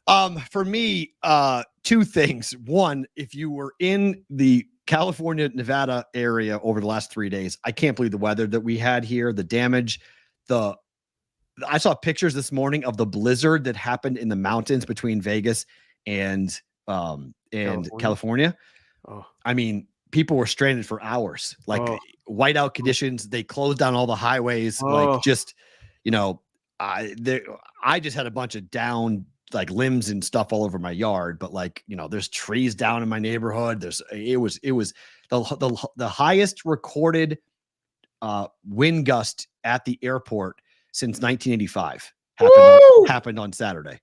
For me, two things. One, if you were in the California, Nevada area over the last 3 days, I can't believe the weather that we had here, the damage, I saw pictures this morning of the blizzard that happened in the mountains between Vegas and California. Oh. I mean, people were stranded for hours, like whiteout conditions. They closed down all the highways. Like just, I just had a bunch of down like limbs and stuff all over my yard, but like, there's trees down in my neighborhood. It was the highest recorded wind gust at the airport since 1985 happened on Saturday.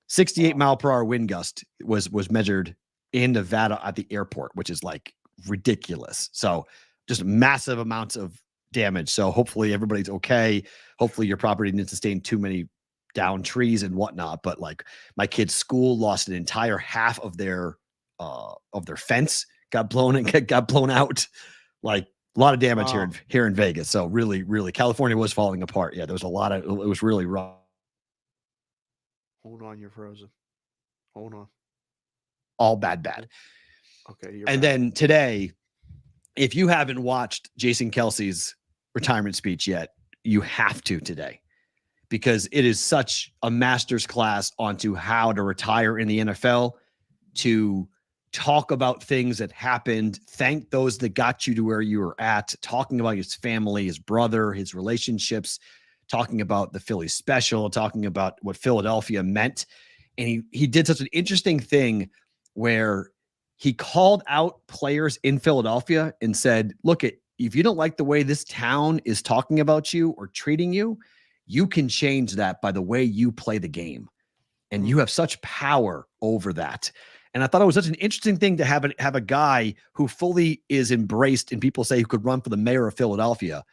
68 mile per hour wind gust was measured in Nevada at the airport, which is like ridiculous. So just massive amounts of damage. So hopefully everybody's okay. Hopefully your property didn't sustain too many down trees and whatnot. But like my kid's school lost an entire half of their fence, got blown out. Like a lot of damage here in Vegas. So really, really California was falling apart. Yeah, there was it was really rough. Hold on, you're frozen. Hold on. All bad. Okay. And then today, if you haven't watched Jason Kelsey's retirement speech yet, you have to today, because it is such a master's class onto how to retire in the NFL, to talk about things that happened, thank those that got you to where you were at, talking about his family, his brother, his relationships, talking about the Philly special, talking about what Philadelphia meant. And he did such an interesting thing where he called out players in Philadelphia and said, look, if you don't like the way this town is talking about you or treating you, you can change that by the way you play the game. And you have such power over that. And I thought it was such an interesting thing to have a guy who fully is embraced, and people say who could run for the mayor of Philadelphia,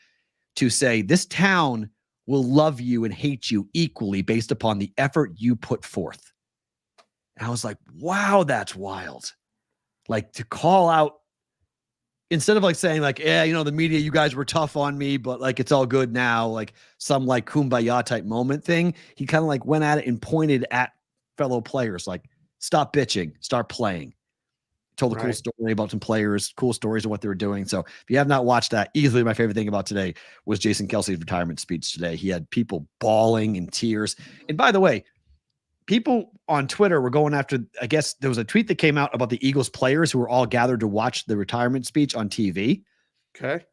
to say this town will love you and hate you equally based upon the effort you put forth. And I was like, wow, that's wild. Like, to call out, instead of like saying like, yeah, the media, you guys were tough on me, but like, it's all good now. Like some like kumbaya type moment thing. He kind of like went at it and pointed at fellow players, like, stop bitching, start playing. Told a cool story about some players, cool stories of what they were doing. So if you have not watched that, easily my favorite thing about today was Jason Kelsey's retirement speech today. He had people bawling in tears. And by the way, people on Twitter were going after, I guess there was a tweet that came out about the Eagles players who were all gathered to watch the retirement speech on TV. Okay.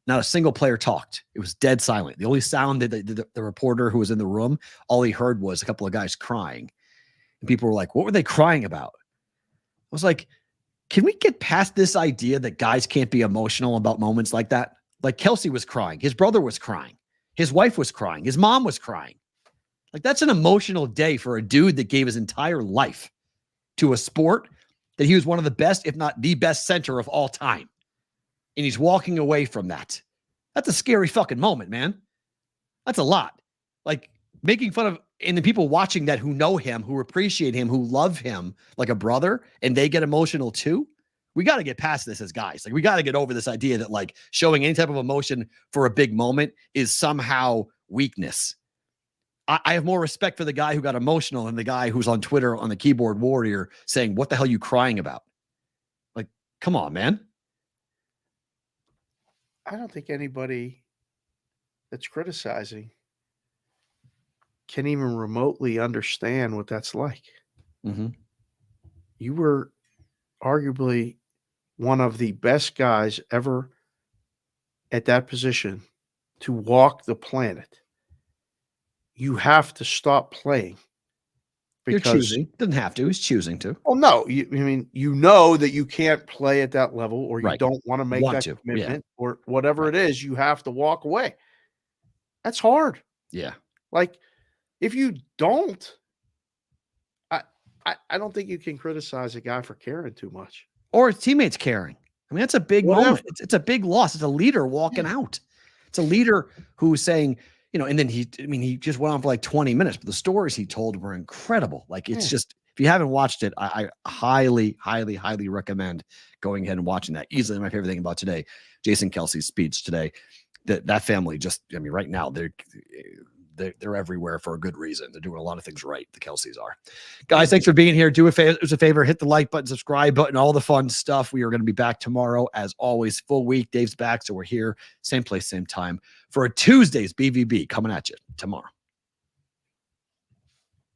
Not a single player talked. It was dead silent. The only sound that the reporter who was in the room, all he heard was a couple of guys crying. And people were like, what were they crying about? I was like, can we get past this idea that guys can't be emotional about moments like that? Like Kelsey was crying. His brother was crying. His wife was crying. His mom was crying. Like, that's an emotional day for a dude that gave his entire life to a sport that he was one of the best, if not the best center of all time. And he's walking away from that. That's a scary fucking moment, man. That's a lot. Like, making fun of, and the people watching that who know him, who appreciate him, who love him like a brother, and they get emotional too. We got to get past this as guys. Like, we got to get over this idea that like showing any type of emotion for a big moment is somehow weakness. I have more respect for the guy who got emotional than the guy who's on Twitter on the keyboard warrior saying, "What the hell are you crying about?" Like, come on, man. I don't think anybody that's criticizing can even remotely understand what that's like. Mm-hmm. You were arguably one of the best guys ever at that position to walk the planet. You have to stop playing. You're choosing. Doesn't have to. He's choosing to. Well, no. I mean, you know that you can't play at that level, or you Right. don't want to make that commitment, or whatever it is. You have to walk away. That's hard. Yeah. Like, if you don't, I don't think you can criticize a guy for caring too much. Or his teammates caring. I mean, that's a big moment. It's a big loss. It's a leader walking out. It's a leader who's saying, and then he just went on for like 20 minutes, but the stories he told were incredible. Like, it's just, if you haven't watched it, I highly, highly, highly recommend going ahead and watching that. Easily my favorite thing about today, Jason Kelsey's speech today. That family just, right now they're everywhere for a good reason. They're doing a lot of things right. The Kelseys are. Guys, thanks for being here. Do us a favor, hit the like button, subscribe button, all the fun stuff. We are going to be back tomorrow. As always, full week. Dave's back, so we're here. Same place, same time for a Tuesday's BVB coming at you tomorrow.